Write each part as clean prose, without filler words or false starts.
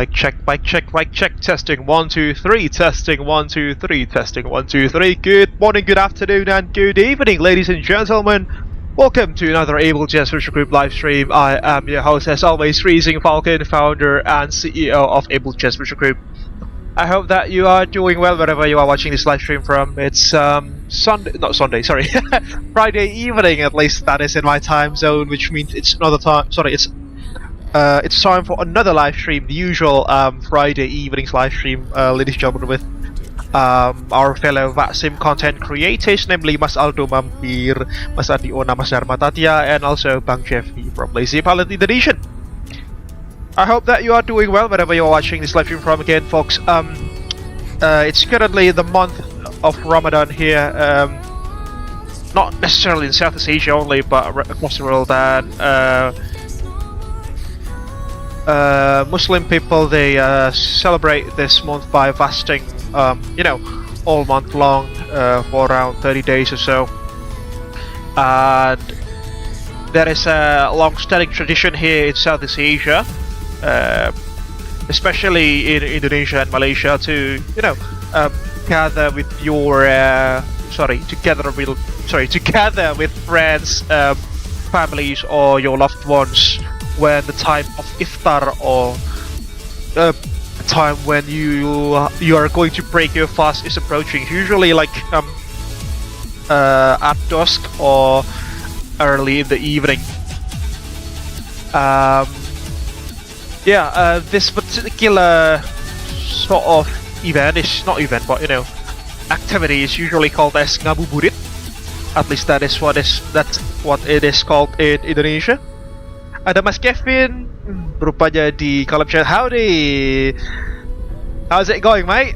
Mic check, mic check, mic check. Testing 1 2 3. Testing 1 2 3. Testing 1 2 3. Good morning, good afternoon, and good evening, ladies and gentlemen. Welcome to another Abel Jets Virtual Group live stream. I am your host, as always, Freezing Falcon, founder and CEO of Abel Jets Virtual Group. I hope that you are doing well wherever you are watching this live stream from. It's Friday evening, at least that is in my time zone, which means it's another time. Sorry, it's time for another live stream, the usual Friday evenings live stream, ladies and gentlemen, with our fellow VATSIM content creators, namely Mas Aldo Mampir, Mas Adi Ona, Mas Dharma Tatya, and also Bang Jeffy from Lazy Pilot Indonesia. I hope that you are doing well wherever you are watching this live stream from again, folks. It's currently the month of Ramadan here, not necessarily in Southeast Asia only, but across the world, and Muslim people, they celebrate this month by fasting, all month long for around 30 days or so. And there is a long-standing tradition here in Southeast Asia, especially in Indonesia and Malaysia, to gather with your together with friends, families, or your loved ones when the time of Iftar, or time when you are going to break your fast is approaching, usually like at dusk or early in the evening. This particular sort of event is not event, but activity is usually called as ngabuburit. At least that's what it is called in Indonesia. Ada Mas Kevin, rupanya di kolom chat. Howdy! How's it going, mate?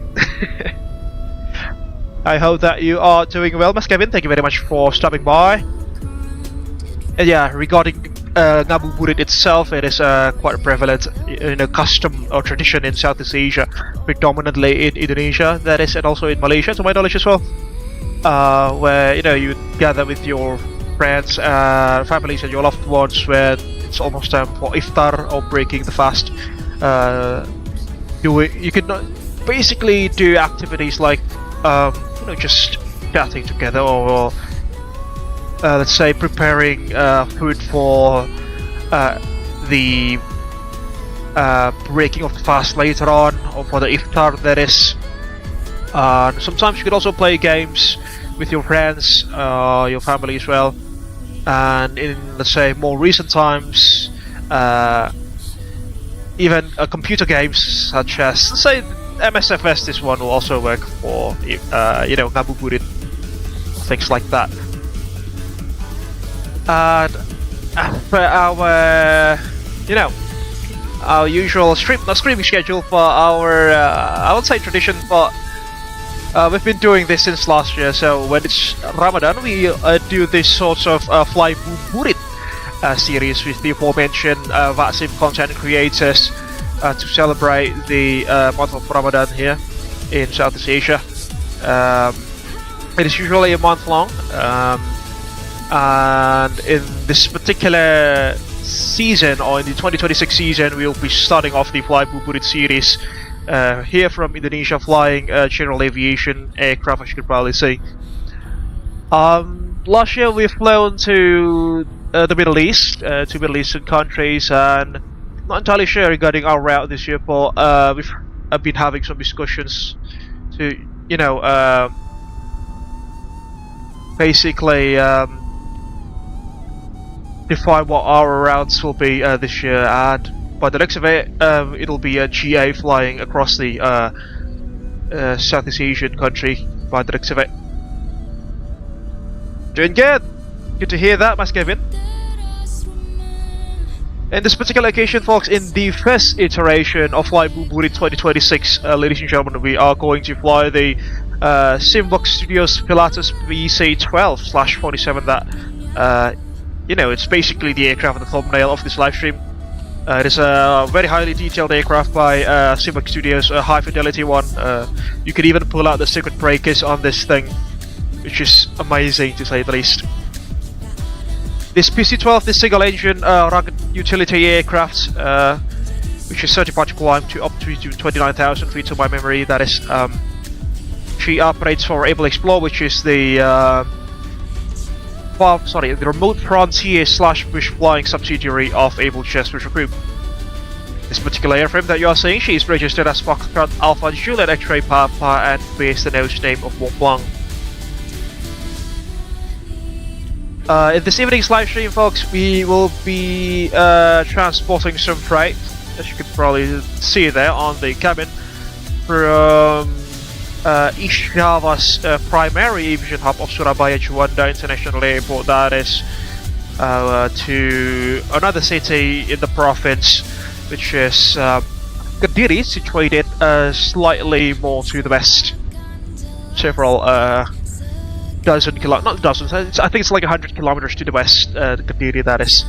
I hope that you are doing well, Mas Kevin. Thank you very much for stopping by. And yeah, regarding ngabuburit itself, it is quite prevalent custom or tradition in Southeast Asia, predominantly in Indonesia, that is, and also in Malaysia, to my knowledge as well, where you gather with your friends, families, and your loved ones when it's almost time for Iftar or breaking the fast. You can basically do activities like just chatting together, or let's say preparing food for the breaking of the fast later on, or for the Iftar, that is. Sometimes you could also play games with your friends, your family as well. And in, let's say, more recent times, even computer games such as, let's say, MSFS, this one will also work for ngabuburit, things like that. And for our usual streaming schedule for our I would say tradition, but we've been doing this since last year. So when it's Ramadan, we do this sort of FLYbuburit series with the aforementioned VATSIM content creators to celebrate the month of Ramadan here in Southeast Asia. It is usually a month long, and in this particular season, or in the 2026 season, we'll be starting off the FLYbuburit series here from Indonesia, flying general aviation aircraft, as you can probably see. Last year we've flown to the Middle East, to Middle Eastern countries, and not entirely sure regarding our route this year, but we've been having some discussions to basically define what our routes will be this year, and by the looks of it, it'll be a GA flying across the Southeast Asian country, by the looks of it. Doing good! Good to hear that, Mas Kevin. In this particular occasion, folks, in the first iteration of FLYbuburit 2026, ladies and gentlemen, we are going to fly the SimWorksStudios Pilatus PC-12/47. That it's basically the aircraft and the thumbnail of this live stream. It is a very highly detailed aircraft by SimWorksStudios, a high fidelity one. You can even pull out the circuit breakers on this thing, which is amazing to say the least. This PC-12, this single engine rugged utility aircraft, which is certified to climb to up to 29,000 feet to my memory. That is, she operates for Abel Xplore, which is the the remote frontier / bush flying subsidiary of Abel Jets Virtual Group. This particular airframe that you are seeing, she is registered as Foxtrot Alpha Juliet X-Ray Papa and bears the nose name of Mont Blanc. In this evening's live stream, folks, we will be transporting some freight, as you can probably see there on the cabin, from East Java's primary aviation hub of Surabaya Juanda International Airport, that is, to another city in the province, which is Kediri, situated slightly more to the west, several dozen not dozens, I think it's like 100 kilometers to the west, Kediri, that is.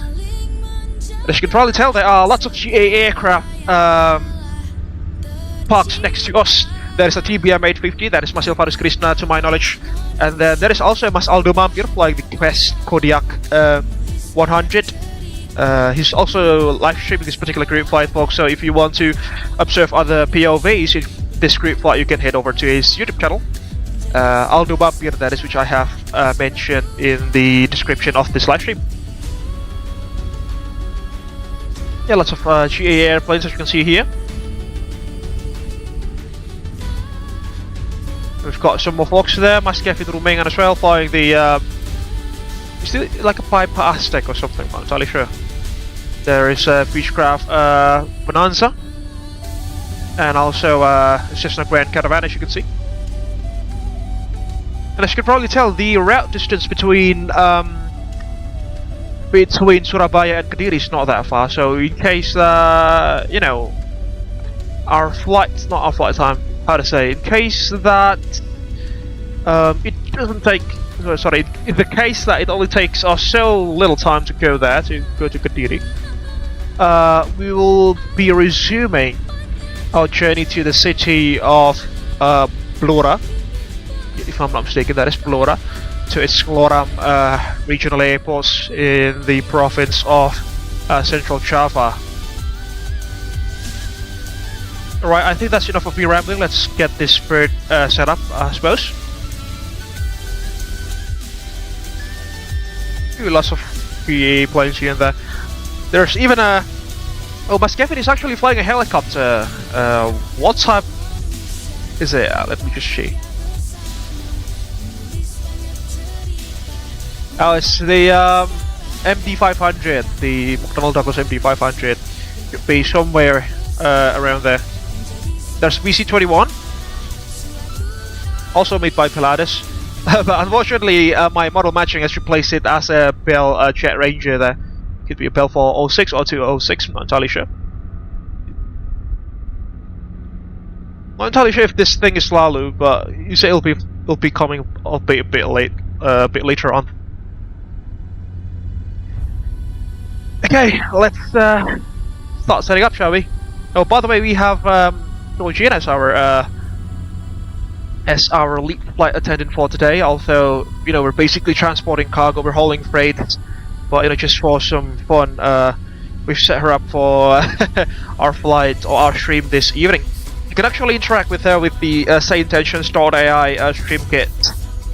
As you can probably tell, there are lots of GA aircraft parked next to us. There is a TBM 850, that is Masil Faris Krishna to my knowledge, and then there is also Mas Aldo Mampir flying the Quest Kodiak 100. He's also live streaming this particular group flight, folks, so if you want to observe other POVs in this group flight, you can head over to his YouTube channel, Aldo Mampir, that is, which I have mentioned in the description of this live stream. Yeah, lots of GA airplanes, as you can see here. We've got some more folks there, Kevin Rumengan as well, flying the is it like a Piper Aztec or something? I'm not entirely sure. There is a Beechcraft Bonanza, and also Cessna Grand Caravan, as you can see. And as you can probably tell, the route distance between Surabaya and Kediri is not that far. So in case you know, our flight, not our flight time, how to say, in case that it doesn't take, sorry, in the case that it only takes us so little time to go there, to go to Kediri, we will be resuming our journey to the city of Blora, if I'm not mistaken, that is Blora, to its Gloram regional airports in the province of Central Java. Alright, I think that's enough of me rambling. Let's get this bird set up, I suppose. Lots of PA planes here and there. There's even a... Oh, Mas Kevin is actually flying a helicopter. What type is it? Let me just see. Oh, it's the MD500, the McDonnell Douglas MD500. Could be somewhere around there. There's VC21, also made by Pilatus, but unfortunately my model matching has replaced it as a Bell Jet Ranger there. Could be a Bell 406 or 206, I'm not entirely sure. Not entirely sure if this thing is Lalu, but you say it'll be coming a bit late, a bit later on. Okay, let's start setting up, shall we? Oh, by the way, we have Georgian as our lead flight attendant for today. Also, you know, we're basically transporting cargo, we're hauling freight, but you know, just for some fun, we've set her up for our flight or our stream this evening. You can actually interact with her with the sayintentions.ai stream kit,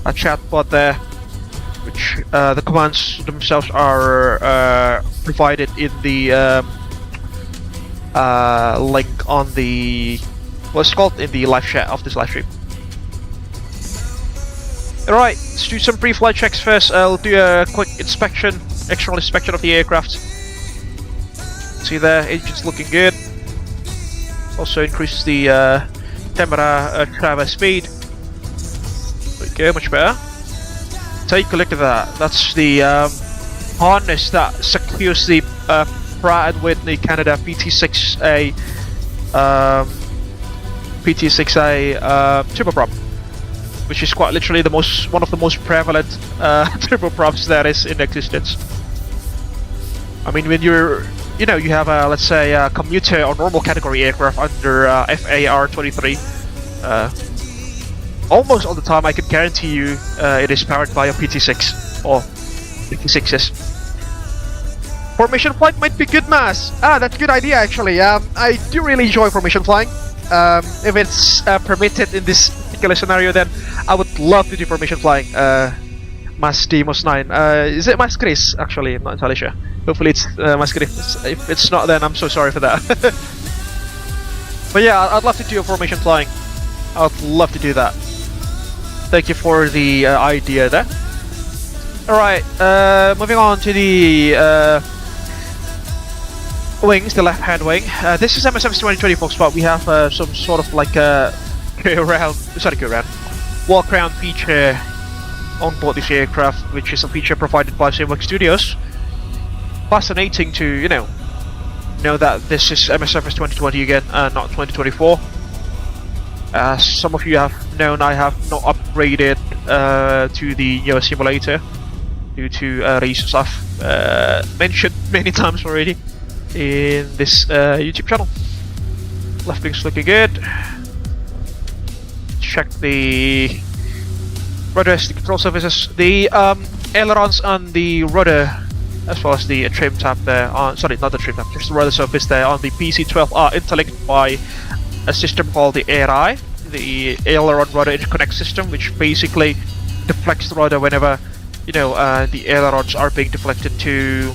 a chatbot there, which the commands themselves are provided in the link on the what's called in the live chat of this live stream. Alright, let's do some pre-flight checks first. I'll do a quick inspection, external inspection of the aircraft. See there, engine's looking good. Also increases the camera traverse speed. There we go, much better. Take a look at that. That's the harness that secures the Pratt & Whitney Canada PT6A turboprop, which is quite literally one of the most prevalent turboprops that is in existence. I mean, when you have a, let's say, a commuter or normal category aircraft under FAR-23, almost all the time I can guarantee you it is powered by a PT6 or PT6s. Formation flight might be good, Mas. That's a good idea actually. I do really enjoy formation flying. If it's permitted in this particular scenario, then I would love to do formation flying. Mas Demos 9. Is it Mas Chris? Actually, I'm not entirely sure. Hopefully it's Mas Chris. If it's not, then I'm so sorry for that. But yeah, I'd love to do a formation flying. I'd love to do that. Thank you for the idea there. Alright, moving on to the wings, the left-hand wing. This is MSFS 2020, folks, but we have some sort of like a walk around feature on board this aircraft, which is a feature provided by SimWorksStudios. Fascinating to, you know that this is MSFS 2020 again, not 2024. As some of you have known, I have not upgraded to the simulator due to reasons I've mentioned many times already in this YouTube channel. Left wing's looking good. Check the rudder, the control surfaces, the ailerons and the rudder, as well as the trim tab there. Sorry, not the trim tab, just the rudder surface there on the PC-12 are interlinked by a system called the AirEye, the aileron rudder interconnect system, which basically deflects the rudder whenever the ailerons are being deflected to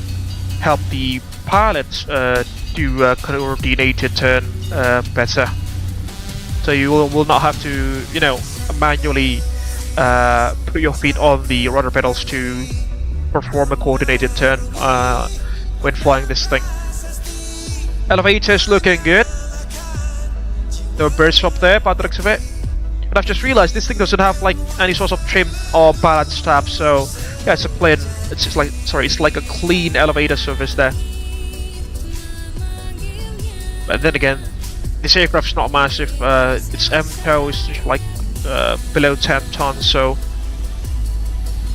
help the pilots do a coordinated turn better. So you will not have to manually put your feet on the rudder pedals to perform a coordinated turn when flying this thing. Elevators looking good. No birds up there by the looks of it. And I've just realized this thing doesn't have like any sort of trim or balance tab, so yeah, it's a plain, it's like a clean elevator surface there. But then again, this aircraft's not massive. Its MTOW is just like below 10 tons, so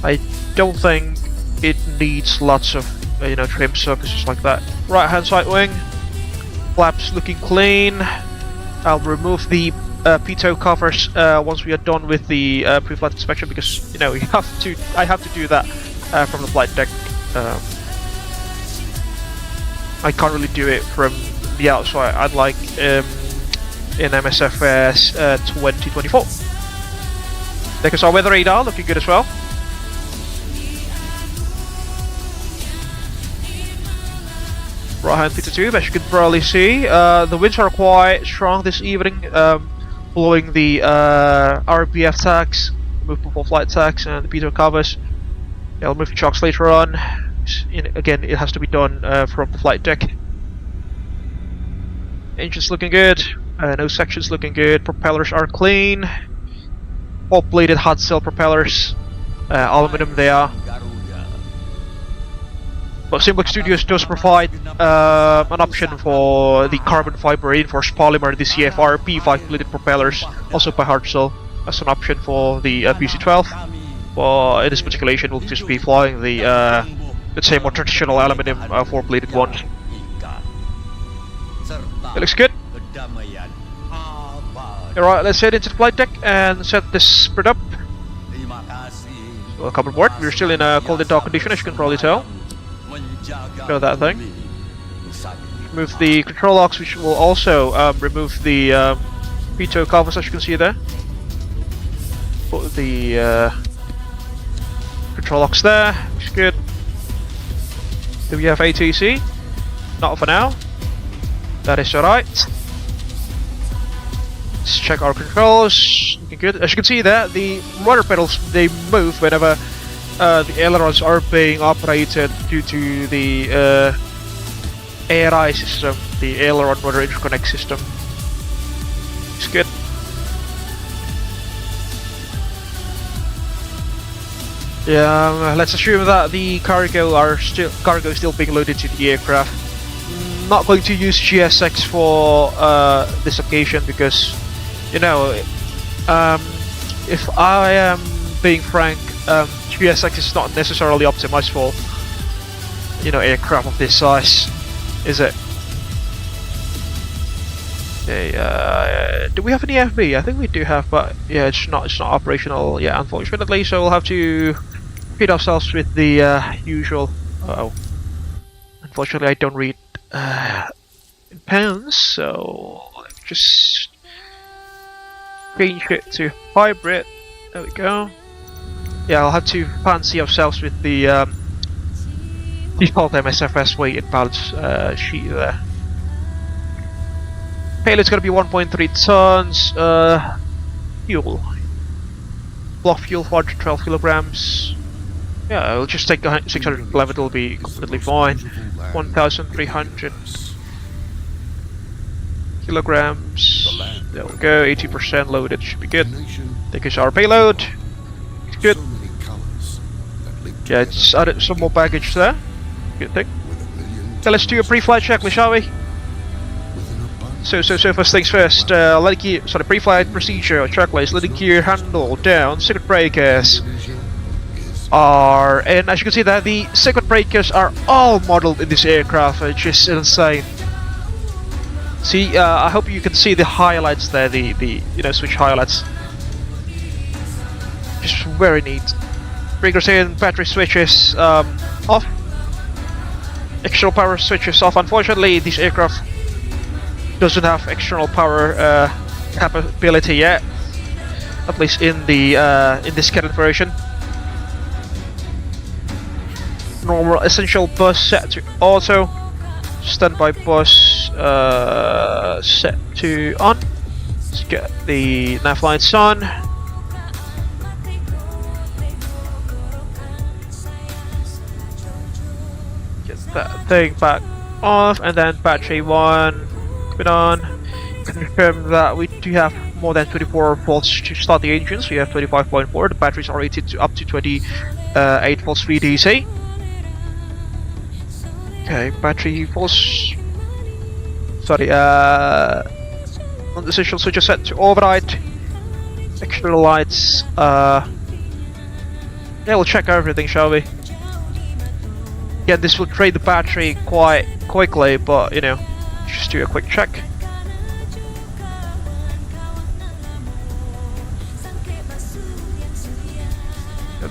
I don't think it needs lots of trim surfaces like that. Right hand side wing, flaps looking clean. I'll remove the pitot covers once we are done with the pre-flight inspection, because I have to do that from the flight deck. I can't really do it from the outside, unlike in MSFS 2024. There's our weather radar looking good as well. Right hand theta tube, as you can probably see, the winds are quite strong this evening, blowing the RPF tags, movable flight tags, and the pitot covers. Yeah, I'll move the chocks later on. Again, it has to be done from the flight deck. Engines looking good, nose sections looking good, propellers are clean. All bladed hot cell propellers, aluminum they are. But SimWorksStudios does provide an option for the carbon fiber reinforced polymer, the CFR P5 bladed propellers, also by Hartzell, as an option for the PC-12. But in this particular case, we'll just be flying the, let's say, more traditional aluminum 4-bladed ones. It looks good. Alright, let's head into the flight deck and set this spread up. So, welcome aboard. We're still in a cold and dark condition, as you can probably tell. Show that thing. Remove the control locks, which will also remove the pitot covers, as you can see there. Put the control locks there. Looks good. Do we have ATC? Not for now. That is alright. Let's check our controls. Looking good. As you can see there, the rudder pedals, they move whenever the ailerons are being operated due to the AirEye system, the aileron rudder interconnect system. It's good. Yeah, let's assume that the cargo is still being loaded to the aircraft. Not going to use GSX for this occasion because, if I am being frank, GSX is not necessarily optimized for, aircraft of this size, is it? Okay, do we have any FB? I think we do have, but yeah, it's not operational yet, unfortunately. So we'll have to feed ourselves with the usual. Unfortunately, I don't read in pounds, so let me just change it to hybrid. There we go. Yeah, I'll have to fancy ourselves with the default MSFS weight and balance sheet there. Payload's gonna be 1.3 tons. Fuel. Block fuel 412 kilograms. Yeah, it'll just take 611, it'll be completely fine. 1,300 kilograms. There we go, 80% loaded, should be good. Take us our payload. Good. Yeah, just added some more baggage there. Good thing. Okay, let's do a pre-flight checklist, shall we? So first things first, pre-flight procedure checklist, landing gear handle down, circuit breakers are, and as you can see there, the circuit breakers are all modeled in this aircraft, which is insane. See, I hope you can see the highlights there, the switch highlights. Just very neat. Breakers in, battery switches off. External power switches off. Unfortunately, this aircraft doesn't have external power capability yet, at least in the in this current version. Normal essential bus set to auto. Standby bus set to on. Let's get the nav lights on. Get that thing back off, and then battery 1. Put on. Confirm that we do have more than 24 volts to start the engines. We have 25.4. The batteries are rated to up to 28 volts 3 DC. Okay, battery volts. Sorry, non-essential switches set to override. External lights. Yeah, we'll check everything, shall we? Yeah, this will drain the battery quite quickly, but you know, just do a quick check.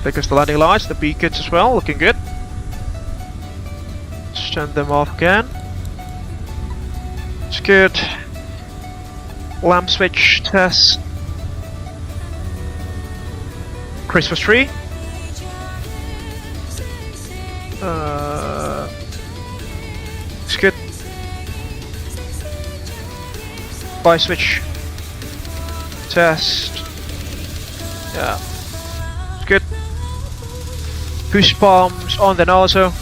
Because the landing lights, the beacons as well, looking good. Let's turn them off again. It's good. Lamp switch test. Christmas tree. It's good. Buy switch test. Yeah, it's good. Push bombs on then also.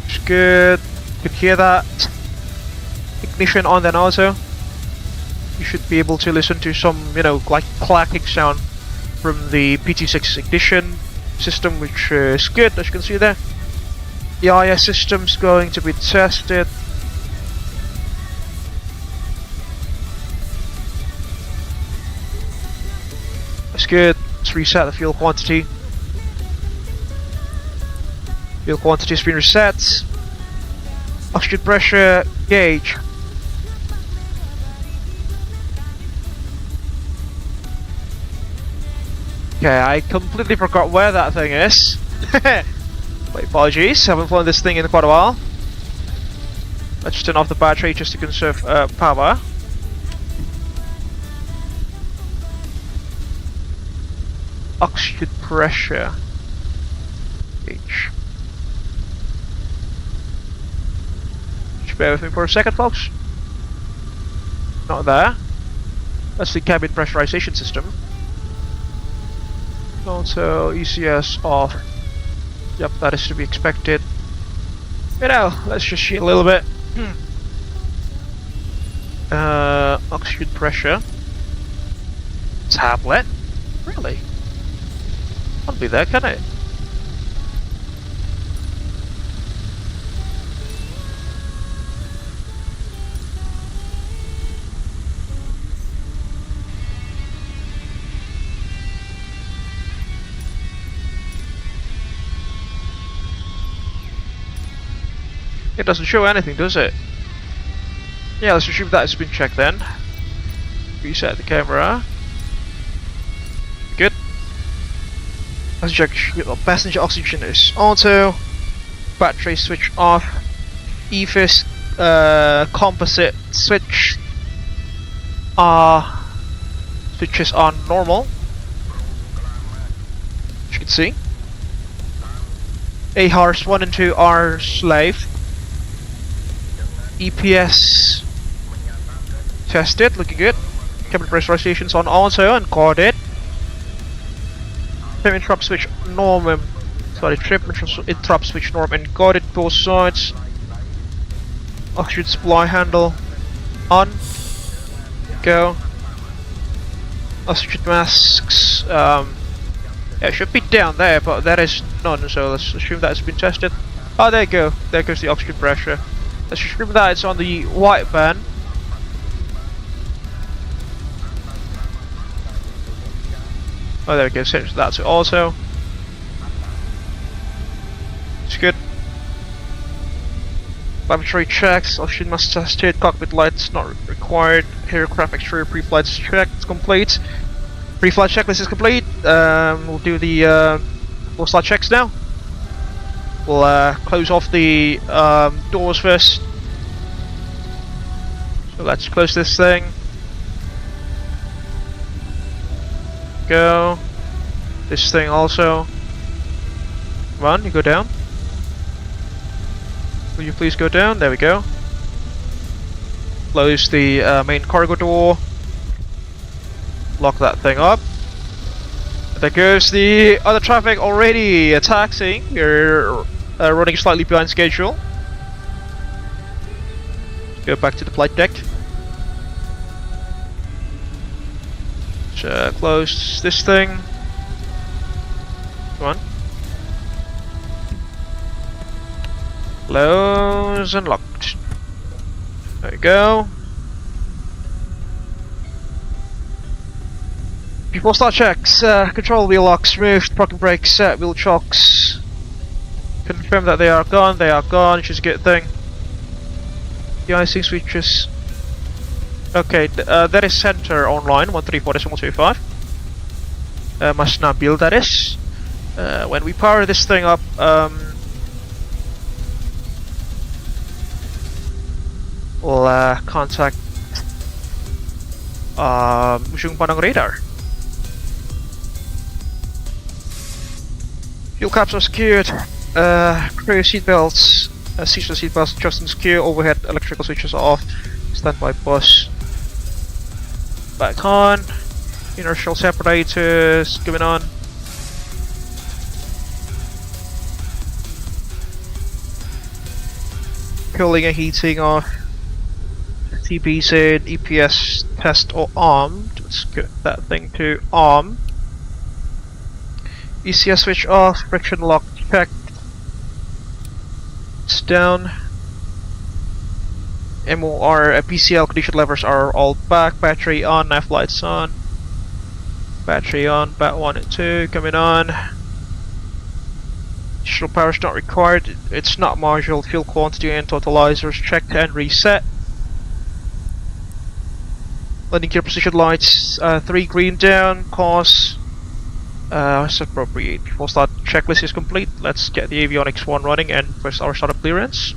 It's good. You can hear that. Ignition on then also. You should be able to listen to some, you know, like clacking sound from the PT6 ignition system, which is good, as you can see there. The IS system's going to be tested. That's good. Let's reset the fuel quantity. Fuel quantity has been reset. Oxygen pressure gauge. Okay, I completely forgot where that thing is. Wait, apologies, haven't flown this thing in quite a while. Let's turn off the battery just to conserve power. Oxygen pressure gauge. Just bear with me for a second, folks. Not there. That's the cabin pressurization system. Also, ECS off. Yep, that is to be expected. You know, let's just shoot a little bit. Oxygen pressure. Tablet? Really? Can't be there, can it? It doesn't show anything, does it? Yeah, let's assume that has been checked then. Reset the camera. Good. Passenger oxygen is auto. Battery switch off. EFIS composite switch. Switches on normal. As you can see. AHARS 1 and 2 are slave. EPS tested, looking good. Cabin pressurization's on auto and guarded. Trim interrupt switch norm. Trim interrupt switch norm and guarded both sides. Oxygen supply handle on. Go. Oxygen masks. Yeah, it should be down there, but that is none, so let's assume that has been tested. Oh, there you go. There goes the oxygen pressure. Let's assume that it's on the white band. Oh, there we go. Change that to auto. It's good. Laboratory checks. Oxygen mask tested. Cockpit lights not required. Aircraft exterior pre-flight check. It's complete. Pre-flight checklist is complete. We'll do the post-flight checks now. We'll close off the doors first. So let's close this thing. Go. This thing also. Come on, you go down. Will you please go down? There we go. Close the main cargo door. Lock that thing up. There goes the other traffic already taxiing. We're running slightly behind schedule. Go back to the flight deck. Close this thing. Come on. Close and locked. There we go. Before start checks, control wheel locks, smooth, parking brakes, wheel chocks. Confirm that they are gone, which is a good thing. The icing switches. Okay, that is center online, 134.25. Mas Nabil, that is. When we power this thing up, we'll contact Ujung Pandang radar. Fuel caps are secured. Crew seatbelts, seatless seatbelts adjusting secure. Overhead electrical switches are off. Standby bus back on. Inertial separators going on. Cooling and heating off. TPC and EPS test or armed. Let's get that thing to arm. ECS switch off, friction lock checked. It's down. MOR PCL condition levers are all back. Battery on, nav lights on. Battery on, bat 1 and 2 coming on. Additional power is not required. It's not module. Fuel quantity and totalizers checked and reset. Landing gear position lights, 3 green down, pause. It's appropriate. Before start checklist is complete, let's get the avionics 1 running and press our startup clearance.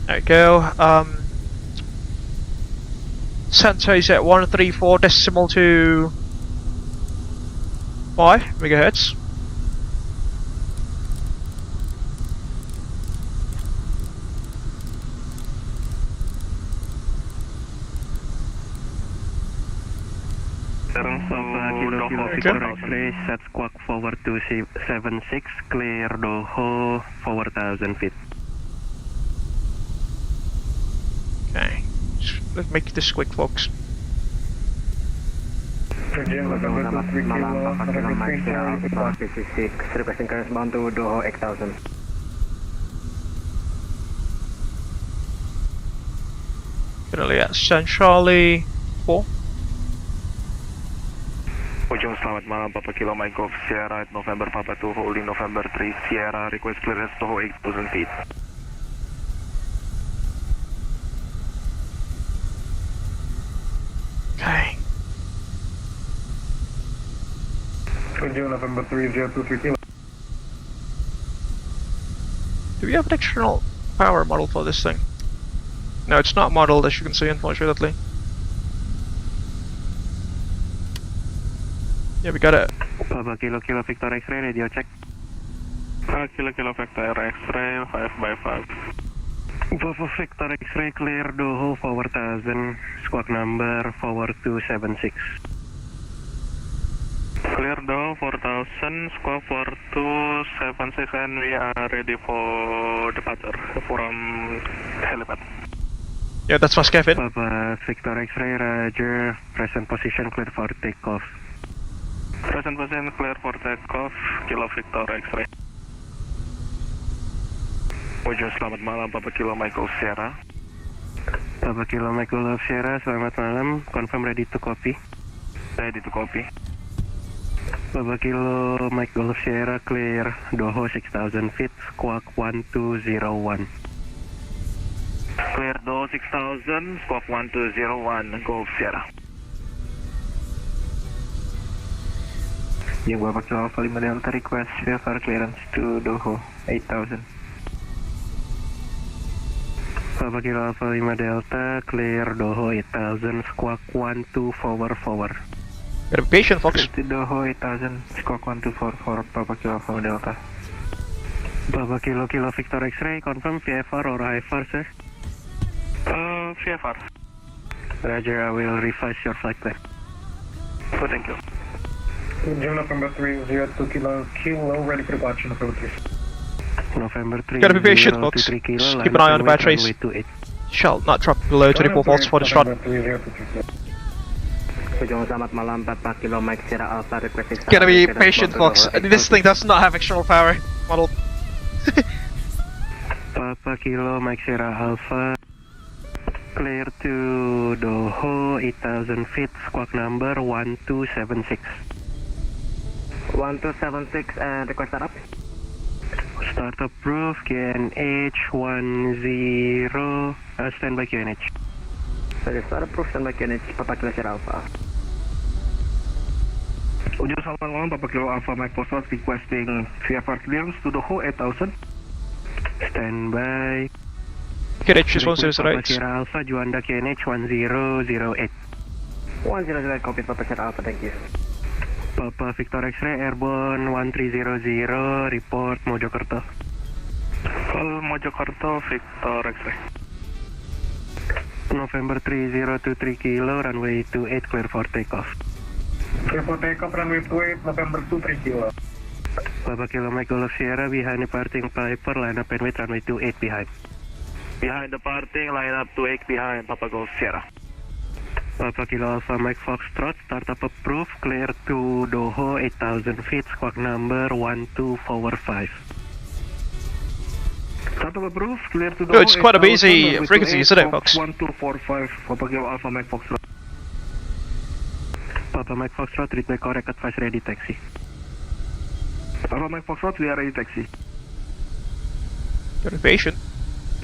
There we go. Center is at 134.25 megahertz. Set squawk forward to 76, clear Dhoho 4,000 feet. Okay, let's make this quick, folks. Requesting correspond to Dhoho 8,000. Gonna lihat San Charlie 4. Ujung selamat malam Papa Kilo Mike Golf Sierra November Papa 2 holding November 3 Sierra request clearance Dhoho 8,000 feet. Okay. November 3023 Kilo. Do we have an external power model for this thing? No, it's not modeled, as you can see, unfortunately. Yeah, we got it. Papa Kilo Kilo Victor X-ray radio check. Kilo Kilo Vector X-ray 5x5. Papa Victor X-ray clear Dhoho 4000, squawk number 4276. Clear Dhoho 4000, squawk 4276, and we are ready for departure from helipad. Yeah, that's fast, Kevin. Papa Victor X-ray, roger. Present position clear for takeoff. Present position clear for takeoff, Kilo Victor X-ray. Ujo, selamat malam, Papa Kilo Michael Sierra. Papa Kilo Michael Sierra, selamat malam. Confirm ready to copy. Ready to copy. Papa Kilo Michael Sierra clear Dhoho 6000 feet, squawk 1201. Clear Dhoho 6000, squawk 1201, Golf Sierra. Yang Bapak Kilo Alpha 5 Delta request VFR clearance to Dhoho 8000. Papa Kilo Alpha 5 Delta clear Dhoho 8000, squawk 1244. Gotta be patient, folks. To Dhoho 8000, squawk 1244, Papa Kilo Alpha Delta. Papa Kilo Kilo Victor X-ray, confirm VFR or IFR, sir? VFR. Roger, I will revise your flight plan. Oh, thank you. November 302 Kilo, ready for departure, November 3. November 3. Gotta be patient, folks. Kilo, Just keep an eye on the batteries. Shall not drop below 24 volts for the start. Selamat malam, Papa Kilo Mike Sierra Alpha requesting. Gotta be patient, folks. This thing does not have external power model. Papa Kilo Mike Sierra Alpha clear to Dhoho 8000 feet, squawk number 1276. 1276 and request startup. Start approved, QNH 10, standby QNH. Sorry, start approved, standby QNH, Papa Kilo Sierra Alpha. Ujo, selamat malam, Papa Kilo Alpha Mike Postal requesting VFR clearance to Dhoho 8000. Standby. KDH is Papa 108. Sierra Alpha, Juanda QNH 1008. 108, copy Papa Sierra Alpha, thank you. Papa Victor X-ray Airborne 1300, report Mojokerto. Call Mojokerto, Victor X-ray. November 3023 Kilo, runway 28, clear for takeoff. Clear for takeoff, runway 28, November 23 Kilo. Papa Kilo Mike Golf Sierra, behind departing Piper, line up and wait, runway 28 behind. Behind departing, line up to 8 behind, Papa Golf Sierra. Papa Kilo Alpha Mike Foxtrot, startup approved, clear to Dhoho 8000 feet, squawk number 1245. Startup approved, clear to Oh, it's quite a busy frequency, isn't it, folks? 1245, Papa Kilo Alpha Mike Foxtrot. Papa Mike Foxtrot, read my correct advice, ready taxi. Alpha Mike Foxtrot, we are ready taxi. Gotta be patient.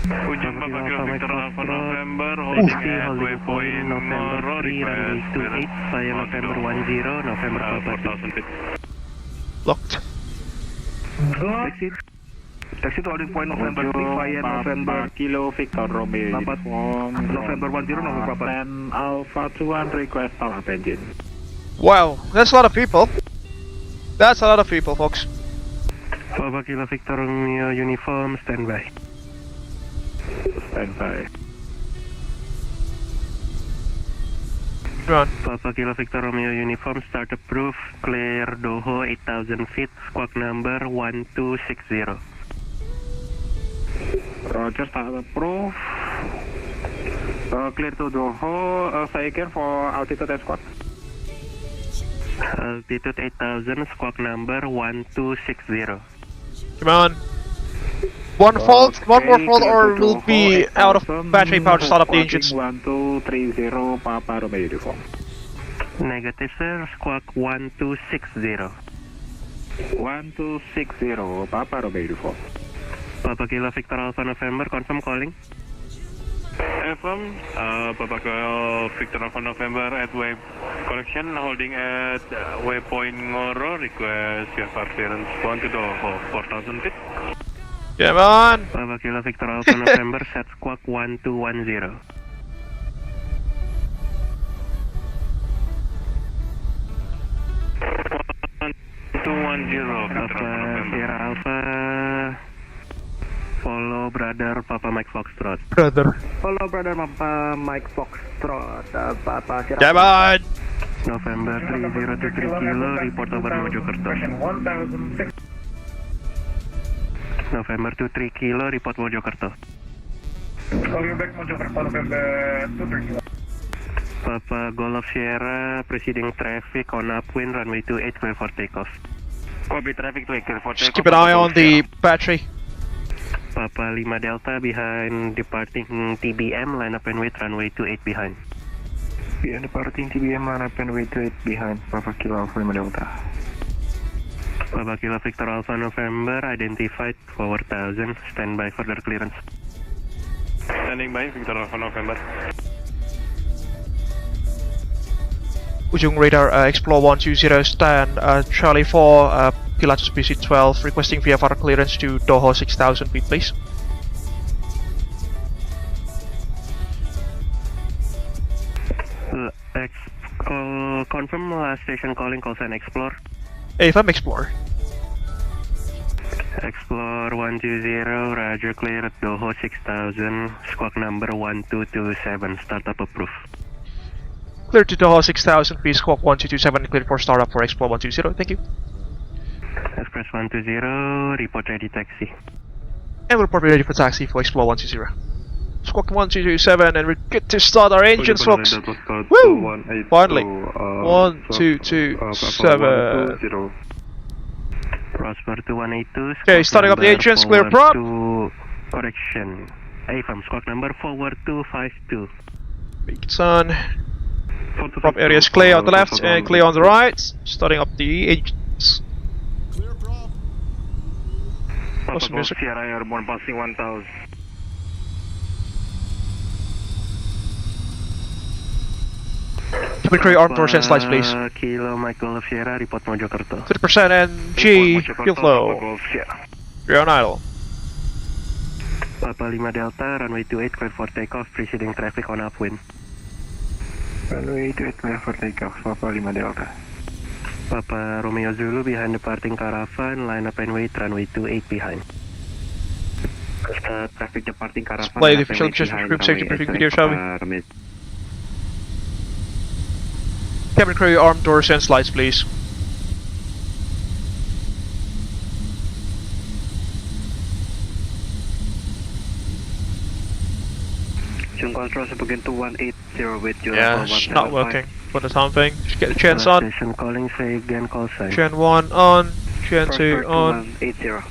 Ujung Papa Kilo Victor Alpha November, holding at waypoint November 3, runway 28, via November 10, November Papa 4000 feet. Locked. Taxi. Taxi to holding point November 3 via November Kilo Victor Romeo Papa November 10, November Papa. 10 Alpha 21 request startup engine. Wow, that's a lot of people. That's a lot of people, folks. Papa Kilo Victor Romeo uniform, standby. Standby. Come on. Papa Kilo Victor Romeo uniform, start approved, clear Dhoho 8000 feet, squawk number 1260. Roger, start approved. Clear to Dhoho, again for altitude and squawk. Altitude 8000, squawk number 1260. Come on. One more fault, or we'll be out of battery power to start up the engines. 1230 Papa Romeo uniform. Negative, sir, squawk 1260. 1260 Papa Romeo uniform. Papa Kilo Victor Alpha November, confirm calling. FM, Papa Kilo Victor Alpha November at wave correction, holding at waypoint Ngoro, request VFR clearance 1 to Dhoho, 4,000 feet. Come on! Papa Kilo Victor Alpha November, set squawk 1210. 1210, Papa Sierra Alpha, follow brother Papa Mike Foxtrot. Brother. Follow brother Papa Mike Foxtrot. Papa Sierra. Come on! November 3023 Kilo, report over Mojokerto. 1006. November 23 Kilo, report Mojokerto. Call you back Mojokerto, November 23 Kilo. Papa Golf Sierra, proceeding traffic on upwind, runway 28, clear for takeoff. Copy traffic to clear for Just takeoff. keep an eye on the battery. Papa 5 Delta behind departing TBM, line up and wait, runway 28 behind. Behind departing TBM, line up and wait 28 behind. Papa Kilo Alpha 5 Delta. Papa Kilo Victor Alpha November, identified, forward 1000, standby further clearance. Standing by, Victor Alpha November. Ujung radar Xplore 120, stand Charlie 4, Pilatus PC-12, requesting VFR clearance to Dhoho 6,000 feet, please. Confirm last station calling, callsign Xplore. AFM Xplore. Xplore 120, Roger, clear at Dhoho 6000, squawk number 1227, startup approved. Clear to Dhoho 6,000 feet, squawk 1227, clear for startup for Xplore 120, thank you. Express 120, report ready taxi. And we'll probably ready for taxi for Xplore 120. Squawk 1227, and we're good to start our engines, folks! Woo! Finally! 1227. Prosper 2182. Okay, starting up the engines, clear prop! Correction. AFM, squawk number forward 252. Make it on. Prop area is clear on the left and clear on the right. Starting up the engines. Clear prop. Awesome music. Sierra Airborne passing 1000. Cabin crew, arm doors and slides, please. Kilo Mike Golf Sierra, report Mojokerto. 30% NG, fuel flow. You're on idle. Papa 5 Delta, runway 28, clear for takeoff, preceding traffic on upwind. Runway 28, clear for takeoff. Papa 5 Delta. Papa Romeo Zulu behind departing caravan, line up and wait, runway 28 behind. Traffic departing caravan. Play the official group safety briefing video, shall we? Cabin crew, arm doors and slides, please. Jung control begin to 180 with your Yeah, it's not working for the time being. Just get the chance on. Station calling, say again, call sign. Gen 1 on, Gen 2 on. 180.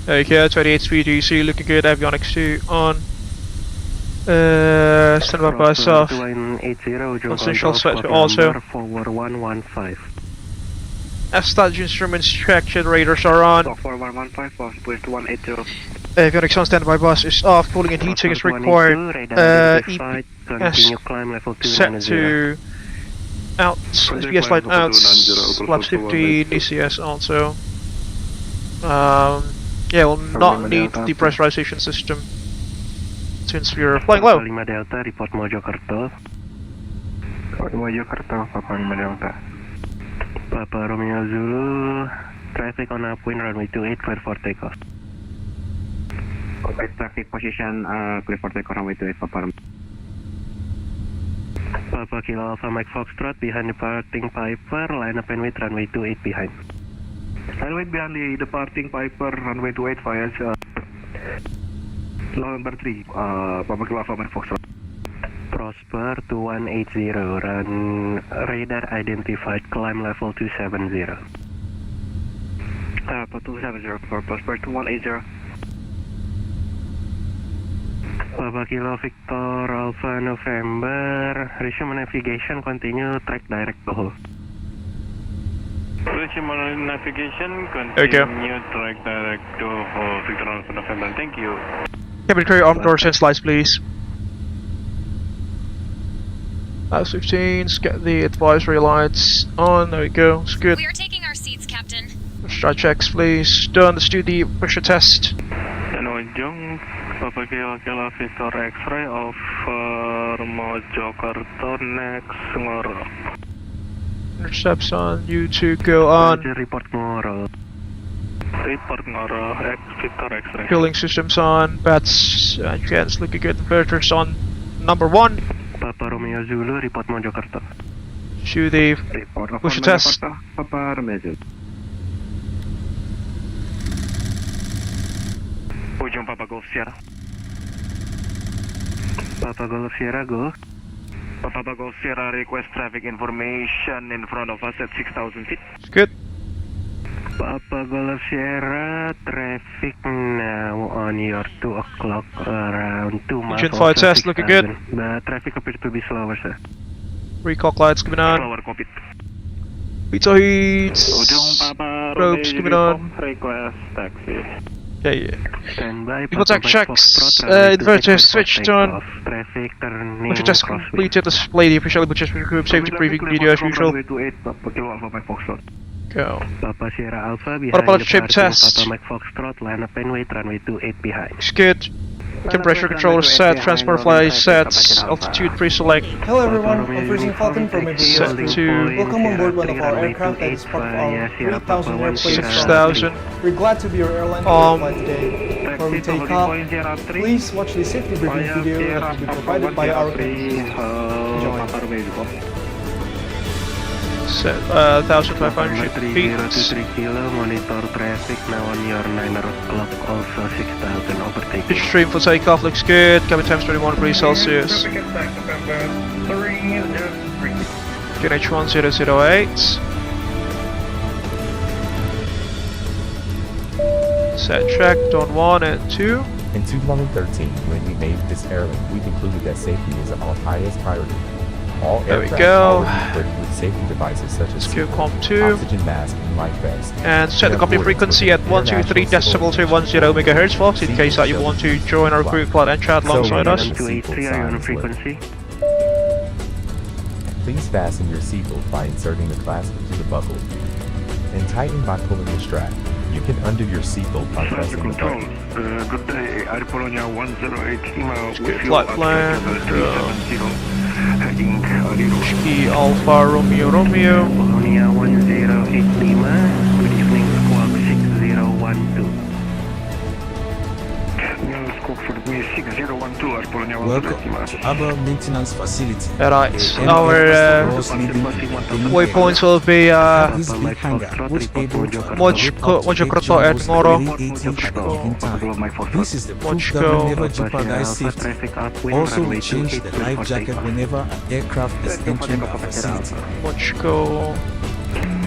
Okay, 28 speed DC, looking good. Avionics 2 on. Standby bus off. 2180, Essential set to also. Forward 115. F-stage instruments checked, radars are on. 4115, possible to 180. Avionics on standby bus is off, cooling and heating is required. EPS set to out, SPS line out, flaps 15, ECS also. Yeah, we'll not need depressurization system since we're flying low. Papa 5 Delta, report Mojokerto. Mojokerto, Papa 5 Delta. Papa Romeo Zulu, traffic on upwind, runway 28, clear for takeoff. Okay, traffic position, clear for takeoff, runway 28, Papa. Papa Kilo Alpha Mike Foxtrot, behind departing Piper, line up and wait, runway 28 behind. Line wait behind the departing Piper, runway 28 via November 3, Papa Kilo Alpha Mike Foxtrot. Prosper 2180, run radar identified, climb level 270. Papa 270 for Prosper 2180. Papa Kilo Victor Alpha November, resume navigation, continue track direct Dhoho. Resume navigation, Okay. continue track direct Dhoho, Victor Alpha November, thank you. Cabin crew, arm doors and slides, please. House 15s, get the advisory lights on, there we go, it's good. We are taking our seats, Captain. Strike checks please, done, let's do the pressure test. Penunjung Papa Kilo Victor X-ray over Mojokerto next Ngoro. Intercepts on, you two go on. Report Ngoro. Report Ngoro, Victor X-ray. Cooling systems on, bats, against looking good, inverters on number 1. Papa Romeo Zulu, report Mojokerto. Do the pressure test. Papa Romeo. Ujung Papa Golf Sierra. Papa Golf Sierra, go. Papa Golf Sierra, request traffic information in front of us at 6,000 feet. It's good. Papa Golf Sierra, traffic now on your 2 o'clock around 2 miles. Engine flight test looking good. The traffic appears to be slower, sir. Recall lights coming on. Slower, copy. Pizza heats. Ujung Papa Ropes coming on. Request taxi. Yeah. Standby. People check checks. Inverter switched on. Traffic turning. Pressure test completed. Display the official Abel Jets Virtual Group safety briefing video as usual. Go. Papa Sierra Alpha behind Autopilot the shape parking, test. Papa Mike Foxtrot, line up and wait, runway 28 behind. Looks good. Temperature controller set. Transport fly set. Altitude pre-select. Hello everyone, I'm Freezing Falcon from Abel Set Jets. to Welcome on board one of our aircraft that is part of our 3,000 airplane 6,000. We're glad to be your airline for flight today. Before we take off, please watch the safety briefing video that will be provided by our company. Enjoy. Set 1,500 feet. 023 kilo, monitor traffic now on your 9 o'clock, also 6,000 overtake. Pitch stream for takeoff looks good. Cabin temps 21 degrees Celsius. QNH 1008. Set checked on 1 and 2. In 2013, when we made this airline, we concluded that safety is our highest priority. All There we aircraft go. are equipped with safety devices such as Let's go comp seatbelt, 2. oxygen mask, and life vest. And set the company Therefore, frequency at 123.210 MHz, folks, in case that you want to join our group chat and chat alongside us. 283, are you on frequency? Please fasten your seatbelt by inserting the clasp into the buckle and tighten by pulling the strap. You can undo your seatbelt by pressing the button. Good day, Air Polonia 108 Lima. Good flight plan. Heading Whiskey Alpha Romeo Romeo. Polonia 1085, good evening, squawk 6012. Squawk for me 6012, Air Polonia 108 Welcome to Abel Maintenance Facility. Alright, our waypoints will be This big hangar, which able to Mojokerto and Ngoro. This is the proof that we never jeopardize safety. Also, we change the life jacket whenever an aircraft is entering our facility. Mojokerto.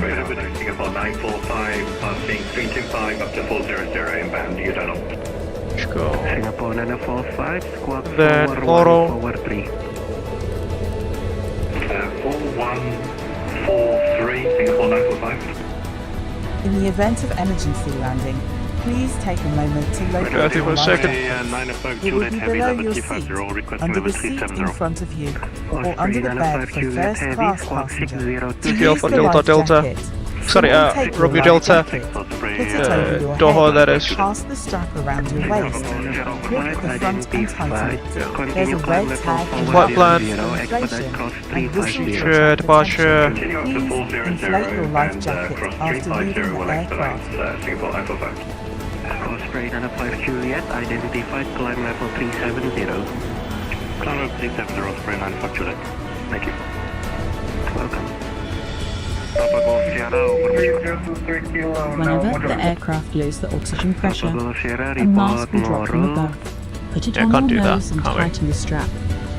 Reaching about 945, passing 325 up to 400 inbound, you don't know. Mojokerto. Singapore 945, squawk Then forward 1, Ngoro. forward 3. 4143, Singapore 945. In the event of emergency landing, please take a moment to locate Wait, your for a life second. jacket. It will be below your seat, under the seat in front of you, or under the bed for first class passengers. To Whiskey use Alpha the Delta life Delta. jacket, Sorry, someone take your Romeo life Delta. jacket, put it over your Dhoho, head, that is. pass the strap around your waist, grip the front and tighten it. There's a red tag in Flight the plan. inflation and whistle Departure, departure. Please inflate your life jacket after leaving the aircraft. Osprey 905 Juliet, identified, climb level 370. Climb level 370, Osprey 95 Juliet. Thank you. Welcome. Papa Golf Sierra, over 3023 kilo, now Whenever the aircraft lowers the oxygen pressure, Papa Golf Sierra, a mask will drop from Ngoro. above. Put it Yeah, on can't your do that, nose and can't we? tighten the strap.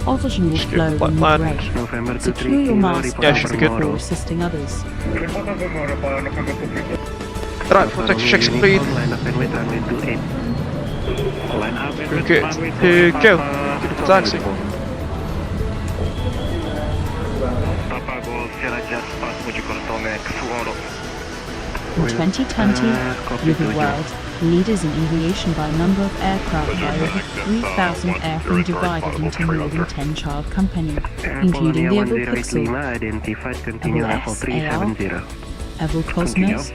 Oxygen will Just do flow flight when you plan. brake. November Secure your mask Yeah, should be good. before assisting others. Right, protect checks complete. Line up and wait, runway 28. Line up and We're good to go. Beautiful taxi. Papa Golf Sierra just passed Mojokerto next, Ngoro. In 2020, with the world, Leaders in aviation by number of aircraft by over 3,000 airframe divided into more than 10 child companies, including the Abel Xplore, Abel XAR, Abel Cosmos,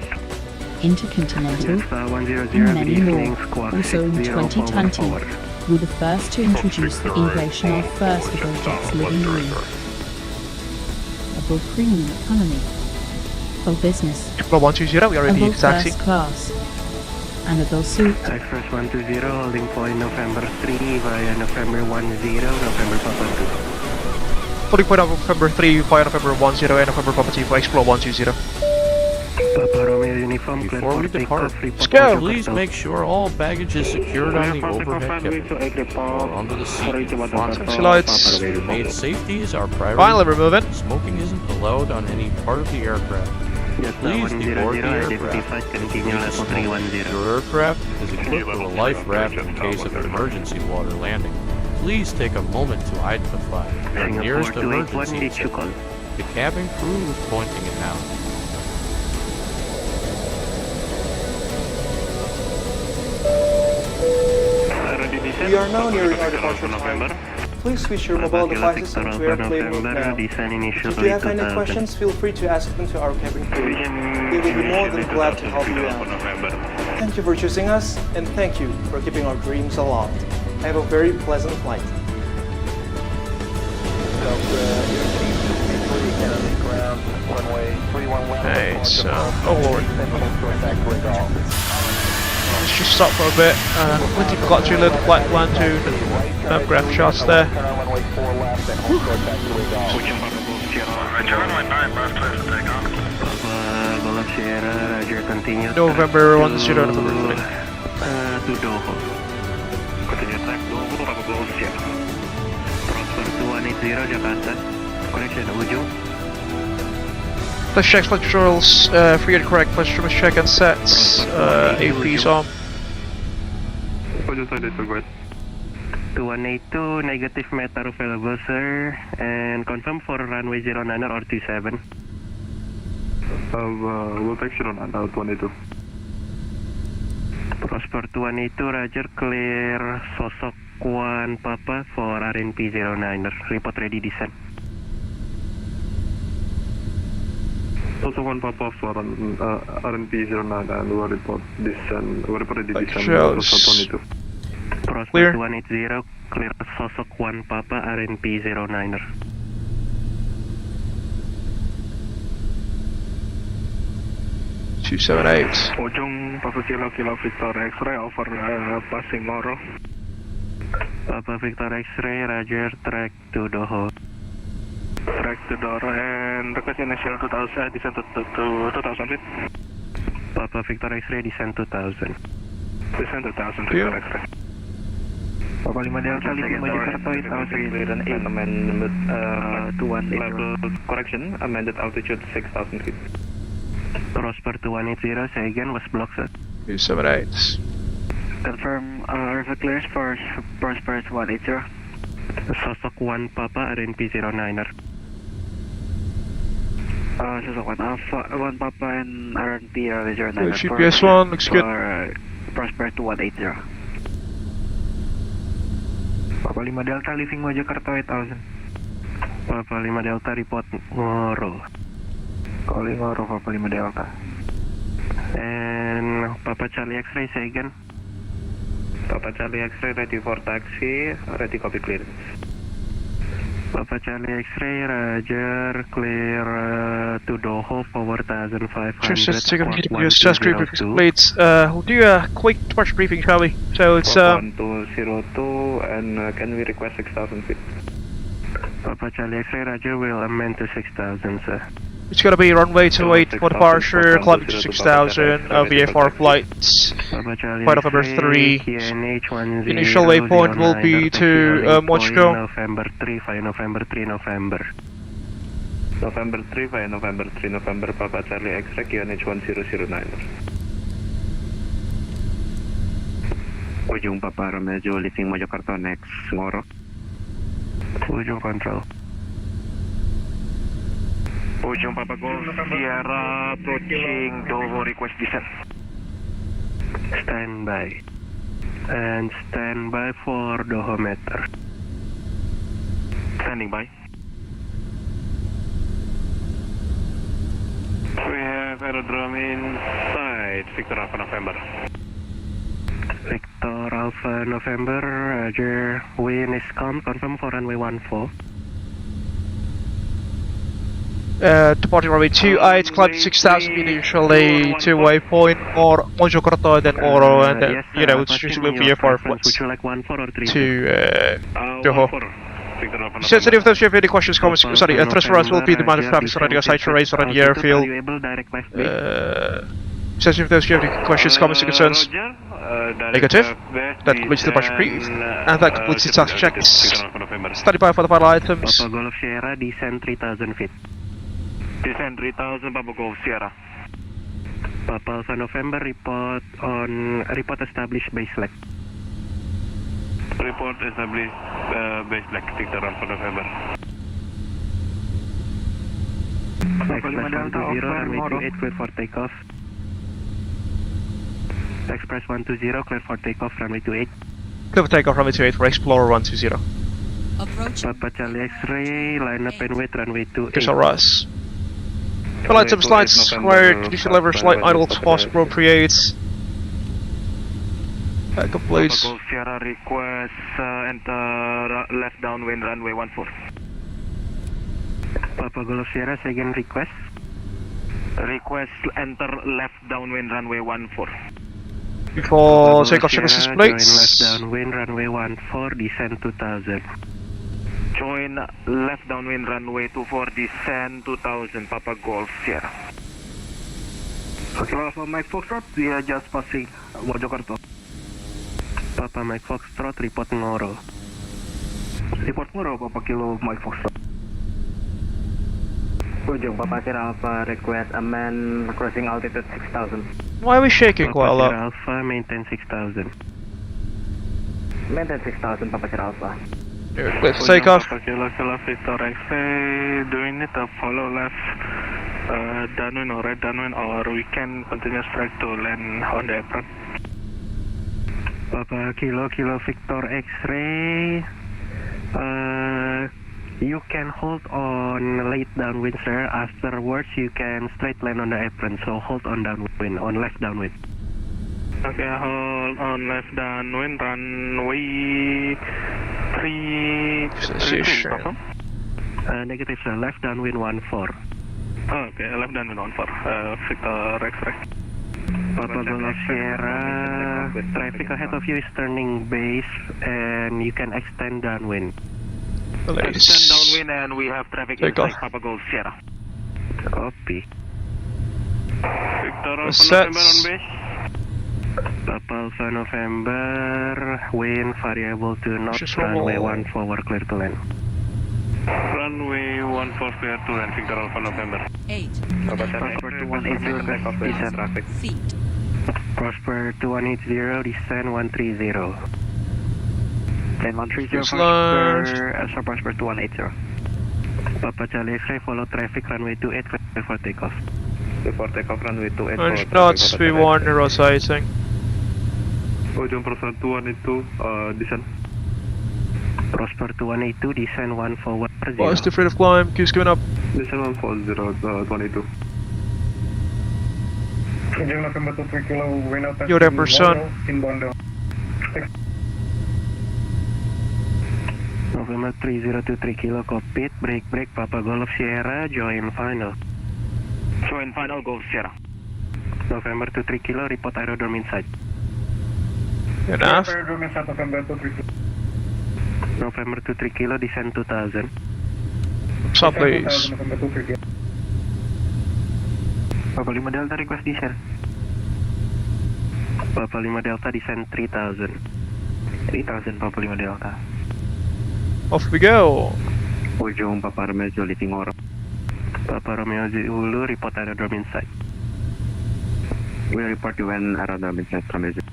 Intercontinental, and many more. Also in 2020, we were the first to introduce the integration of first Abel Jets living room, Abel Premium Economy, Abel Business, Abel 120, we are ready Abel to taxi. First Class, and Abel Suite. Express 120, holding point November 3 via November 10, November Papa 2. Holding point of November 3 via November 10 and November Papa 2 for Xplore 120. Papa Romeo uniform, Before we depart, please make sure all baggage is secured on the overhead cabin or under the seat in front. Taxi lights. Main safety is our priority. Finally, remove it. Smoking isn't allowed on any part of the aircraft. Please deboard the aircraft. Your aircraft is equipped with a life raft in case of an emergency water landing. Please take a moment to identify the nearest emergency exit. The cabin crew is pointing it out. We are now nearing our departure time. Please switch your mobile devices into airplane mode now. If you have any questions, feel free to ask them to our cabin crew. They will be more than glad to help you out. Thank you for choosing us, and thank you for keeping our dreams aloft. Have a very pleasant flight. Okay, so, oh lord. Let's just stop for a bit and quickly got to a little flight plan to graph shots there. November 10, November 3. To Dhoho. Continue track Dhoho, Papa Golf Sierra. Prosper 2180 Jakarta. Connection ujung. Let's check flight controls, free and correct, flight instruments check and sets, APs on. 2182, negative meter available sir, and confirm for runway 09 or 27. We'll take 09 out 22. Prosper 282, roger, clear Sosok 1 Papa for RNP 09er, report ready descent. Also 1 Papa for RNP 09 and we'll report descent, we'll report ready descent. Shows. Prosper 2180, clear Sosok 1 Papa RNP 09er. Ujung Papa Kilo Victor X-ray over passing Moro. Papa Victor X-ray, roger, track to Dhoho. Track to Dhoho and request initial 2000, descent to 2000 feet. Papa Victor X-ray, descent 2000. Descent 2000, Victor X-ray. Papa 5 Delta, leaving Jakarta 8000 and amendment 2180. Correction, amended altitude 6000 feet. Prosper 2180, say again, was blocked sir. 278. Confirm river clearance for Prosper 180. Sosok 1 Papa RNP 09er. Sosok 1 Alpha 1 Papa and RNP 09er. GPS 1 looks good. Prosper 2180. Papa 5 Delta, leaving Jakarta 8000. Papa 5 Delta, report Moro. Calling Moro, Papa 5 Delta. And Papa Charlie X-ray, say again. Papa Charlie X-ray, ready for taxi, ready copy clearance. Papa Charlie X-ray, roger, clear to Dhoho, forward 1500. Just to continue just briefing plates. We'll do a quick departure briefing, shall we? So it's 1202 and can we request 6000 feet? Papa Charlie X-ray, roger, will amend to 6000 sir. It's gonna be runway 28 for departure, climbing to 6000, VFR flights, flight November 3. Initial waypoint will be to Mochko. November 3 via November 3 November. November 3 via November 3 November, Papa Charlie X-ray, QNH 1009. Ujung Papa Romeo, leaving Mojokerto next Ngoro. Ujung control. Ujung Papa Golf Sierra approaching Dhoho, request descent. Standby. And standby for Dhoho meter. Standing by. We have aerodrome inside, Victor Alpha November. Victor Alpha November, Roger. Wind is calm, confirm for runway 14. Departing runway 28, climb to 6,000 initially to waypoint or Mojokerto, then Oro, and then, Yes, it's usually VFR flights would you like 14 or 3? to Dhoho. 14. Victor Alpha So, November. if there's any questions, comments, sorry, thrust for us will be the amount of traffic surrounding us, height raise around the airfield. Says if there's any questions, comments, or concerns. Negative. That completes the departure brief, and that completes the task checks. Study by for the final items. Papa Golf Sierra, descend 3,000 feet. Descend 3000 Papa Golf Sierra. Papa Alpha November, report established base leg. Report established base leg, Victor Alpha November. Express 120, runway 28, clear for takeoff. Express 120, clear for takeoff, runway 28. Clear for takeoff, runway 28 for Xplore 120. Approach. Papa Charlie X-ray, line up and wait, runway 28. Kiss Russ. Fill items, lights squared, condition levers, light idle, fast appropriates. Back up, please. Papa Golf Sierra request enter left downwind runway 14. Papa Golf Sierra, second request. Request enter left downwind runway 14. Before takeoff, check assist Join plates. left downwind, runway 14, descend 2000. Join left downwind runway 24, descend 2000 Papa Golf Sierra. Okay, for Mike Foxtrot, we are just passing Mojokerto. Papa Mike Foxtrot, report Ngoro. Report Ngoro, Papa Kilo Mike Foxtrot. Ujung Papa Sierra Alpha, request amend crossing altitude 6000. Why are we shaking quite a lot? Papa Sierra Alpha, maintain 6000. Maintain 6000 Papa Sierra Alpha. Let's take off. Papa Kilo Victor X-ray, do we need to follow left downwind or right downwind, or we can continue straight to land on the apron? Papa Kilo Victor X-ray, you can hold on late downwind, sir. Afterwards, you can straight land on the apron, so hold on downwind, on left downwind. Okay, hold on left downwind, runway 3... Negative, sir. Left downwind 14. Okay, left downwind 14. Victor X-ray. Papa Golf Sierra, traffic ahead of you is turning base, and you can extend downwind. Extend downwind and we have traffic inside Papa Golf Sierra. Copy. Victor Alpha November on base. Papa Alpha November, wind variable to north, runway 14, clear to land. Runway 14 clear to land, Victor Alpha November. 8. Prosper 2180, descend. Feet. Prosper 2180, descend 130. Then 130, Prosper 2180. Papa Charlie X-ray, follow traffic, runway 28, clear for takeoff. Before takeoff runway 28. Orange knots, we want narrow sizing. Ujung Prosper 2182, descend. Prosper 2182, descend 140. Positive rate of climb, keeps going up. Descend 140, 22. Ujung November 23 Kilo, wind out Your person. Inbound down. November 3023 Kilo, cockpit, break, Papa Golf Sierra, join final. Join final Golf Sierra. November 23 Kilo, report aerodrome inside. Enough. Aerodrome inside November 23 Kilo. November 23 Kilo, descend 2000. Stop, please. November 23 Kilo. Papa 5 Delta request descend. Papa 5 Delta, descend 3000. 3000 Papa 5 Delta. Off we go. Ujung Papa Romeo Juliet Ngoro. Papa Romeo Zulu, report aerodrome inside. We report you when aerodrome inside Romeo Zulu.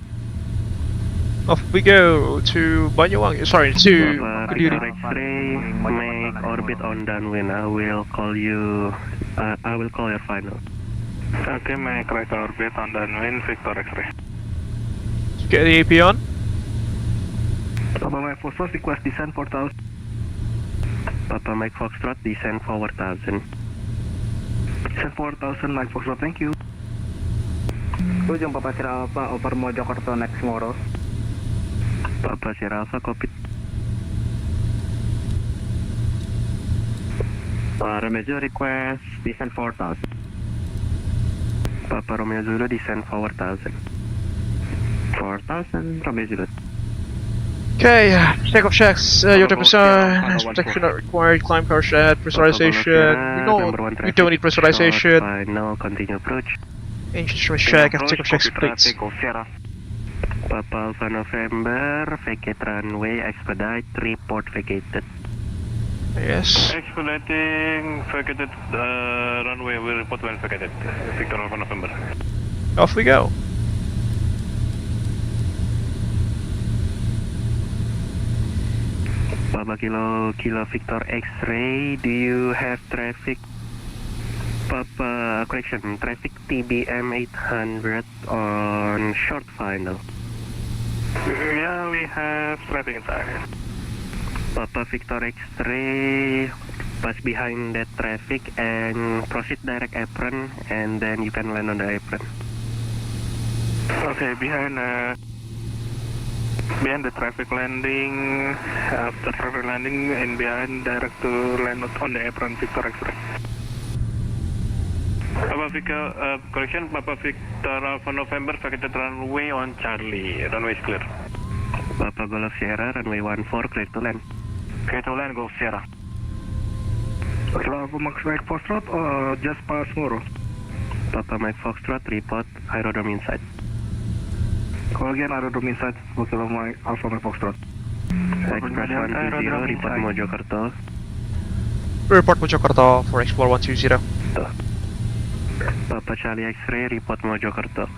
Off we go to Banyuwangi, sorry, to Papa Kediri. X-ray, make orbit on downwind. I will call you, I will call your final. Okay, make right orbit on downwind, Victor X-ray. Get the AP on. Papa Mike Foxtrot, request descent 4000. Papa Mike Foxtrot, descent 4000. Descent 4000, Mike Foxtrot, thank you. Ujung Papa Sierra Alpha, over Mojokerto next tomorrow. Papa Sierra Alpha, copy. Romeo Zulu, request descent 4000. Papa Romeo Zulu, descent 4000. 4000, Romeo Zulu. Okay, takeoff checks, your type of sign, protection not required, climb car shed, pressurization. We don't need pressurization. Final, continue approach. Engine instrument check, and takeoff checks, please. Papa Alpha November, vacate runway, expedite, report vacated. Yes. Expediting, vacated runway, will report when vacated. Victor Alpha November. Off we go. Papa Kilo Victor X-ray, do you have traffic? Papa, correction, traffic TBM 800 on short final. Yeah, we have traffic inside. Papa Victor X-ray, pass behind that traffic and proceed direct apron, and then you can land on the apron. Okay, behind the traffic landing, after traffic landing, and behind direct to land on the apron, Victor X-ray. Papa Victor, correction, Papa Victor Alpha November, vacated runway on Charlie, runway is clear. Papa Golf Sierra, runway 14, clear to land. Clear to land, Golf Sierra. Papa Max Mike Foxtrot, just pass Moro. Papa Mike Foxtrot, report, aerodrome inside. Call again, aerodrome inside, Papa Mike Alpha Mike Foxtrot. Express 120, report Mojokerto. Report Mojokerto for Xplore 120. Papa Charlie X-ray, report Mojokerto.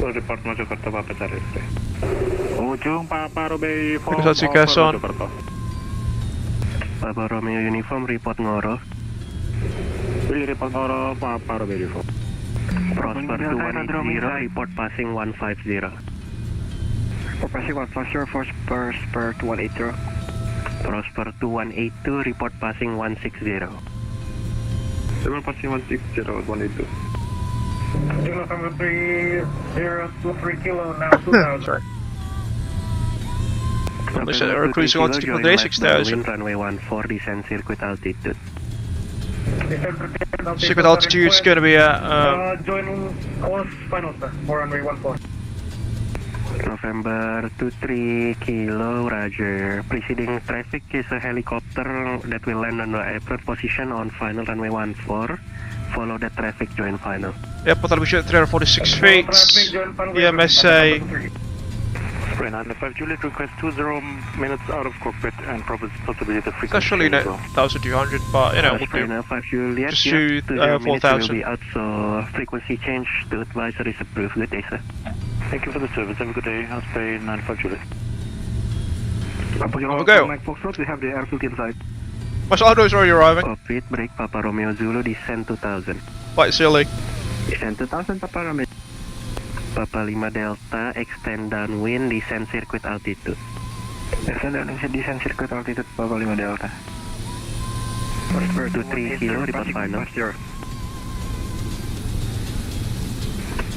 Report Mojokerto, Papa Charlie X-ray. Ujung Papa Romeo Mojokerto. Papa Romeo Uniform, report Ngoro. Will report Ngoro, Papa Romeo Uniform. Prosper 210, report passing 150. Passing 150 for Prosper 280. Prosper 2182, report passing 160. Seven passing 160, 182. November 3023 kilo, now 2000. Sorry. They said our cruising altitude today 6000. Runway 14, descent circuit altitude. Circuit altitude is going to be at joining course final, sir, for runway 14. November 23 kilo, roger. Preceding traffic is a helicopter that will land on the airport position on final runway 14. Follow the traffic, join final. Airport elevation at 346 feet. EMSA. Spray 95 Juliet, request 20 minutes out of cockpit and possibility the frequency. It's actually 1,200, but you know, we'll Spray 95 Juliet, just shoot 4,000. Will be out, so frequency change to advisor is approved. Good day, sir. Thank you for the service. Have a good day. I'll spray 95 Juliet. We'll go. Mike Foxtrot, we have the airfield inside. Marshal Aldo is already arriving. Cockpit, break, Papa Romeo Zulu, descend 2000. Quite silly. Descend 2000, Papa Romeo. Papa 5 Delta, extend downwind, descend circuit altitude. Extend downwind, descend circuit altitude, Papa 5 Delta. 23 kilo, report final.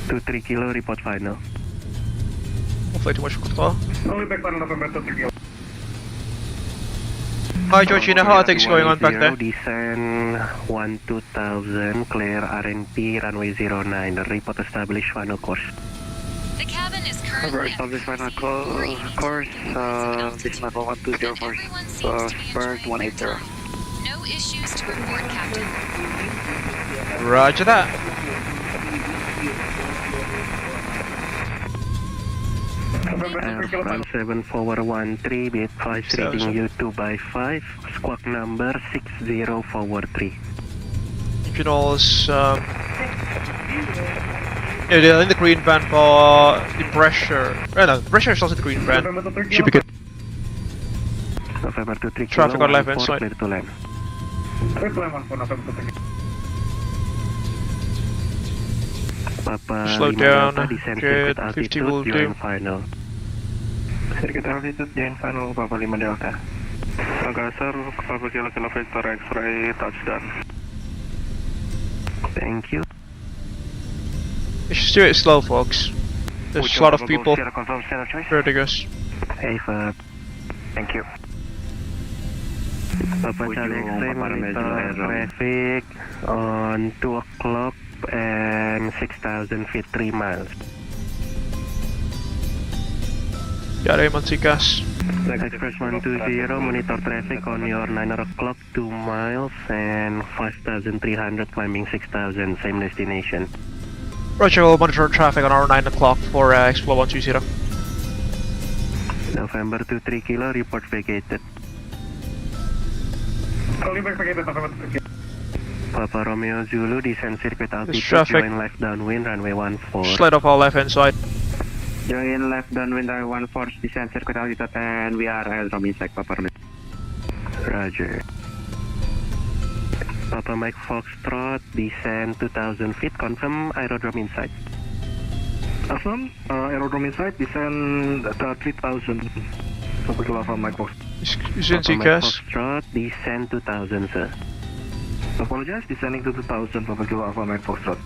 23 kilo, report final. Hopefully too much control. Only back on November 23 kilo. Hi Georgina, how are things going on back there? Descend 12,000, clear RNP, runway 09, report established final course. The cabin is currently established final course, this level 120 for Bird 180. No issues to report, Captain. Roger that. Run 7 forward 13, be advised reading you 2x5, squawk number 60 forward 3. Regionals, yeah, they're in the green band for the pressure. No, the pressure is also the green band. Should be good. November 23 Traffic on left hand side. Clear to land. Slow down. Good. 50 will do. Final. Circuit altitude, join final, Papa 5 Delta. Makassar, Papa Kilo Kilo Victor X-ray, touchdown. Thank you. You should do it slow, folks. There's a lot of people. Vertigus. Hey, thank you. Papa Charlie X-ray, monitor traffic on 2 o'clock and 6,000 feet, 3 miles. Yari Mansikas. Express 120, monitor traffic on your 9 o'clock, 2 miles and 5,300, climbing 6,000, same destination. Roger, we'll monitor traffic on our 9 o'clock for Xplore 120. November 23 Kilo, report vacated. Papa Romeo Zulu, descend circuit altitude, join left downwind, runway 14. Slide off our left hand side. Join left downwind, runway 14, descend circuit altitude, and we are aerodrome inside, Papa Romeo. Roger. Papa Mike Foxtrot, descend 2,000 feet, confirm aerodrome inside. Affirm, aerodrome inside, descend 3,000. Papa Kilo Alpha Mike Fox. Papa Mike Foxtrot, descend 2,000, sir. Apologize, descending to 2,000, Papa Kilo Alpha Mike Foxtrot.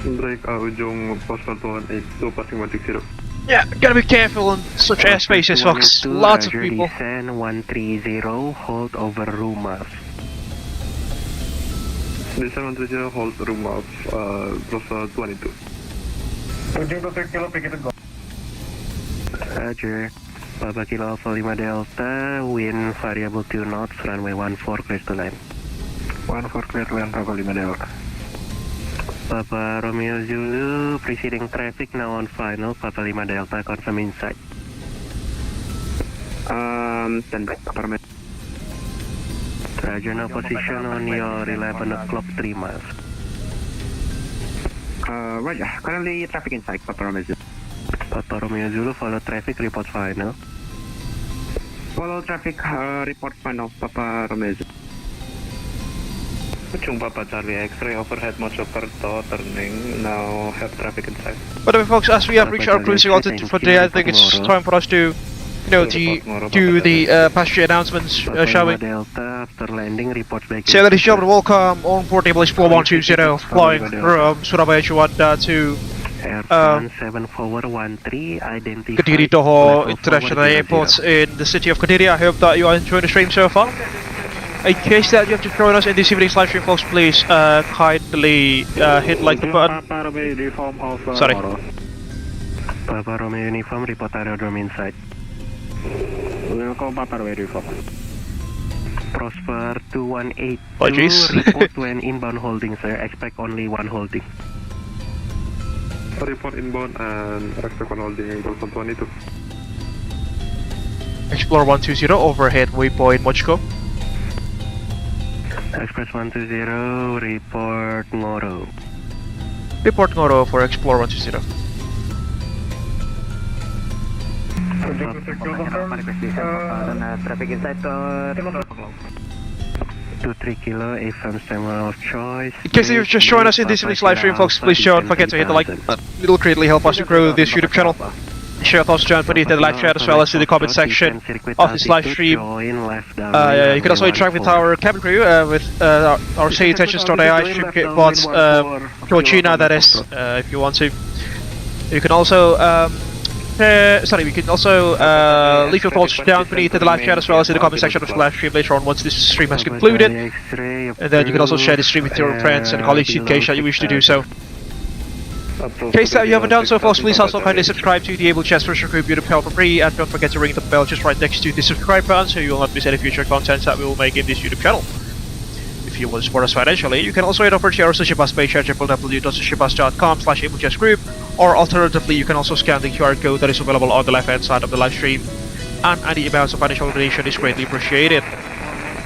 Break ujung postal 2182, passing 160. Yeah, gotta be careful on such airspaces, folks. Lots of people. Descend 130, hold over Rumaf. Descend 130, hold Rumaf, postal 22. Ujung 2 Kilo, pick it go. Roger. Papa Kilo Alpha 5 Delta, wind variable 2 knots, runway 14, clear to land. 14 clear to land, Papa 5 Delta. Papa Romeo Zulu, preceding traffic now on final, Papa 5 Delta, confirm inside. Standby, Papa Romeo. Roger, now position on your 11 o'clock, 3 miles. Roger, currently traffic inside, Papa Romeo Zulu. Papa Romeo Zulu, follow traffic, report final. Follow traffic, report final, Papa Romeo Zulu. Ujung Papa Charlie X-ray, overhead motor turning, now have traffic inside. By the way, folks, as we have reached our cruising altitude for today, I think it's time for us to, do the passenger announcements, shall we? Delta, after landing, report back. So, ladies and gentlemen, welcome on board Abel Xplore 120, flying from Surabaya Juanda to Airplane 7413, identify Kediri Dhoho International Airport in the city of Kediri. I hope that you are enjoying the stream so far. In case that you have to join us in this evening's live stream, folks, please kindly hit like the button. Sorry. Papa Romeo uniform, report aerodrome inside. Welcome, Papa Romeo uniform. Prosper 2182, oh, jeez. report when inbound holding, sir. Expect only 1 holding. Report inbound and expect 1 holding, postal 22. Xplore 120, overhead waypoint Mochko. Express 120, report Ngoro. Report Ngoro for Xplore 120. Traffic inside 23 Kilo, AFM stamina of choice. In case you've just joined us in this evening's live stream, folks, please don't forget to hit the like button. It'll greatly help us to grow this YouTube channel. Share your thoughts down beneath in the live chat as well as in the comment section of this live stream. You can also interact with our cabin crew with our say attentions.ai stream bots, Georgina, that is, if you want to. You can also we can also leave your thoughts down beneath in the live chat as well as in the comment section of the live stream later on once this stream has concluded. And then you can also share the stream with your friends and colleagues in case that you wish to do so. In case that you haven't done so, folks, please also kindly subscribe to the Abel Jets Virtual Group YouTube channel for free, and don't forget to ring the bell just right next to the subscribe button so you will not miss any future content that we will make in this YouTube channel. If you want to support us financially, you can also head over to our Sushi Bus page at www.sushibus.com/AbelJetsGroup, or alternatively, you can also scan the QR code that is available on the left-hand side of the live stream, and any amounts of financial donation is greatly appreciated.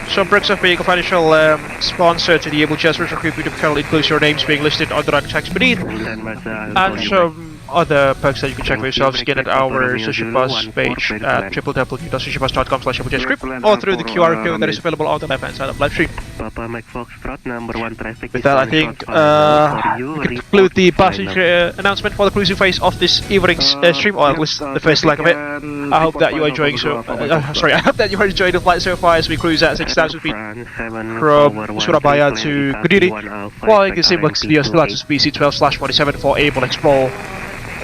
Some perks of being a financial sponsor to the Abel Jets Virtual Group YouTube channel includes your names being listed on the right text beneath, and some other perks that you can check for yourselves again at our SushiBus page at www.sushibus.com/FLYbuburit or through the QR code that is available on the left hand side of live stream. Papa Mike Foxtrot, number 1 traffic. With that, I think we can conclude the passenger announcement for the cruising phase of this evening's stream, or at least the first leg of it. I hope that you are enjoying I hope that you are enjoying the flight so far as we cruise at 6,000 feet from Surabaya to Kediri, flying the SimWorksStudios Pilatus PC-12/47 for Abel Xplore,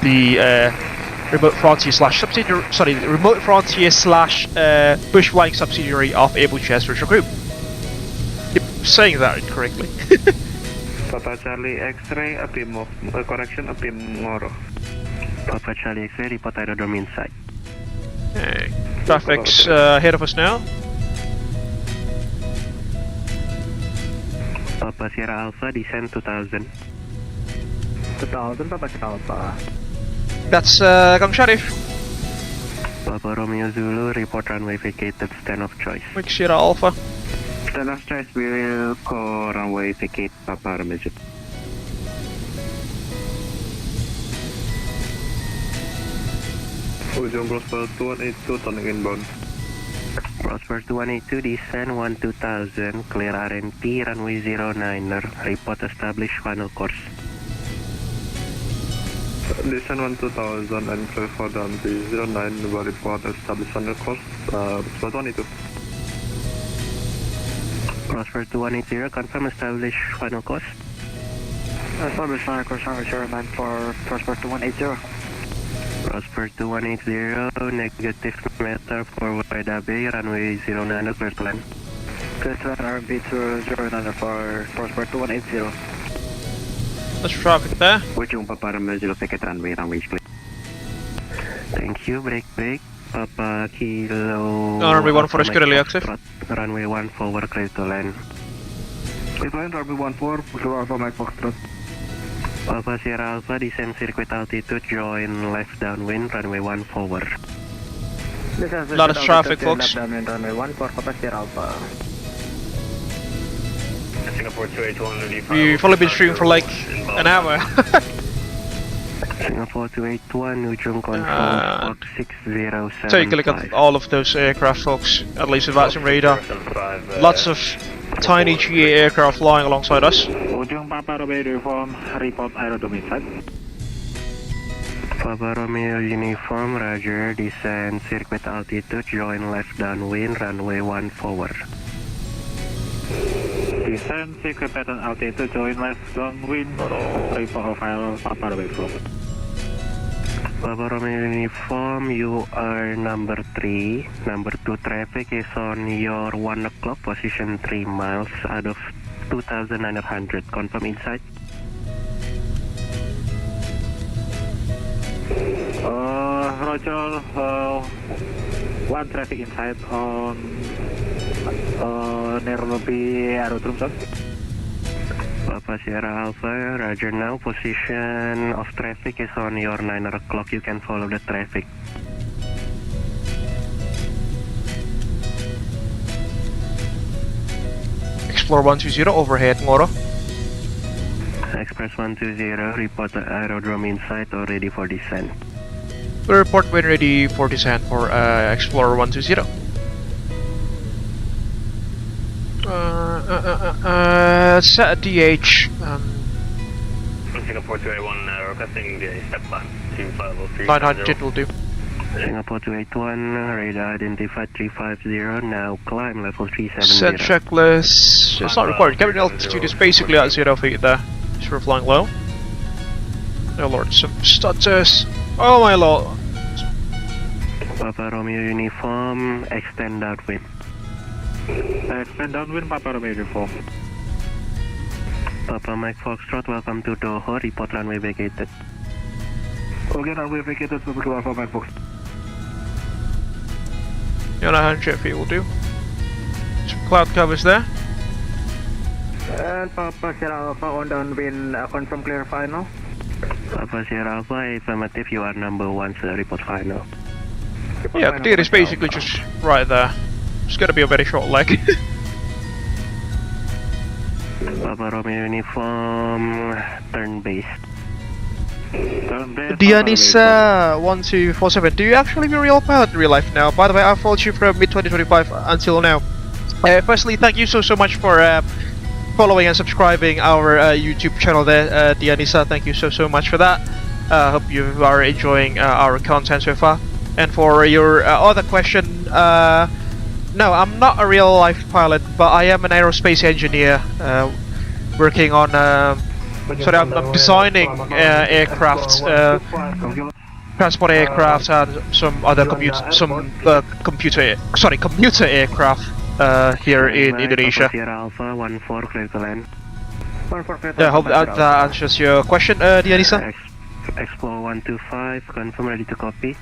the remote frontier / bush flying subsidiary of Abel Jets Virtual Group. Yep, saying that incorrectly. Papa Charlie X-ray, correction, Ngoro. Papa Charlie X-ray, report aerodrome inside. Okay. Traffic's ahead of us now. Papa Sierra Alpha, descend 2000. 2000, Papa Sierra Alpha. That's Kang Sharif. Papa Romeo Zulu, report runway vacated, stand of choice. Mike Sierra Alpha. Stand of choice, we will call runway vacate, Papa Romeo Zulu. Ujung Prosper 2182, turning inbound. Prosper 2182, descend 2000, clear RNP, runway 09er, report established, final course. Descend 12,000 and clear for runway 09, will report established, final course, Prosper 22. Prosper 2180, confirm established, final course. Established final course, runway 09 for Prosper 2180. Prosper 2180, negative meter forward Bay, runway 09, clear to land. Clear to land, RMP to 09 for Prosper 2180. Let's traffic there. Ujung Papa Romeo Zulu vacate runway clear. Thank you, break. Papa Kilo. Runway 14 is currently active. Runway 14 forward, clear to land. Clear to land, runway 14, Kilo Alpha Mike Foxtrot. Papa Sierra Alpha, descend circuit altitude, join left downwind, runway 1 forward. A lot of traffic, folks. Left downwind, runway 1 for Papa Sierra Alpha. Singapore 281. We've only been streaming for like an hour. Singapore 281, Ujung control, 6075. Take a look at all of those aircraft, folks, at least with VATSIM radar. Lots of tiny GA aircraft flying alongside us. Ujung Papa Romeo Uniform, report aerodrome inside. Papa Romeo Uniform, roger, descend circuit altitude, join left downwind, runway 1 forward. Descend circuit pattern altitude, join left downwind, report file Papa Romeo Uniform. Papa Romeo Uniform, you are number 3. Number 2 traffic is on your 1 o'clock, position 3 miles out of 2,900. Confirm inside. Roger, 1 traffic inside on Nairobi Aerodrome, sir. Papa Sierra Alpha, roger now. Position of traffic is on your 9 o'clock. You can follow the traffic. Xplore 120 overhead, Ngoro. Express 120, report the aerodrome inside or ready for descent. We report when ready for descent for Xplore 120. Set a DH. Singapore 281, requesting the step plan. 900 will do. Singapore 281, radar identified 350, now climb level 370. Set checklist. It's not required. Cabin altitude is basically at 0 feet there. So we're flying low. Oh lord, some stutters. Oh my lord. Papa Romeo Uniform, extend downwind. Extend downwind, Papa Romeo Uniform. Papa Mike Foxtrot, welcome to Dhoho, report runway vacated. Okay, runway vacated, Papa Kilo Alpha Mike Fox. Yeah, 900 feet will do. Some cloud covers there. And Papa Sierra Alpha on downwind, confirm clear final. Papa Sierra Alpha, affirmative, you are number 1, sir, report final. Yeah, Kediri is basically just right there. It's gonna be a very short leg. Papa Romeo Uniform, turn base. Dianisa1247, do you actually be a real pilot in real life now? By the way, I followed you from mid-2025 until now. Firstly, thank you so much for following and subscribing our YouTube channel there, Dianisa. Thank you so much for that. Hope you are enjoying our content so far. And for your other question, no, I'm not a real life pilot, but I am an aerospace engineer working on I'm designing aircraft, transport aircraft, and some other commuter aircraft here in Indonesia. Yeah, I hope that answers your question, Dianisa. Xplore 125, confirm ready to copy.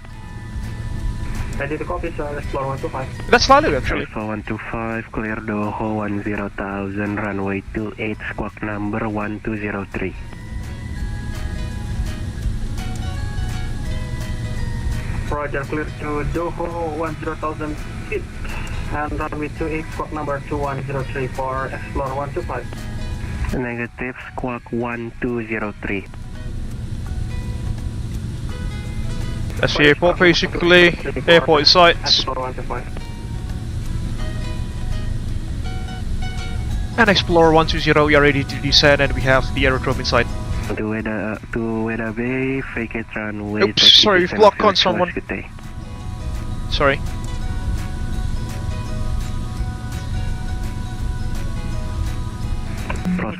Ready to copy, sir. Xplore 125. That's fine, actually. Xplore 125, clear Dhoho 10,000, runway 28, squawk number 1203. Roger, clear to Dhoho 10,000 feet and runway 28, squawk number 2103 for Xplore 125. Negative, squawk 1203. That's the airport, basically. Airport in sight. And Explorer 120, we are ready to descend, and we have the aerodrome in sight. To Weda Bay, vacate runway. Oops, sorry, we've locked on someone. Sorry.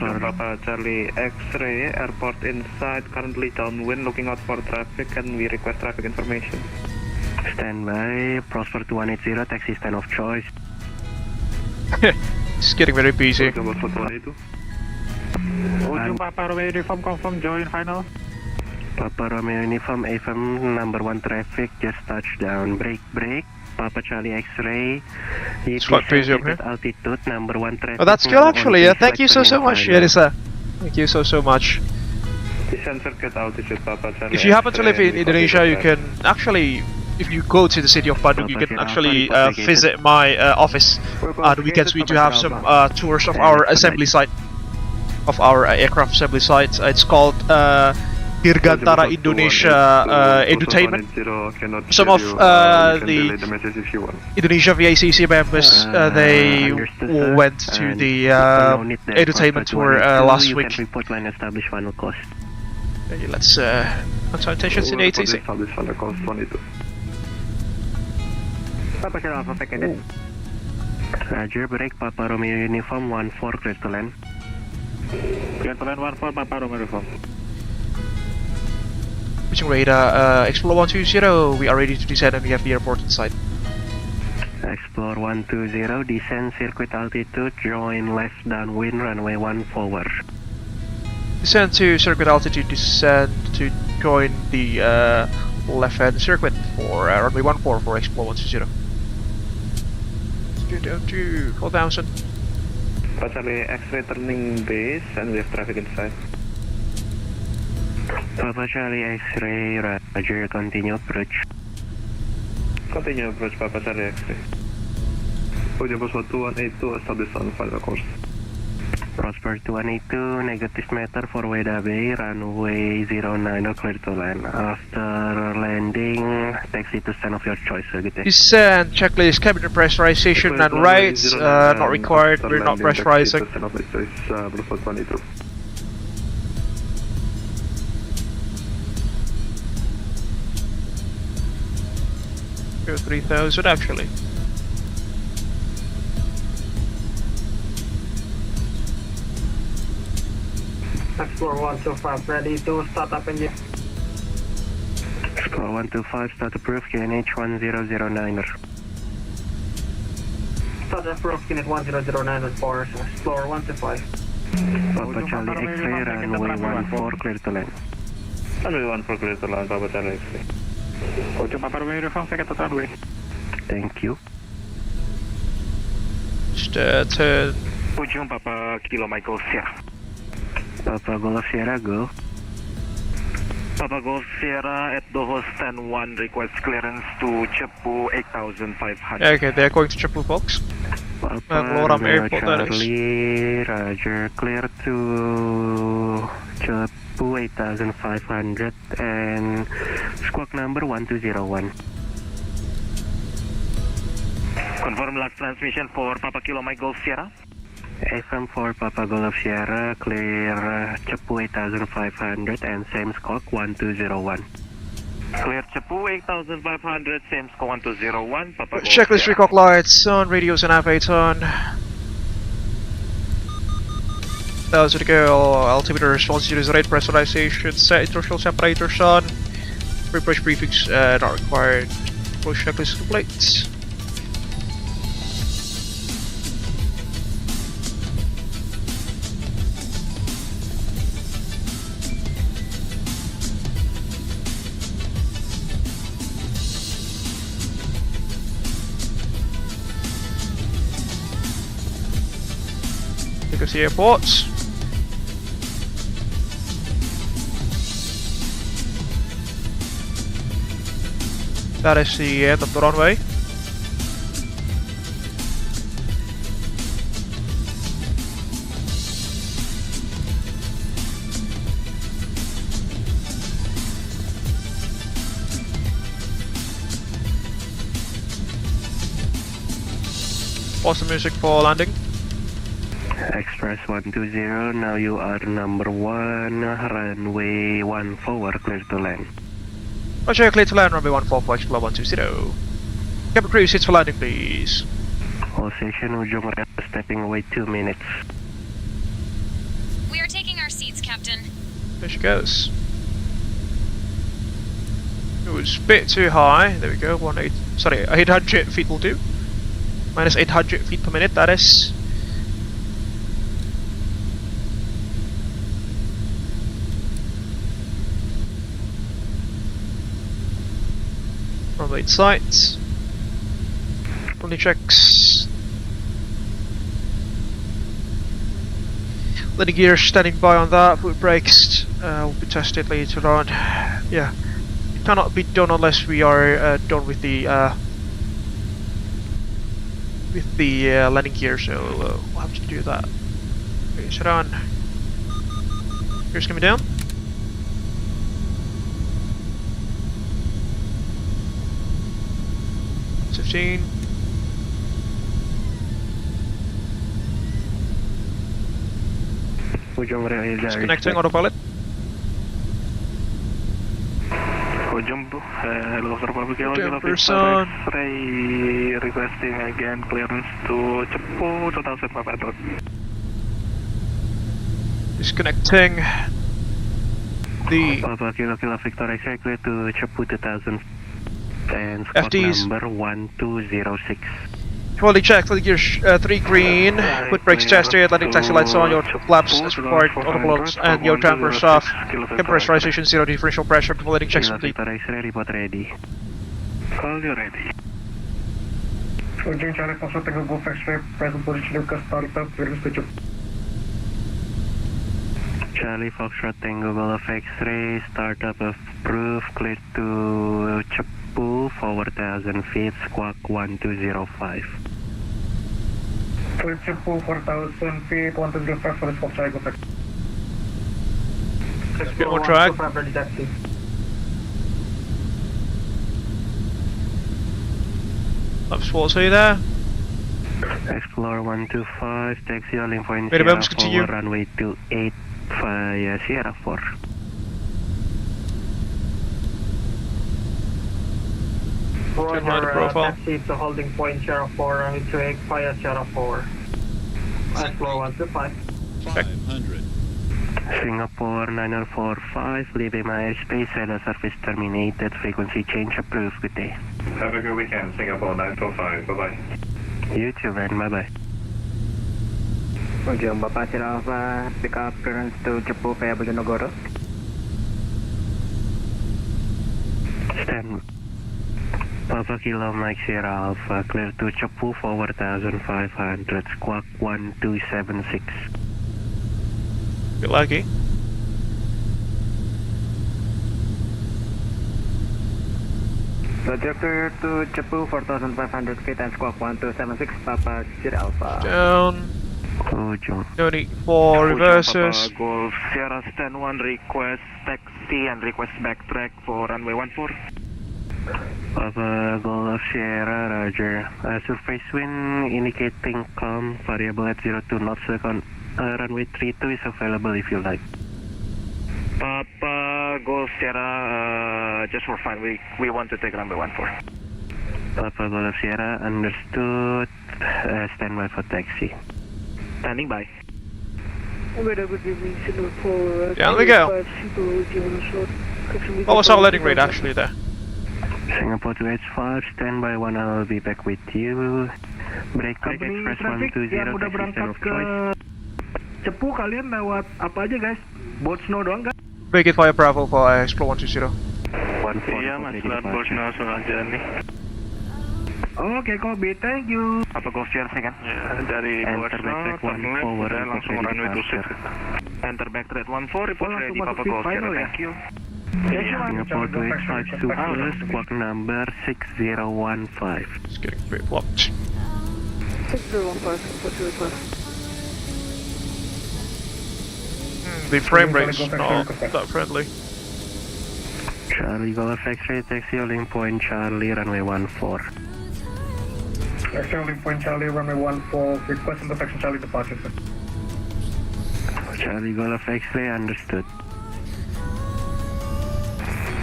Papa Charlie X-ray, airport inside, currently downwind, looking out for traffic, and we request traffic information. Stand by, Prosper 2180, taxi stand of choice. It's getting very busy. Ujung Papa Romeo Uniform, confirm join final. Papa Romeo Uniform, AFM number 1 traffic, just touchdown, brake. Papa Charlie X-ray. It's quite busy up here. Altitude number 1 traffic. Oh, that's good actually. Yeah, thank you so much, Yerisa. Thank you so much. Descent circuit altitude, Papa Charlie. If you happen to live in Indonesia, you can actually, if you go to the city of Bandung, you can actually visit my office on the weekends. We do have some tours of our assembly site, of our aircraft assembly site. It's called Dirgantara Indonesia Edutainment. Some of the Indonesia VATSIM members, they went to the edutainment tour last week. Okay, let's turn attention to the ATC. Roger, break Papa Romeo Uniform 14, clear to land. Clear to land 14, Papa Romeo Uniform. Reaching radar, Explorer 120, we are ready to descend and we have the airport in sight. Explorer 120, descend circuit altitude, join left downwind, runway 1 forward. Descend to circuit altitude, descend to join the left hand circuit for runway 14 for Explorer 120. Down to 4,000. Charlie X-ray turning base and we have traffic inside. Papa Charlie X-ray, Roger, continue approach. Continue approach, Papa Charlie X-ray. Ujung Prosper 2182, establish on final course. Prosper 2182, negative meter for Weda Bay, runway 09, clear to land. After landing, taxi to stand of your choice. Descent, checklist, cabin pressurization and rights, not required, we're not pressurizing. 3,000 actually. Explorer 125 ready to start up engine. Explorer 125 start approved, QNH 1009er. Start approved, QNH 1009er for Explorer 125. Papa Charlie X-ray, runway 14 clear to land. Runway 14 clear to land, Papa Charlie X-ray. Ujung Papa Romeo Uniform, second to runway. Thank you. Just turn. Ujung Papa Kilo Michael Sierra. Papa Golf Sierra, go. Papa Golf Sierra at Dhoho stand 1, request clearance to Cepu 8500. Okay, they're going to Cepu box. Airport, that is. Roger, clear to Cepu Cepu 8500 and squawk number 1201. Confirm last transmission for Papa Kilo Mike Golf Sierra. FM for Papa Golf Sierra, clear Cepu 8500 and same squawk 1201. Clear Cepu 8500, same squawk 1201, Papa Golf Checklist, Sierra. recog lights on, radios and aviate on. Those are the go, altimeter response units, rate pressurization, set inertial separators on. Refresh briefings not required. Full checklist complete. Take us to the airport. That is the end of the runway. Pause the music for landing. Express 120, now you are number 1, runway 14, clear to land. Roger, clear to land, runway 14 for Xplore 120. Cabin crew, seats for landing, please. All station Ujung Rel, stepping away 2 minutes. We are taking our seats, Captain. There she goes. It was a bit too high. There we go. 800 feet will do. Minus 800 feet per minute, that is. Runway in sight. Runway checks. Landing gear standing by on that. Foot brakes will be tested later on. Yeah, it cannot be done unless we are done with the landing gear. So we'll have to do that. Okay, sit on. Gears coming down. Ujung Rel Disconnecting autopilot. Ujung helicopter Papa Kilo person. X-ray requesting again clearance to Cepu 2500. Disconnecting the Papa Kilo Victor X-ray clear to Cepu 2000 and squawk FDs. number 1206. Quality check, landing gear 3 green, foot brakes tested, landing taxi lights on, your flaps as required, autopilots and your dampers off, cabin pressurization 0, differential pressure, landing checks complete. Victor X-ray report ready. Call you ready. Ujung Charlie Foxtrot Tango Golf X-ray, present position Lucas startup, clearance to Cepu. Charlie Foxtrot Tango Golf X-ray, startup approved, clear to Cepu, forward 1000 feet, squawk 1205. Clear Cepu 4000 feet, 1205 for the squawk Charlie Golf X-ray. Get more track. What are you there? Xplore 125, taxi all info in Minimums, Sierra continue. 4, runway 28 via Sierra 4. Roger, taxi to holding point Sierra 4, runway 28 via Sierra 4. Xplore 125. 500. Singapore 9045, leaving my airspace, cellular service terminated, frequency change approved, good day. Have a good weekend, Singapore 945, bye-bye. You too, man, bye-bye. Ujung Bapak Sierra Alpha, pick up clearance to Cepu via Bojonegoro. Stand. Papa Kilo Mike Sierra Alpha, clear to Cepu, forward 1500, squawk 1276. Bit laggy. Roger, clear to Cepu 4500 feet and squawk 1276, Papa Sierra Alpha. Down. No need for reverses. Papa Golf Sierra stand 1, request taxi and request backtrack for runway 14. Papa Golf Sierra, roger. Surface wind indicating calm, variable at 02 knots. Runway 32 is available if you like. Papa Golf Sierra, just for fun, we want to take runway 14. Papa Golf Sierra, understood. Stand by for taxi. Standing by. Down we go. What was our landing rate actually there? Singapore 285, stand by 1, I'll be back with you. Break company, express 120, yang udah berangkat ke Cepu, kalian lewat apa aja guys? Boat snow doang kan? Make it via Bravo for Xplore 120. Iya mas, lewat Boat Snow aja nih. Oke, Kobe, thank you. Apa Golf Sierra kan? Ya, dari Boat Snow, turn left, dan langsung runway 26. Enter backtrack 14, report ready, Papa Golf Sierra, thank you. Singapore 285 Super, squawk number 6015. It's getting a bit blocked. 6015, The frame rate's not that friendly. Charlie Golf X-ray, taxi holding point Charlie, runway 14. taxi holding point Charlie, runway 14, request intersection Charlie departure, sir. Charlie Golf X-ray, understood.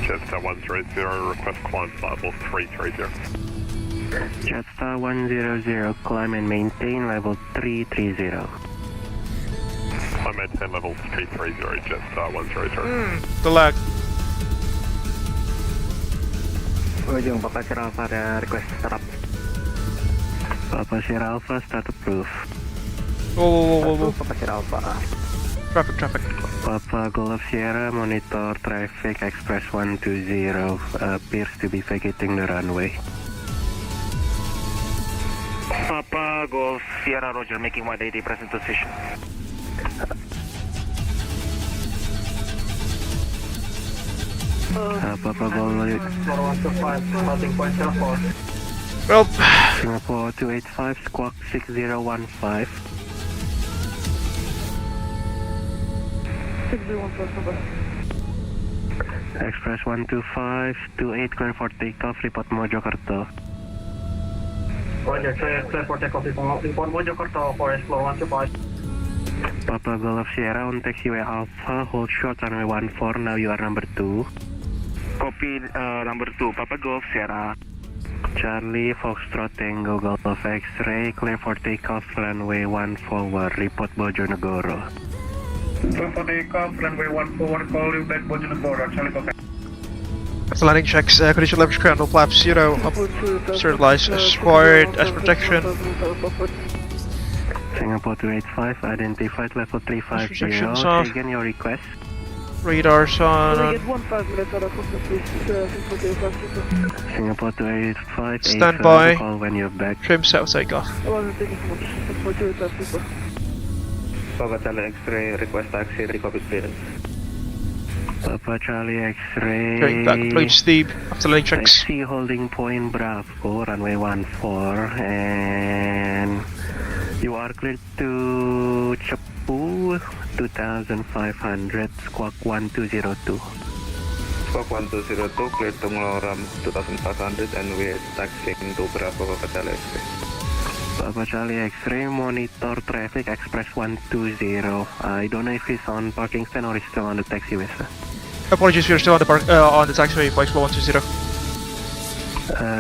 Jetstar 130, request climb level 330. Jetstar 100, climb and maintain level 330. Climb maintain level 330, Jetstar 100. The lag. Ujung Papa Sierra Alpha ada request startup. Papa Sierra Alpha, start approve. Whoa. Papa Sierra Alpha. Traffic. Papa Golf Sierra, monitor traffic express 120, appears to be vacating the runway. Papa Golf Sierra, roger, making 180 present position. Papa Golf Well, Singapore 285, squawk 6015. 6015, Express 125, 28, clear for takeoff, report Mojokerto. Roger, clear for takeoff, report Mojokerto for Xplore 125. Papa Golf Sierra on taxiway Alpha, hold short runway 14, now you are number 2. Copy number 2, Papa Golf Sierra. Charlie, Foxtrot Tango, Golf X-ray, clear for takeoff, runway 1 forward, report Bojonegoro. Clear for takeoff, runway 1 forward, call you back Bojonegoro, Charlie Papa. after landing checks, condition leverage ground, no flaps 0, up, stabilize as forward, as protection. Singapore 285, identified level 350, off. again your request. Radars on. Singapore 285, Stand by. Call when you're back. Trim south takeoff. Papa Charlie X-ray, request taxi, recopy clearance. Papa Charlie X-ray. Going back, approach steep after landing checks. Taxi holding point Bravo, runway 14, and you are cleared to Cepu, 2500, squawk 1202. Squawk 1202, clear to Ngloram 2500 and we're taxiing to Bravo Papa Charlie X-ray. Papa Charlie X-ray, monitor traffic express 120. I don't know if it's on parking stand or it's still on the taxiway, sir. Apologies, we're still on the taxiway for Xplore 120.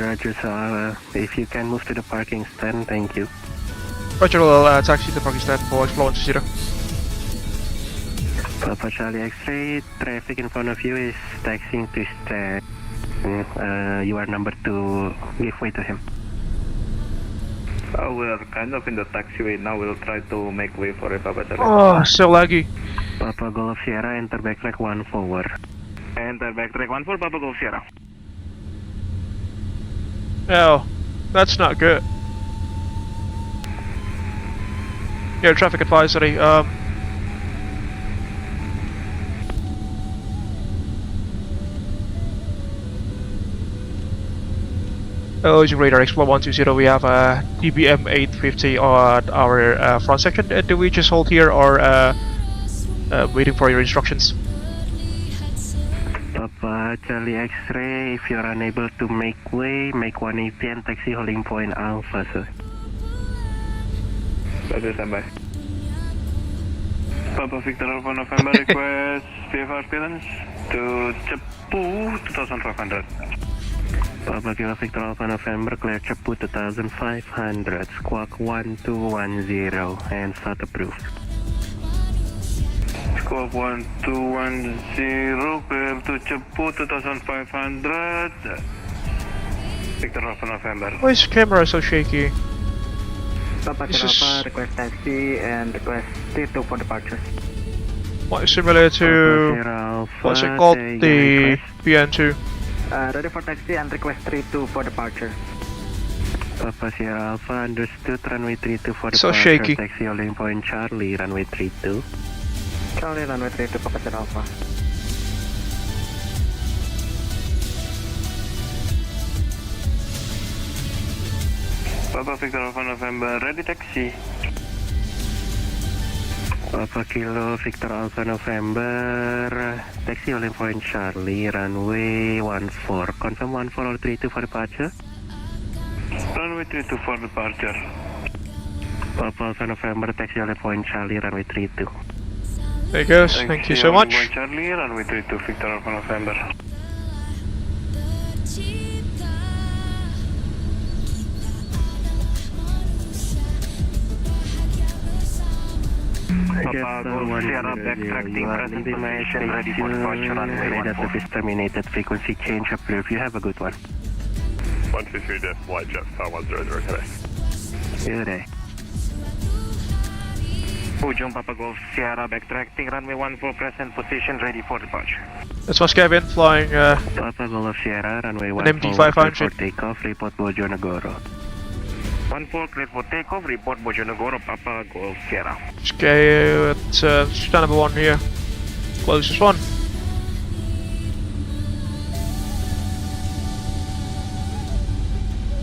Roger, sir. If you can move to the parking stand, thank you. Roger, we'll taxi to parking stand for Xplore 120. Papa Charlie X-ray, traffic in front of you is taxiing to stand. You are number 2, give way to him. We're kind of in the taxiway now, we'll try to make way for a Papa Charlie. Oh, so laggy. Papa Golf Sierra, enter backtrack 1 forward. Enter backtrack 1 for Papa Golf Sierra. Oh, that's not good. Yeah, traffic advisory. Using radar Xplore 120, we have a DBM 850 on our front section. Do we just hold here or waiting for your instructions? Papa Charlie X-ray, if you're unable to make way, make 180 and taxi holding point Alpha, sir. Bagus, standby. Papa Victor Alpha November request VFR clearance to Cepu 2500. Papa Kilo Victor Alpha November, clear Cepu 2500, squawk 1210 and start approved. Squawk 1210, clear to Cepu 2500. Victor Alpha November. Why is the camera so shaky? Papa Alpha, request taxi and request T2 for departure. What, similar to what's it called? The PN2. Ready for taxi and request 32 for departure. Papa Sierra Alpha, understood, runway 32 for departure. So shaky. Taxi holding point Charlie, runway 32. Charlie, runway 32, Papa Sierra Alpha. Papa Victor Alpha November, ready taxi. Papa Kilo Victor Alpha November, taxi holding point Charlie, runway 14. Confirm 14 or 32 for departure? Runway 32 for departure. Papa Alpha November, taxi holding point Charlie, runway 32. There you go, thank you so much. Point Charlie, runway 32, Victor Alpha November. Papa Golf Sierra backtracking, present information ready for departure runway 14. Service terminated, frequency change approved. You have a good one. 123 to Flight Jet Tower 100 today. Good day. Ujung Papa Golf Sierra backtracking, runway 14 present position ready for departure. That's my cabin flying Papa Golf Sierra, runway 14 MD-500 for takeoff, report Bojonegoro. 14 clear for takeoff, report Bojonegoro, Papa Golf Sierra. Okay, it's stand number 1 here. Closest one.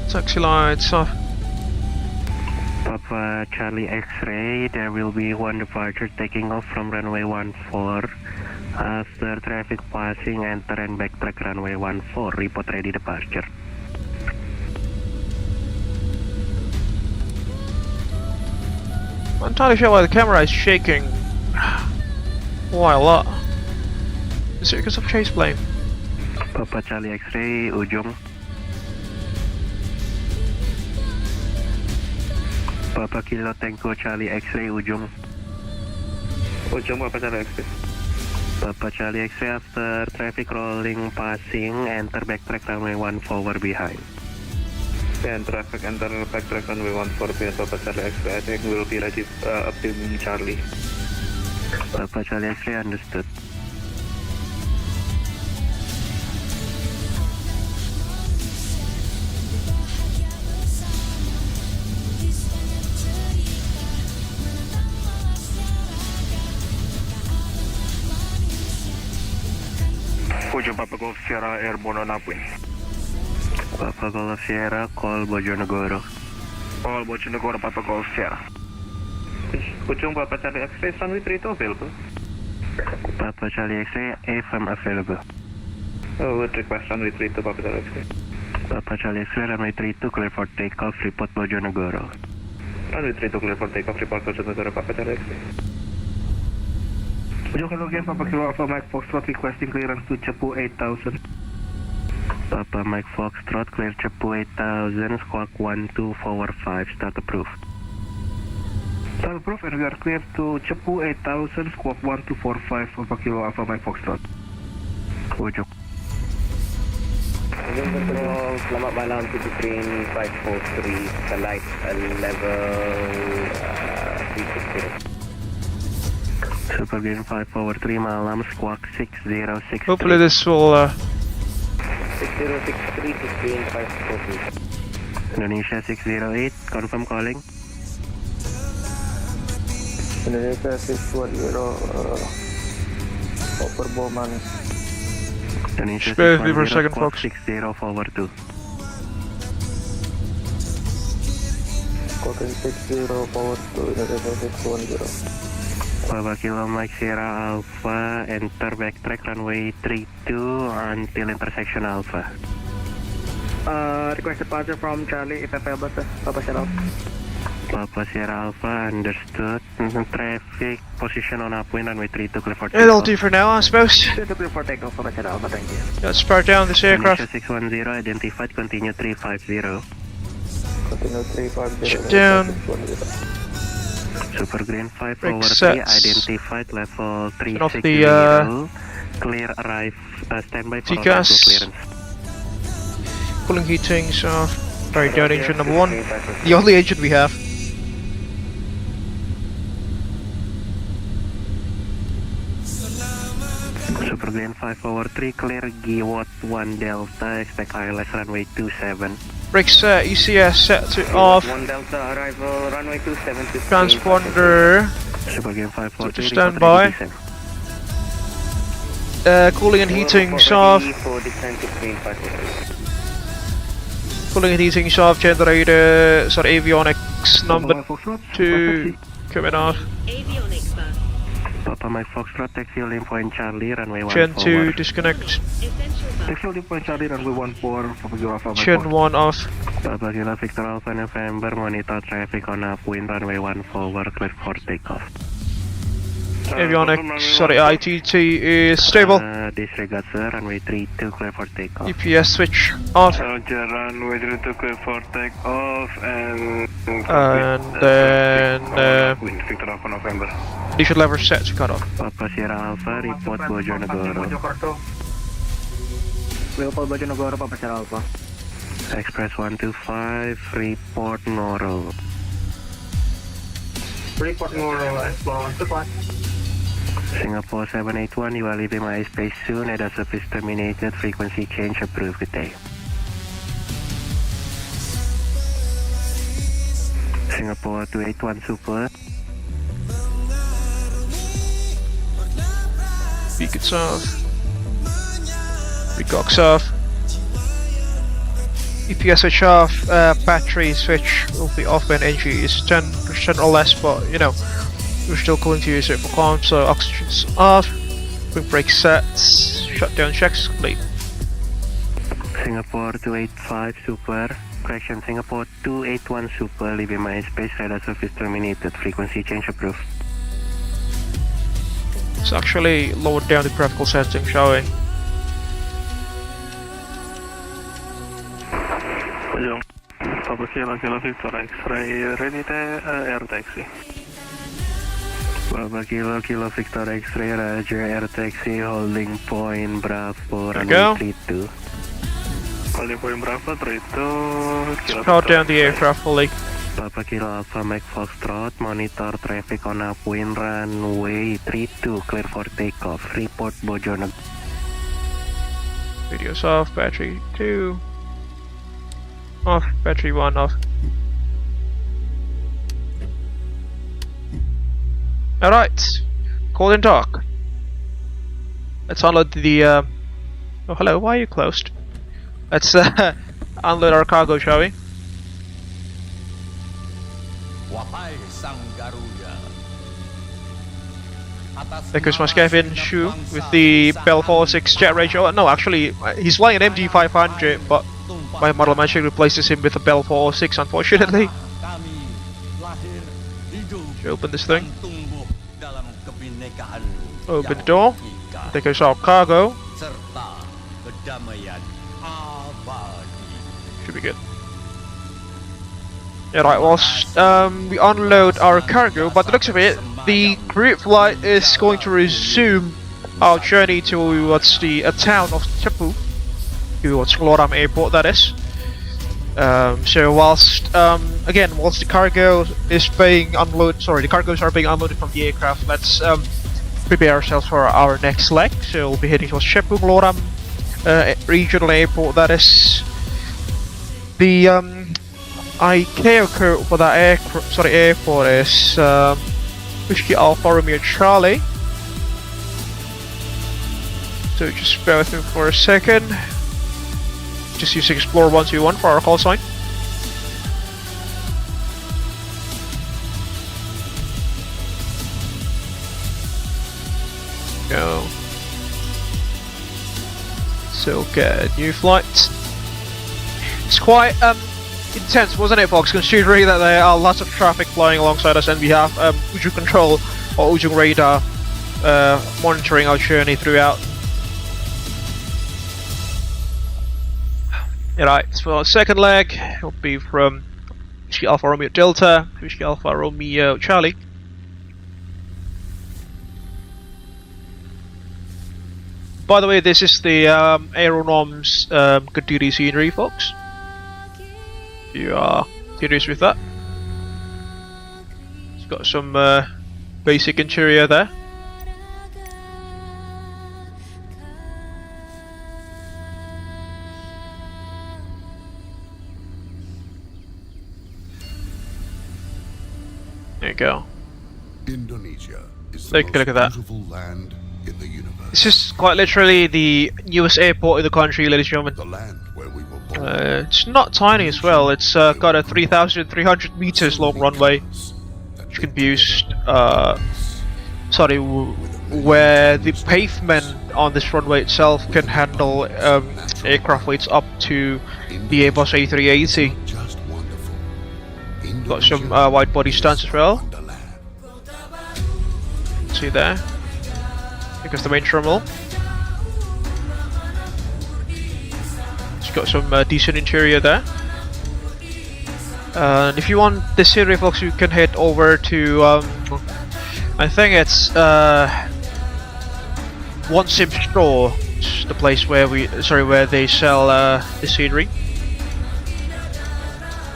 Taxi lights off. Papa Charlie X-ray, there will be one departure taking off from runway 14. After traffic passing, enter and backtrack runway 14. Report ready departure. I'm not entirely sure why the camera is shaking. Why a lot? Is it because of chase plane? Papa Charlie X-ray, ujung. Papa Kilo Tango Charlie X-ray, ujung. Ujung Papa Charlie X-ray. Papa Charlie X-ray, after traffic rolling passing, enter backtrack runway 14 behind. And traffic enter backtrack runway 14 behind Papa Charlie X-ray. I think we'll be ready up in Charlie. Papa Charlie X-ray, understood. Ujung Papa Golf Sierra Airborne on upwind. Papa Golf Sierra, call Bojonegoro. Call Bojonegoro, Papa Golf Sierra. Ujung Papa Charlie X-ray, runway 32 available. Papa Charlie X-ray, AFM available. Oh, would request runway 32, Papa Charlie X-ray. Papa Charlie X-ray, runway 32, clear for takeoff, report Bojonegoro. Runway 32, clear for takeoff, report Bojonegoro, Papa Charlie X-ray. Ujung Kilo again, Papa Kilo Alpha Mike Foxtrot requesting clearance to Cepu 8000. Papa Mike Foxtrot, clear Cepu 8000, squawk 1245, start approved. Start approved and we are clear to Cepu 8000, squawk 1245, Papa Kilo Alpha Mike Foxtrot. Ujung. Ujung Control, selamat malam to Green 543, flight level 360. Super Green 543 malam, squawk 6063. Hopefully this will 6063 to Green 543. Indonesia 608, confirm calling. Indonesia 610, over Bowman. Indonesia Spare me for a 610, second, squawk folks. 6042. Squadron 60, power to Indonesia 610. Papa Kilo Mike Sierra Alpha, enter backtrack runway 32 until intersection Alpha. Request departure from Charlie if available, sir. Papa Sierra Alpha. Papa Sierra Alpha, understood. Traffic position on upwind runway 32, clear for takeoff. It'll do for now, I suppose. Clear for takeoff, Papa Sierra Alpha, thank you. Let's start down this aircraft. Indonesia 610, identified, continue 350. Continue 350. Shut down. Super Green 5 Brake over 3, sets. identified, level Turn off 360. the Clear, arrive, standby for TCAS. clearance. Cooling heatings off. Sorry, down engine number 1. The only engine we have. Super Green 5 over 3, clear, GWAT 1 Delta, expect ILS runway 27. Brake set, ECS set to off. 1 Delta, arrival runway 27 to Transponder Super Green 5 over to 3, standby. Cooling and heatings off. Cooling and heatings off. Generator, sorry, avionics number 2 coming off. Papa Mike Foxtrot, taxi holding point Charlie, runway 1 Gen 2 forward. disconnect. Taxi holding point Charlie, runway 14, Papa Kilo Alpha. Gen 1 off. Papa Kilo Victor Alpha November, monitor traffic on upwind, runway 1 forward, clear for takeoff. Avionics, sorry, ITT is stable. Disregard sir, runway 32, clear for takeoff. EPS switch off. Roger, runway 32 clear for takeoff and then Victor Alpha November. initial lever set to cut off. Papa Sierra Alpha, report Bojonegoro. Leopold Bojonegoro, Papa Sierra Alpha. Express 125, report Noro. Report Noro, Xplore 125. Singapore 781, you are leaving my airspace soon. Data service terminated. Frequency change approved. Good day. Singapore 281 Super. Beacons off. Recox off. EPS switch off. Battery switch will be off when energy is 10% or less, but you know, we're still going to use it for comms, so oxygen's off. Quick brake sets. Shutdown checks complete. Singapore 285 Super. Correction, Singapore 281 Super. Leaving my airspace. Radar service terminated. Frequency change approved. Let's actually lower down the graphical setting, shall we? Papa Kilo Victor X-ray, ready to air taxi. Papa Kilo Victor X-ray, Roger, air taxi, holding point Bravo, There we go. runway 32. Holding point Bravo, 32. Let's power down the aircraft fully. Papa Kilo Alpha Mike Foxtrot, monitor traffic on upwind runway 32, clear for takeoff. Report Bojonegoro. Videos off, battery 2 off, battery 1 off. Alright, call and talk. Let's unload the oh hello, why are you closed? Let's unload our cargo, shall we? There goes my Kevin Shu with the Bell 46 jet ratio. No, actually, he's flying an MG500, but my model magic replaces him with a Bell 406, unfortunately. Should open this thing. Open the door. There goes our cargo. Should be good. Yeah, right, whilst we unload our cargo, by the looks of it, the group flight is going to resume our journey towards the town of Cepu, towards Loram Airport, that is. So whilst whilst the cargo is being unloaded, the cargoes are being unloaded from the aircraft, let's prepare ourselves for our next leg. So we'll be heading towards Cepu Loram Regional Airport, that is. The ICAO code for that airport is Whiskey Alpha Romeo Charlie. So just bear with me for a second. Just use Xplore 121 for our call sign. So okay, new flight. It's quite intense, wasn't it, folks? Considering that there are lots of traffic flying alongside us, and we have Ujung control or Ujung radar monitoring our journey throughout. Alright, so our second leg will be from Whiskey Alpha Romeo Delta to Whiskey Alpha Romeo Charlie. By the way, this is the Aeronom's Kediri scenery, folks. You are curious with that. It's got some basic interior there. There you go. Indonesia is Take a look at that. beautiful land in the universe. This is quite literally the newest airport in the country, ladies and gentlemen. The land where we were born. It's not tiny as well. It's got a 3,300 meters long runway, which can be used. Where the pavement on this runway itself can handle aircraft weights up to the Airbus A380. Got some wide body stunts as well. See there. Because the main terminal. It's got some decent interior there. And if you want this series, folks, you can head over to I think it's VATSIM store. It's the place where where they sell the scenery.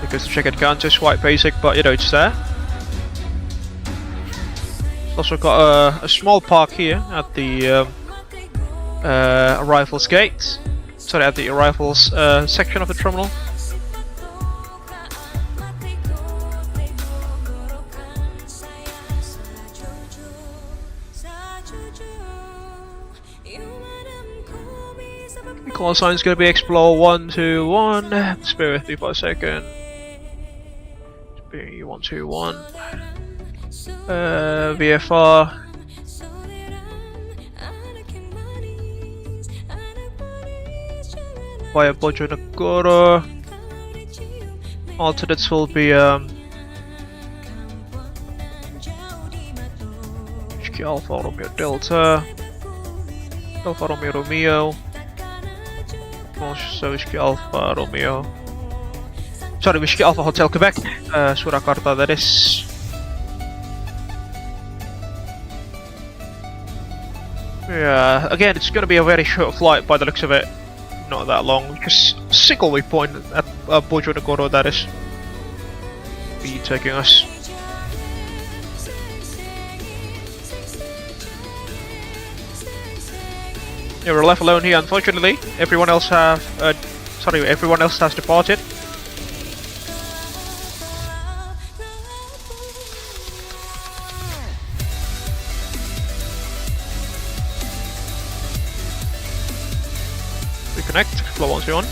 Because the check-in counter is quite basic, but you know it's there. It's also got a small park here at the arrivals gate. Sorry, at the arrivals section of the terminal. The call sign is going to be Xplore 121. Spare with me for a second. 121 VFR via Bojonegoro. Alternates will be Whiskey Alpha Romeo Delta, Alpha Romeo Romeo, also Whiskey Alpha Romeo. Sorry, Whiskey Alpha Hotel Quebec, Surakarta, that is. Yeah, again, it's going to be a very short flight by the looks of it. Not that long, just a single waypoint at Bojonegoro, that is. Be taking us. Yeah, we're left alone here, unfortunately. Everyone else has departed. Reconnect, flow 121.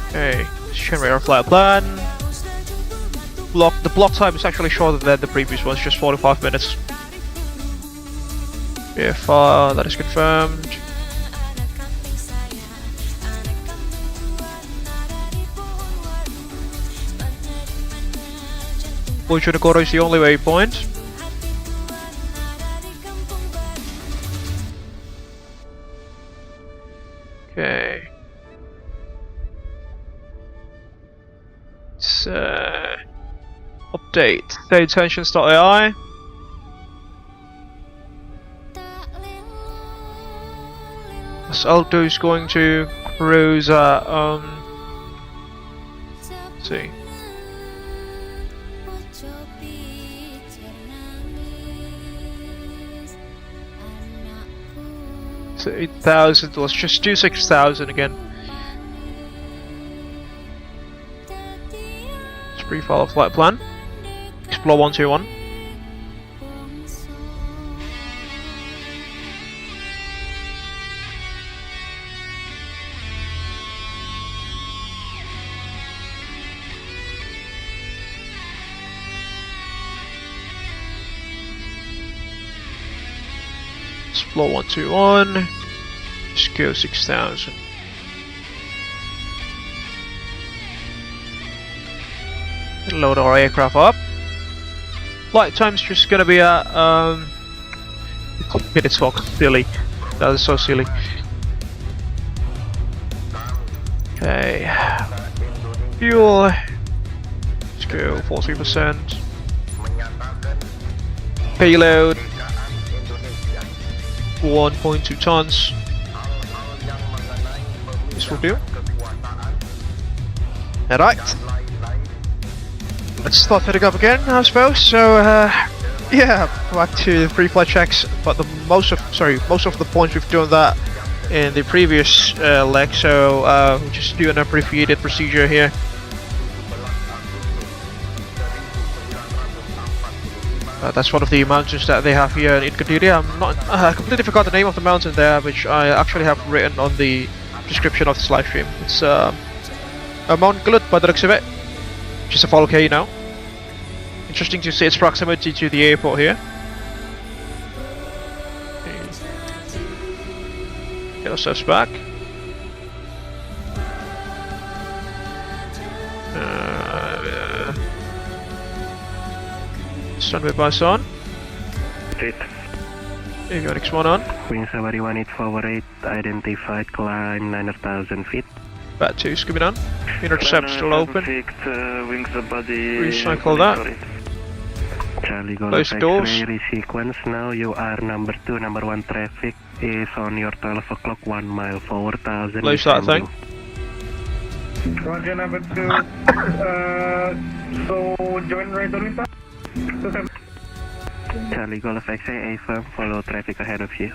Okay, generate our flight plan. The block time is actually shorter than the previous ones, just 45 minutes. VFR, that is confirmed. Bojonegoro is the only waypoint. Okay. Update statetensions.ai. This Alto is going to cruise at let's see. So 8,000, let's just do 6,000 again. Brief file of flight plan. Xplore 121. Xplore 121. Scale 6000. Load our aircraft up. Flight time's just gonna be at it's so silly. That is so silly. Okay. Fuel. Scale 43%. Payload 1.2 tons. This will do. Alright. Let's start heading up again, I suppose. So yeah, back to the pre-flight checks. But most of the points we've done that in the previous leg. So we'll just do an abbreviated procedure here. That's one of the mountains that they have here in Kediri. I completely forgot the name of the mountain there, which I actually have written on the description of this live stream. It's Mount Kelud by the looks of it, which is a volcano. Interesting to see its proximity to the airport here. Get ourselves back. Sunway bus on. Avionics 1 on. Wing 71848, identified, climb 9,000 feet. Bat 2 coming on. Intercept still open. Recycle that. Charlie Golf Close doors. X-ray resequence. Now you are number 2, number 1 traffic is on your 12 o'clock, 1 mile forward, 1000. Close that thing. Roger, number 2. So join right on with Charlie Golf X-ray, affirm, follow traffic ahead of you.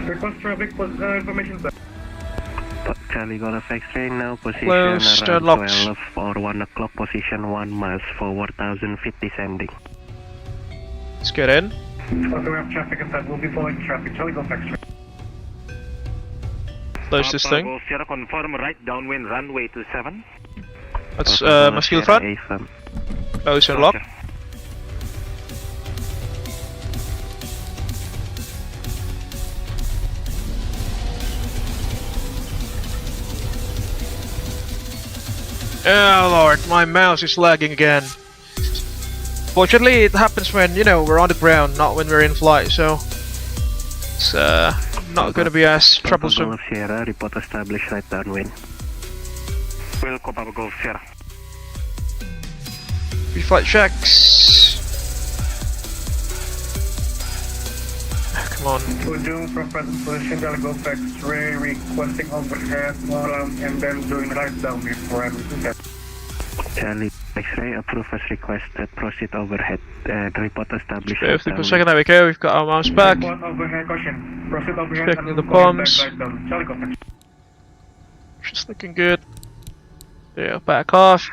Request traffic information, sir. Charlie Golf X-ray, now position Closed, around locked. 12 or 1 o'clock, position 1 miles forward, 1000 feet descending. Let's get in. Okay, we have traffic ahead. We'll be following traffic. Charlie Golf X-ray. Close this thing. Sierra, confirm right downwind runway 27. That's my fuel front. Affirm. Close and lock. Oh lord, my mouse is lagging again. Fortunately, it happens when, you know, we're on the ground, not when we're in flight, so it's not gonna be as troublesome. Golf Sierra, report established right downwind. Welcome, Papa Golf Sierra. Pre-flight checks. Come on. Ujung from present position, Charlie Golf X-ray, requesting overhead, and then doing right down before everything. Charlie X-ray, approve as requested, proceed overhead, report established. 50 per second, there we go, we've got our mouse back. Report overhead, caution. Proceed overhead. Checking the bombs. Right down. Charlie Golf X-ray. Just looking good. Yeah, back off.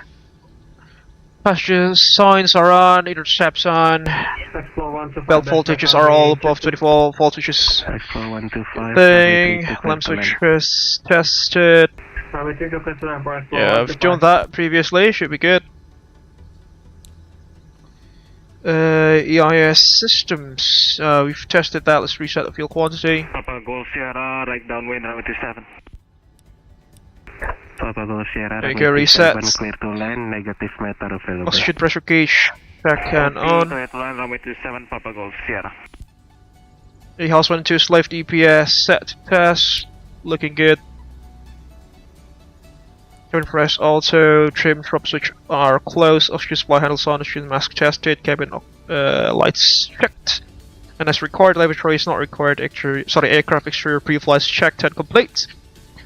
Passenger signs are on, intercepts on. Belt voltages are all above 24 voltages. Thing, lamp switch is tested. Yeah, I've done that previously, should be good. EIS systems, we've tested that, let's reset the fuel quantity. Papa Golf Sierra, right downwind runway 27. Papa Golf Sierra, There you go, reset. clear to land, negative matter available. Oxygen pressure gauge, back and on. Clear to land runway 27, Papa Golf Sierra. House 1 and 2 slave DPS set to test, looking good. Cabin press auto, trim drop switch are closed, oxygen supply handles on, oxygen mask tested, cabin lights checked. And as required, lavatory is not required, aircraft exterior pre-flights checked and complete.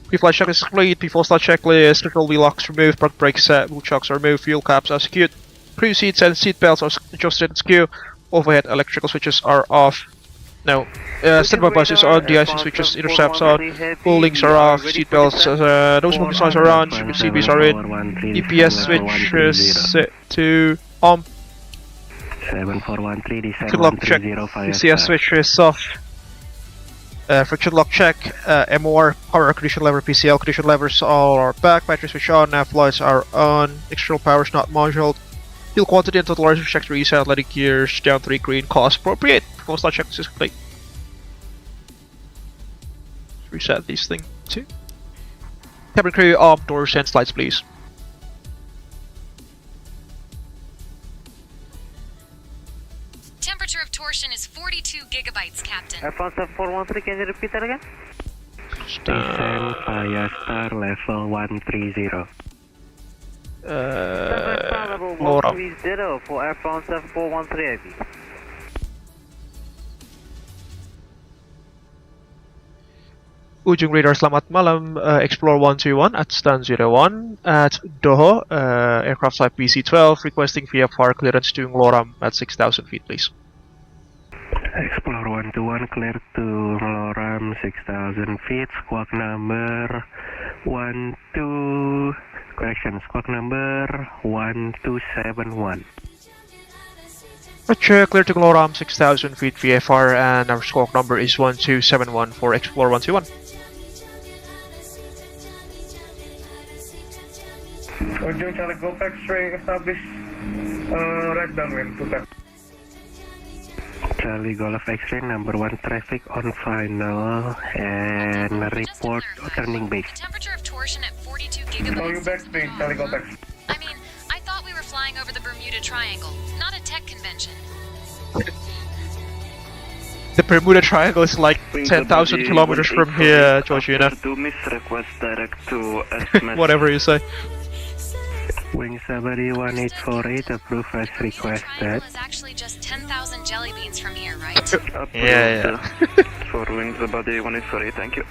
Pre-flight check is complete, before start checklist, control wheel locks removed, park brakes set, wheel chocks are removed, fuel caps are secured, crew seats and seat belts are adjusted and secure, overhead electrical switches are off. No. Standby buses on, de-icing switches, intercepts on, pull links are off, seatbelts, no smoking signs are on, CBs are in, EPS switch is set to on. 7413, Friction lock check, ECS switch is off. Friction lock check, MOR, power condition lever, PCL condition levers all are back, battery switch on, nav lights are on, external power is not moduled. Fuel quantity and total large checks reset, landing gears down 3 green, cost appropriate. Most light check is complete. Reset these things too. Cabin crew, doors and slides please. Temperature of torsion is 42 gigabytes, Captain. F17413, can you repeat that again? Descend via star level 130. Level 130 for F17413 heavy. Ujung radar selamat malam, Xplore 121 at stand 01 at Dhoho, aircraft type PC-12, requesting VFR clearance to Ngloram at 6,000 feet please. Xplore 121 clear to Ngloram 6,000 feet, squawk number squawk number 1271. Roger, clear to Ngloram 6,000 feet VFR and our squawk number is 1271 for Xplore 121. Ujung Charlie Golf X-ray establish right downwind 2 Charlie Golf X-ray number 1 traffic on final and report turning base. Temperature of torsion at 42 gigabytes. Call you back please, Charlie Golf X. I mean, I thought we were flying over the Bermuda Triangle, not a tech convention. The Bermuda Triangle is like 10,000 kilometers from here, Georgina. Request direct to Whatever you say. Wing Sabari 1848 approve as requested. It's actually just 10,000 jelly beans from here, right? Yeah. For Wing Sabari 1848, thank you.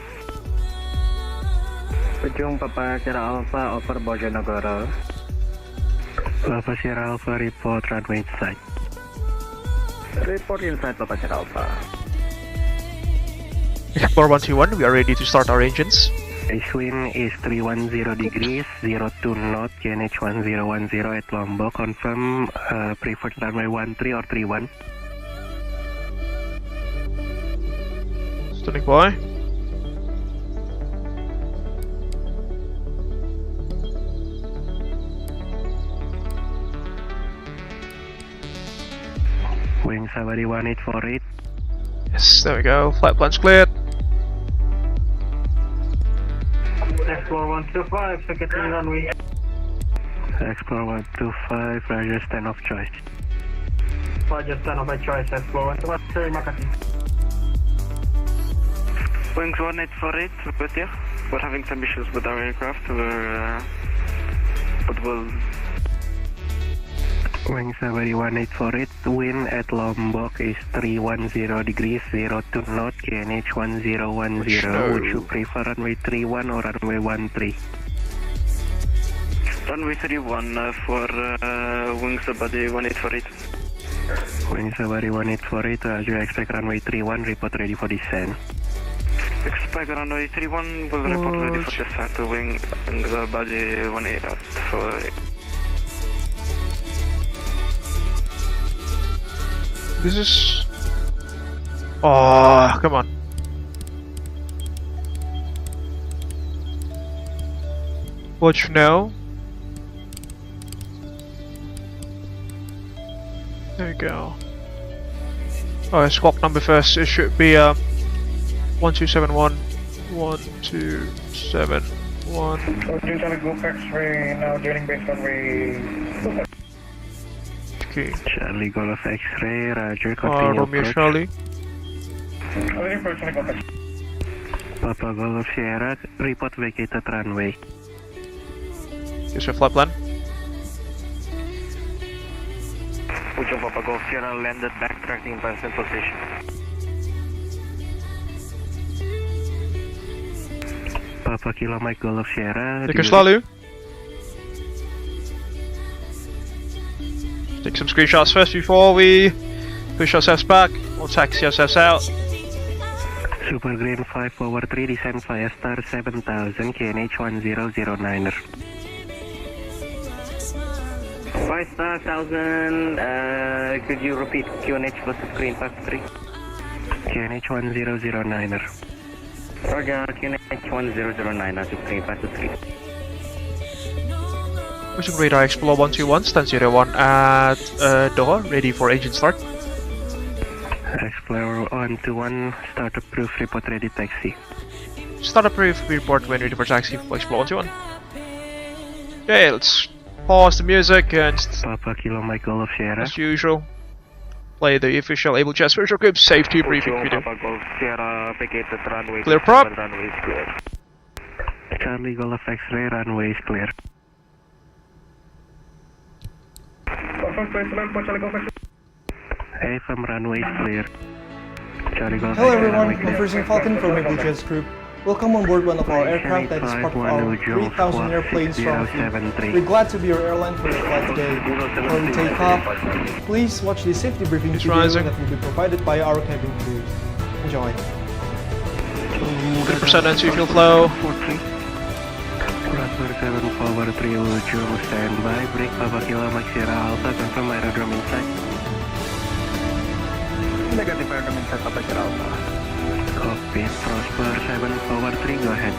Ujung Papa Sierra Alpha over Bojonegoro. Papa Sierra Alpha report runway inside. Report inside Papa Sierra Alpha. Xplore 121, we are ready to start our engines. Wind is 310 degrees, 02 knot, QNH 1010 at Lombok. Confirm preferred runway 13 or 31. Standing by. Wing Sabari 1848. Yes, there we go. Flight plan's cleared. Xplore 125, second runway. Xplore 125, Roger, stand off choice. Roger, stand off by choice, Xplore 125, terima kasih. Wings 1848, repeat here. We're having some issues with our aircraft, but we'll... Wing Sabari 1848, wind at Lombok is 310 degrees, 02 knot, QNH 1010. Would you prefer runway 31 or runway 13? Runway 31 for Wing Sabari 1848. Wing Sabari 1848, Roger, expect runway 31, report ready for descent. Expect runway 31, will report ready for descent to Wing Sabari 1848. This is... Oh, come on. Watch now. There we go. Oh, squawk number first. It should be 1271. 1271. Ujung Charlie Golf X-ray now joining base runway. Okay. Charlie Golf X-ray, Roger, continue Romeo approach. Charlie. Papa Golf Sierra, report vacated runway. Here's your flight plan. Ujung Papa Golf Sierra landed backtracking present position. Papa Kilo Mike Golf Sierra. Take a selalu. Take some screenshots first before we Push ourselves back, or taxi ourselves out. Super Green 5 over 3, descend via star 7000, QNH 1009er. 5000, could you repeat QNH plus screen 53? QNH 1009er. Roger, QNH 1009, screen 53. Pushing radar Xplore 121, stand 01 at Dhoho, ready for engine start. Xplore 121, start approved, report ready taxi. Start approved, report when ready for taxi for Xplore 121. Okay, let's pause the music and Papa Kilo Mike Golf Sierra. as usual, play the official Abel Jets Virtual Group safety briefing video. Papa Golf Sierra, vacated runway. Clear prop. Runway is clear. Charlie Golf X-ray, runway is clear. AFM runway is clear. Charlie Golf Hello X-ray, everyone, runway I'm clear. First Falcon from Abel Jets Group. Welcome on board one of our aircraft that is part of our 3,000 airplanes from fleet. We're glad to be your airline for your flight today. Before we take off, please watch the safety briefing video that will be provided by our cabin crew. Enjoy. 100% entry fuel flow. Transfer 7 forward 3 Uju, stand by, break Papa Kilo Mike Sierra Alpha, confirm aerodrome inside. Negative aerodrome inside, Papa Sierra Alpha. Copy, Prosper 7 forward 3, go ahead.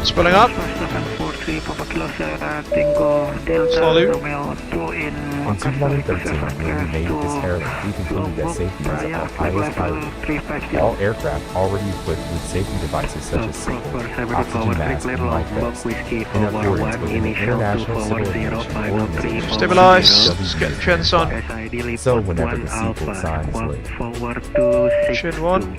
Spilling up. 743, Papa Kilo Sierra, Tango, Delta, Slowly. Romeo 2 in. On 2013, when we made this airline, we concluded that safety was of our highest priority. All aircraft already equipped with safety devices such as seatbelts, oxygen masks, and life vests, in accordance with the International Civil Aviation Organization. Stabilize. Let's get the chins on. So whenever the seatbelt sign is lit, Forward 2, 6, Chin 1.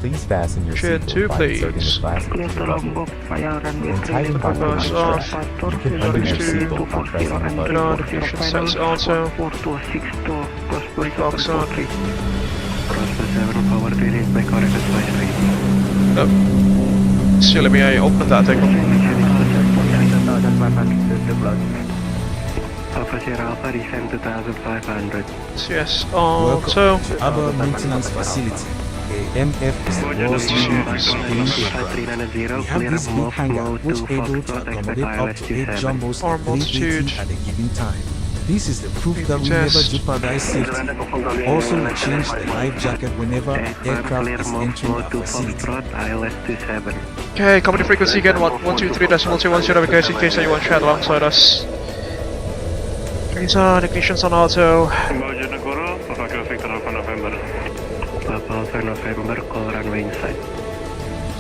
please fasten your Chin seatbelt 2, by please. inserting the plastic to the buckle. When tightened by the Focus off. strap, you can undo your seatbelt by pressing the Put button. on diffusion sets auto. Box on. Prosper 7 forward 3, is back correct advisory. Oh. Still, let me open that thing. Papa Sierra Alpha, descend 2500. Yes, auto. Welcome to our maintenance facility. MFS was We have this big hangar which is able to accommodate up to 8 jumbos Arm altitude. at a given time. This is the proof that we never jeopardize safety. Also, we change the life jacket whenever aircraft is entering our facility. Okay, company frequency again, 123.210 because in case anyone chat alongside us. Trains on, ignition's on auto. Papa Kilo Victor Alpha November. Papa Alpha November, call runway inside.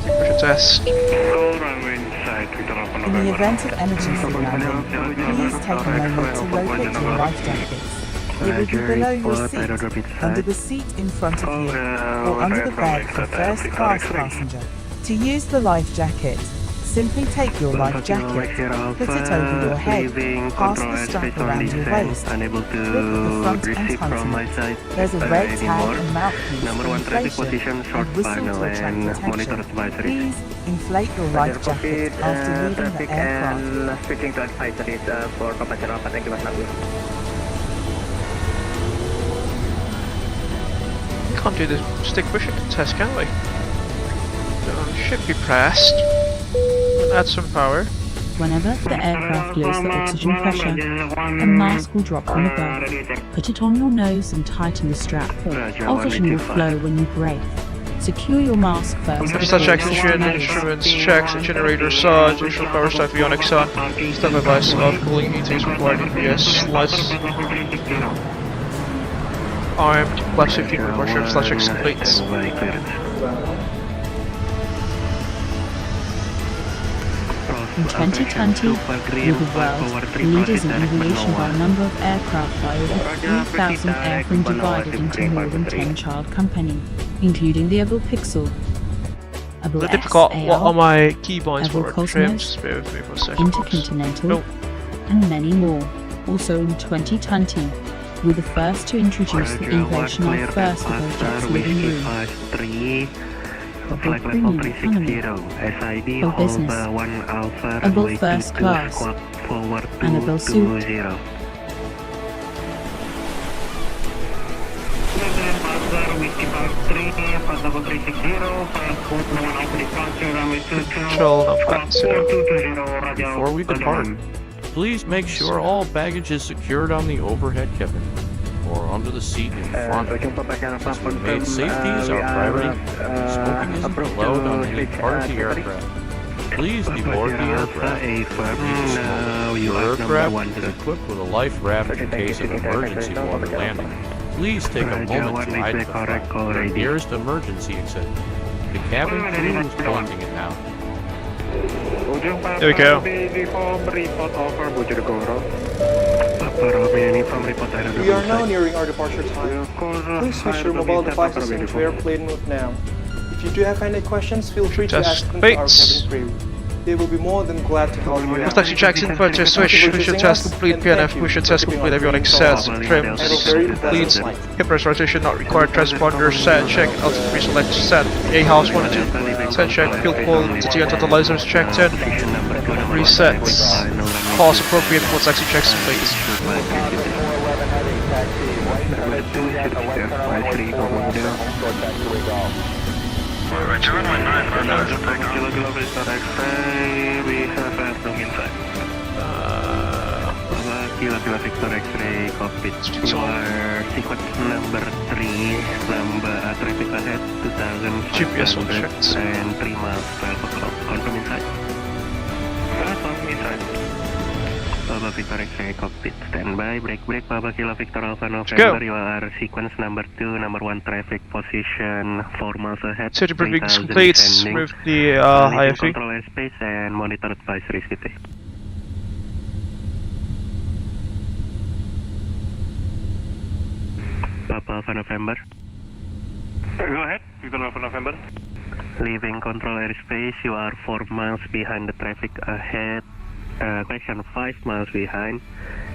Push test. Call runway inside, Victor Alpha In the November. event of emergency landing, please take a moment to locate your life jackets. It will be below your seat, under the seat in front of you, or under the bed for first class passenger. To use the life jacket, simply take your life jacket, put it over your head, pass the strap around your waist, unable look at the front to and receive from my tighten side it. There's a red tag anymore. and mouthpiece Number for 1 traffic inflation position, short and whistle final to attract and monitor attention. advisory. Please inflate your life jacket after leaving the aircraft. And switching to advisories for Papa Sierra Alpha, thank you, Mas Nabil. Can't do the stick pushing test, can we? Should be pressed. Add some power. Whenever the aircraft lowers the oxygen pressure, a mask will drop from above. Put it on your nose and tighten the strap. Oxygen will flow when you brake. Secure your mask first. Start checks, instruments, checks, generator, SAR, additional power staff, avionics on. Step advice of cooling heatings required EPS, lights. Armed, plus 15 precaution, slash checks complete. In 2020, we were the world's leaders in aviation by number of aircraft by over 3,000 airframe divided into more than 10 child companies, including the Abel Pixel, Abel The difficult, what are my keybinds Abel for Cosmos, trims? Just bear with me for a second. Intercontinental, and many more. Also in 2020, we were the first to introduce the innovation of first Abel Jets living room. Abel Premium Economy, Abel Business, Abel First Class, and Abel Suite. Before we depart, please make sure all baggage is secured on the overhead cabin or under the seat in front. As we made safety is our priority, smoking isn't allowed on any part of the aircraft. Please deboard the aircraft. Your aircraft is equipped with a life raft in case of emergency water landing. Please take a moment to identify the nearest emergency exit. The cabin crew is pointing it now. There we go. We are now nearing our departure time. Please switch your mobile devices into airplane mode now. If you do have any questions, feel free to ask them to our cabin crew. They will be more than glad to help you out. Taxi checks in for switch, mission test complete, PNF, mission test complete, avionics sets, trims, complete, hip rotation not required, transponder set, check, altitude reselect set, A-house 1 and 2, set check, fuel quality and totalizers check 10, resets, pause appropriate for taxi checks please. Roger, 119, we have a room inside. Kilo Victor X-ray cockpit. Your sequence number 3, number traffic ahead 2,503 miles, 12 o'clock. Confirm inside. Confirm inside. Papa Victor X-ray cockpit, standby, brake, Papa Kilo Victor Alpha November, you are sequence number 2, number 1 traffic position, 4 miles ahead, Safety briefing is complete, move the IFE. Control airspace and monitor advisories kita. Papa Alpha November. Go ahead, Victor Alpha November. Leaving control airspace, you are 4 miles behind the traffic ahead. Question 5 miles behind,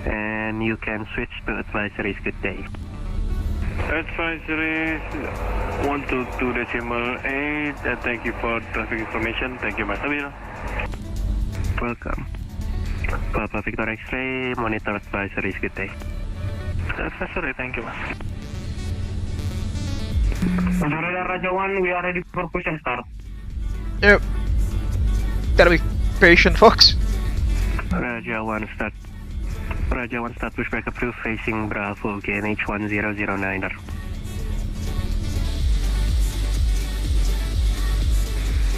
and you can switch to advisories. Good day. Advisories 122.8. Thank you for traffic information. Thank you, Mas Abel. Welcome. Papa Victor X-ray, monitor advisories. Good day. Advisory, thank you, Mas. Raja 1, we are ready for push and start. Yep. Gotta be patient, folks. Raja 1 start. Raja 1 start pushback approved facing Bravo GNH 1009er.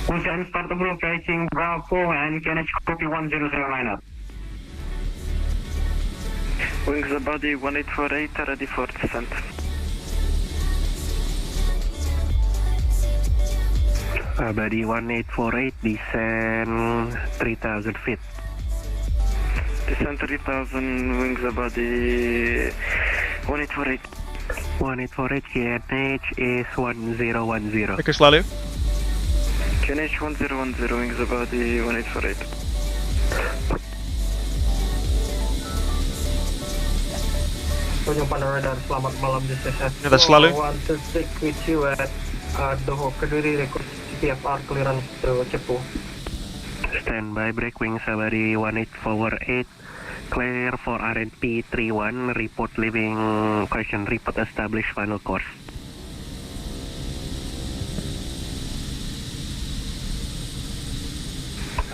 Push and start approved facing Bravo and GNH copy 1009er. Wings the body 1848 ready for descent. Body 1848 descend 3000 feet. Descent 3000, wings the body 1848. 1848 GNH is 1010. Make it slowly. GNH 1010, wings the body 1848. Penyumpan radar, selamat malam, this is That's selalu. 126 with you at Dhoho Kediri, request CPFR clearance to Cepu. Standby, break wing Sabari 1848, clear for RNP 31, report leaving, correction, report established final course.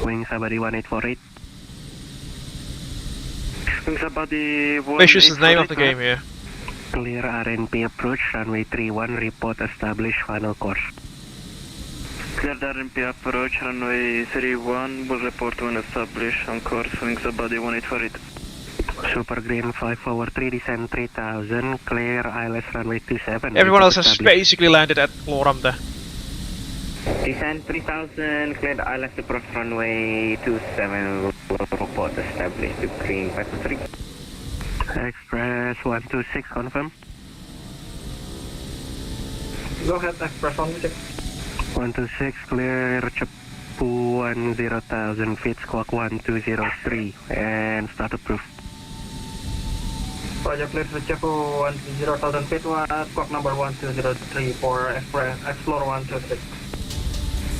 Wing Sabari 1848. Wing Sabari 1848. Vicious is the name of the game here. Clear RNP approach, runway 31, report established final course. Clear RNP approach, runway 31, will report when established on course, wings the body 1848. Super Green 543, descend 3000, clear ILS runway 27. Everyone else has basically landed at Loram there. Descend 3000, cleared ILS approach runway 27, report established to green 523. Express 126, confirm. Go ahead, Express 126. 126, clear Cepu 10,000 feet, squawk 1203, and start approved. Roger, clear to Cepu 10,000 feet, squawk number 1203 for Xplore 126.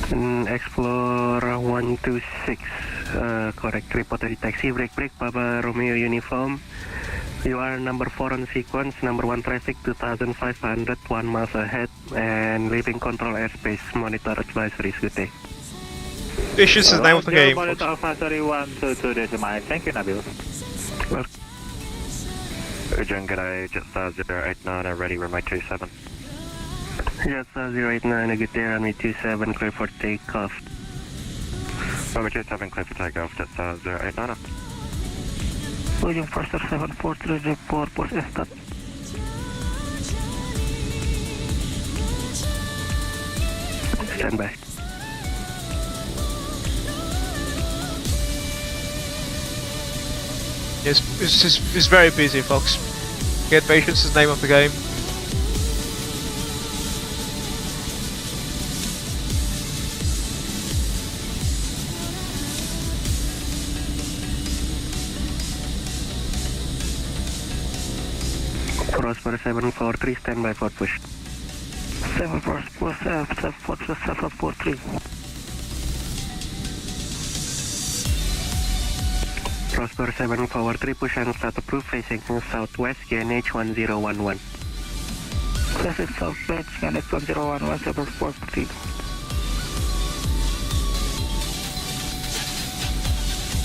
Xplore 126, correct, report to taxi, break, Papa Romeo uniform. You are number 4 on sequence, number 1 traffic 2500, 1 miles ahead, and leaving control airspace, monitor advisories, good day. Vicious is the name of the game. Monitor Alpha 3122 decimal. Thank you, Nabil. Urgent, good day, Jetstar 089, I'm ready, runway 27. Jetstar 089, good day, runway 27, clear for takeoff. Runway 27, clear for takeoff, Jetstar 089. Ujung Foster 743, report, post start. Stand by. Yes, it's very busy, folks. Get patience is the name of the game. Prosper 743, stand by for push. 743. Prosper 743, push and start approved, facing southwest, GNH 1011. Facing southwest, GNH 1011, 743.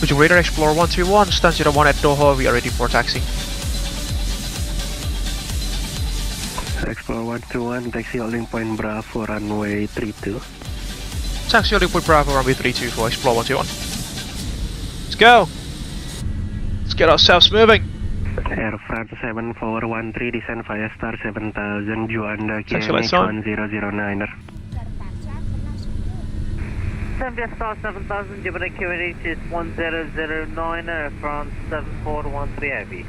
Would you radar Xplore 131, stand 01 at Dhoho, we are ready for taxi. Xplore 121, taxi holding point Bravo, runway 32. Taxi holding point Bravo, runway 32 for Xplore 121. Let's go! Let's get ourselves moving! Air France 7413, descend via star 7000, Juanda, KNH 1009er. Zambia star 7000, Juanda, KNH is 1009er, France 7413 heavy.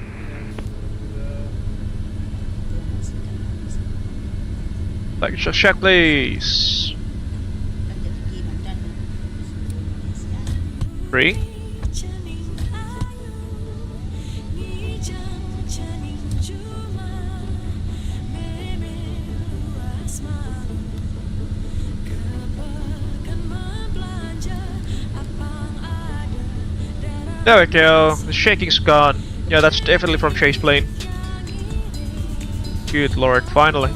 Like, just check, please. 3. There we go. The shaking's gone. Yeah, that's definitely from Chase plane. Good lord, finally.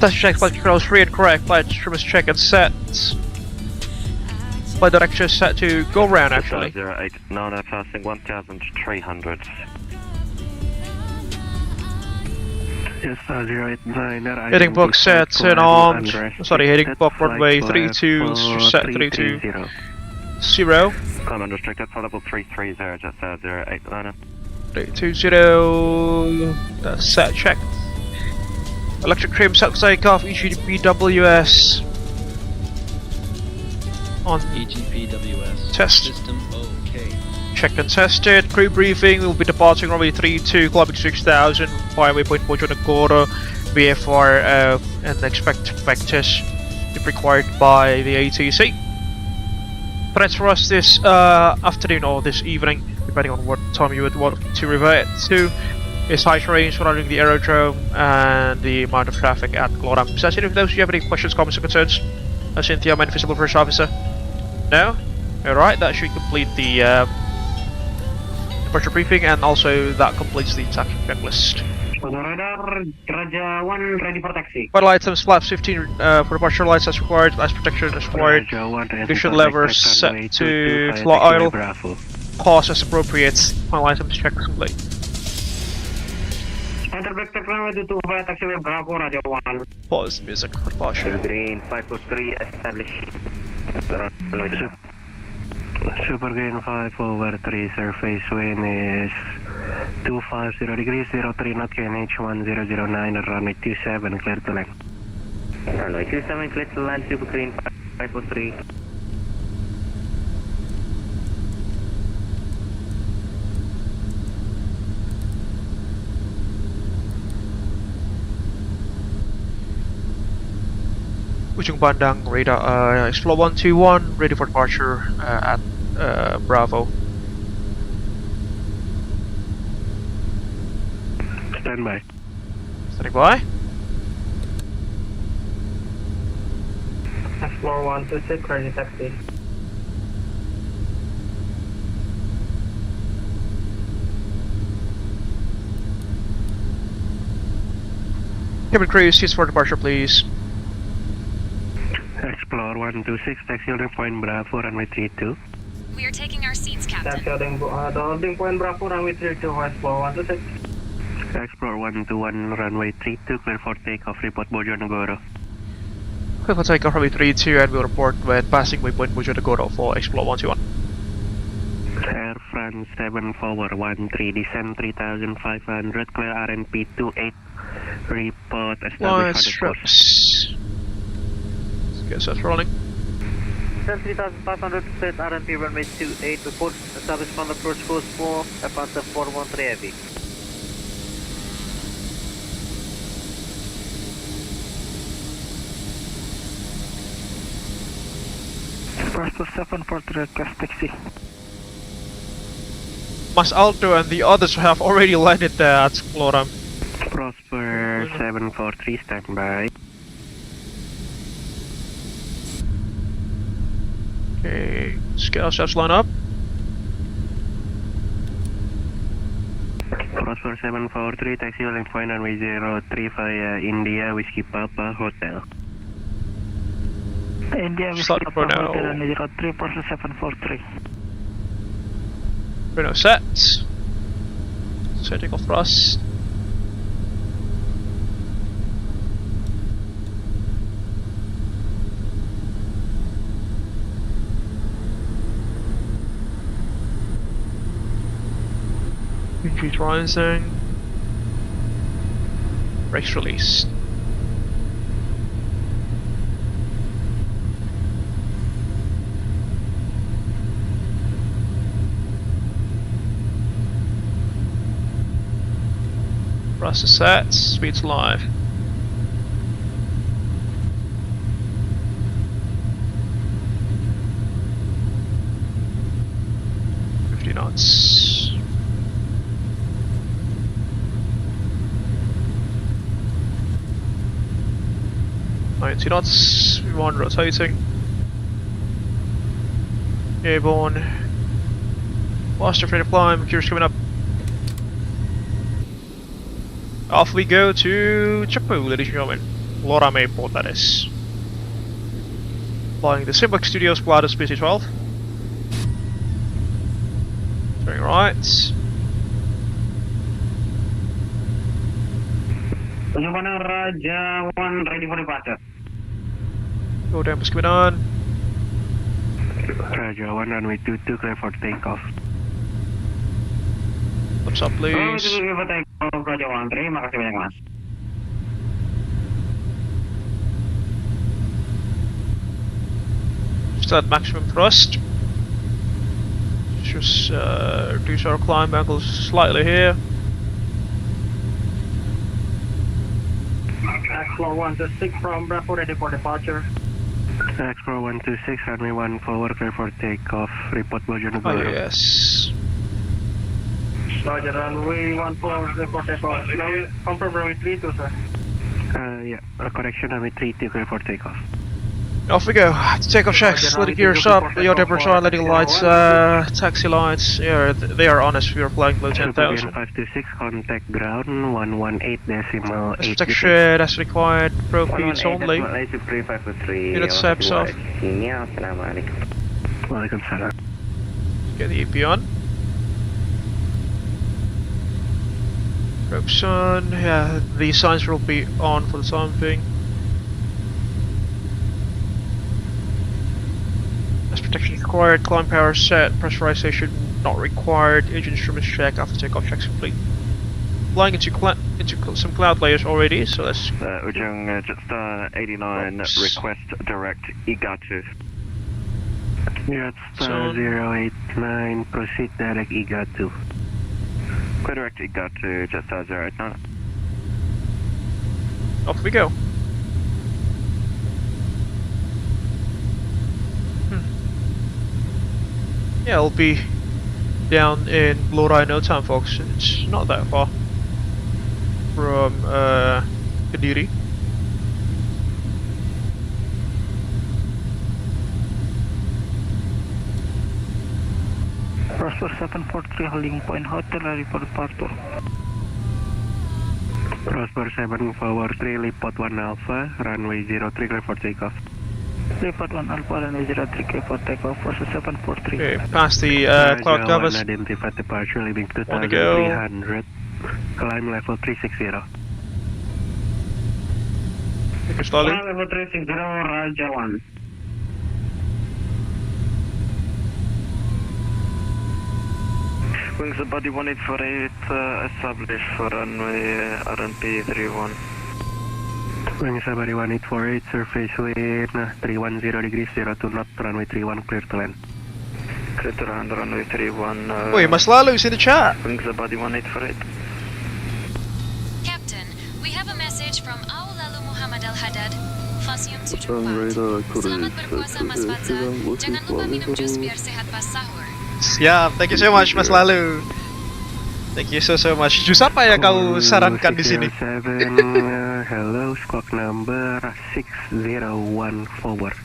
Test check, flight controls free and correct. Flight stream is check and set. Flight direction is set to go round actually. 089, passing 1300. Yes, 089. Heading book set and armed. Sorry, heading book runway 32, set 32. 0. Command restricted for level 330, just 089. 320. That's set checked. Electric trim set for takeoff, EGPWS. On EGPWS. Test. System OK. Checked and tested. Crew briefing. We'll be departing runway 32, kilometer 6000, via waypoint Bojonegoro, VFR, and expect vectors if required by the ATC. Threats for us this afternoon or this evening, depending on what time you would want to revert to, is high terrain surrounding the aerodrome and the amount of traffic at Gloram. Is that it? If those you have any questions, comments, or concerns? Cynthia, main visible first officer. No? Alright, that should complete the departure briefing, and also that completes the taxi checklist. Radar, Raja 1 ready for taxi. Vital items, flaps 15 for departure lights as required, ice protection as required, ignition levers set to fly idle, pause as appropriate, final items check complete. Enter back to runway 22 via taxiway Bravo, Raja 1. Pause music for departure. Green 543 established. Super Green 5 over 3, surface wind is 250 degrees, 03 knot, KNH 1009, runway 27, clear to land. Runway 27, clear to land, Super Green 543. Ujung Pandang, radar Xplore 121, ready for departure at Bravo. Stand by. Standing by. Xplore 126, ready taxi. Cabin crew, seats for departure, please. Xplore 126, taxi holding point Bravo, runway 32. We are taking our seats, Captain. Taxi holding point Bravo, runway 32, Xplore 126. Xplore 121, runway 32, clear for takeoff, report Bojonegoro. Clear for takeoff, runway 32, and we'll report when passing waypoint Bojonegoro for Xplore 121. Air France 7413, descend 3500, clear RNP 28, report established on the course. Let's get set for rolling. Descend 3500, cleared RNP runway 28, report established on the approach course for Airpass 413 Heavy. Prosper 743, request taxi. Mas Alto and the others have already landed there at Xplore. Prosper 743, stand by. Okay, let's get ourselves lined up. Prosper 743, taxi holding point runway 03 via India Whiskey Papa Hotel. India Whiskey Papa Hotel runway 03, Prosper 743. Renault set. Setting off thrust. Engines rising. Brakes released. Thrust is set, speed's live. Knots. 90 knots, V1 rotating. Airborne. Faster rate of climb, gears coming up. Off we go to Cepu, ladies and gentlemen. Loram Airport, that is. Flying the SimWorksStudios Pilatus PC-12. Turning right. Raja 1 ready for departure. Go down, what's going on? Raja 1 runway 22, clear for takeoff. What's up, please? Raja 1, terima kasih banyak, Mas. Start maximum thrust. Just reduce our climb angle slightly here. Xplore 126 from Bravo, ready for departure. Xplore 126, runway 1 forward, clear for takeoff. Report Bojonegoro. Oh, yes. Roger, runway 1 forward, ready for takeoff. Confirm runway 32, sir. Yeah, correction, runway 32, clear for takeoff. Off we go. Takeoff checks, letting gears up, your temperature, letting lights, taxi lights. Yeah, they are honest, we are flying below 10,000. 526, contact ground 118.8. Protection as required, pro feeds only. Unit steps off. Waalaikumsalam. Get the EP on. Ropes on, yeah, the signs will be on for the time being. Protection required, climb power set, pressurization not required, engine instruments check after takeoff checks complete. Flying into some cloud layers already, so let's... Ujung Jetstar 89, request direct Igatu. Jetstar 089, proceed direct Igatu. Clear direct Igatu, Jetstar 089. Off we go. Yeah, I'll be down in Blora in no time, folks. It's not that far from Kediri. Prosper 743 holding point hotel ready for departure. Prosper 7 forward 3, Lipot 1 Alpha, runway 03, clear for takeoff. Lipot 1 Alpha, runway 03, clear for takeoff, process 743. Okay, past the cloud covers. Identified departure, leaving Wanna go? 2300, climb level 360. Take it slowly. Level 360, Raja 1. Wings body 1848, established for runway RNP 31. Wings body 1848, surface wind 310 degrees, 02 knot, runway 31, clear to land. Clear to land, runway 31. Wait, Mas Lalu's in the chat. Wings body 1848. Captain, we have a message from Aulalu Muhammad Al-Haddad, Fasium 74. Selamat berpuasa Mas Fatsa. Jangan lupa minum jus biar sehat pas sahur. Yeah, thank you so much, Mas Lalu. Thank you so much. Jus apa ya kau sarankan di sini? Hello, squawk number 601 forward.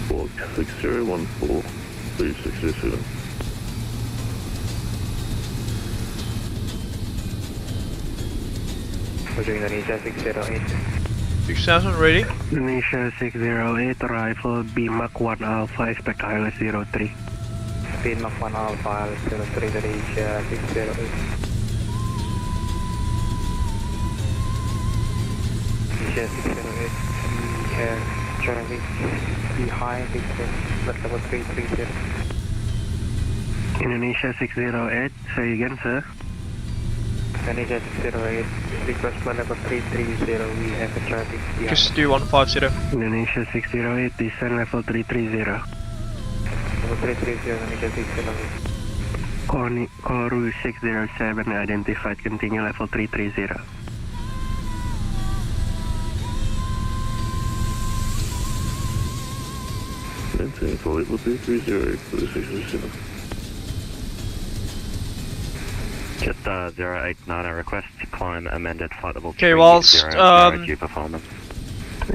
Squawk 6014, 3607. Indonesia 608. 6000 ready. Indonesia 608, arrival BMAC 1 Alpha, expect ILS 03. BMAC 1 Alpha, ILS 03, Indonesia 608. Indonesia 608, air traffic behind, level 330. Indonesia 608, say again, sir. Indonesia 608, request plan level 330, we have a traffic behind. Just do 150. Indonesia 608, descend level 330. Level 330, Indonesia 608. Koru 607, identified, continue level 330. Maintain flight level 330 for the 607. Just 089, I request to climb amended flight level 3. Okay, whilst performance.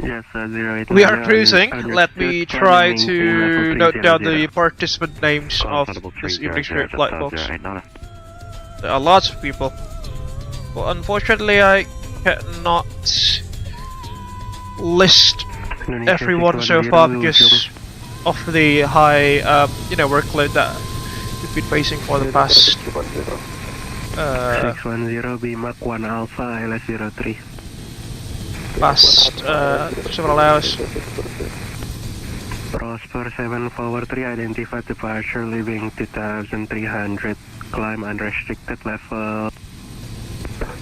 Yes, 089. we are cruising, let me try to note down the participant names of this evening's flight box. There are lots of people. Well, unfortunately, I cannot list everyone so far because of the high, workload that we've been facing for the past 610 BMAC 1 Alpha, ILS 03. Past several hours. Prosper 7 forward 3, identified departure, leaving 2300, climb unrestricted level.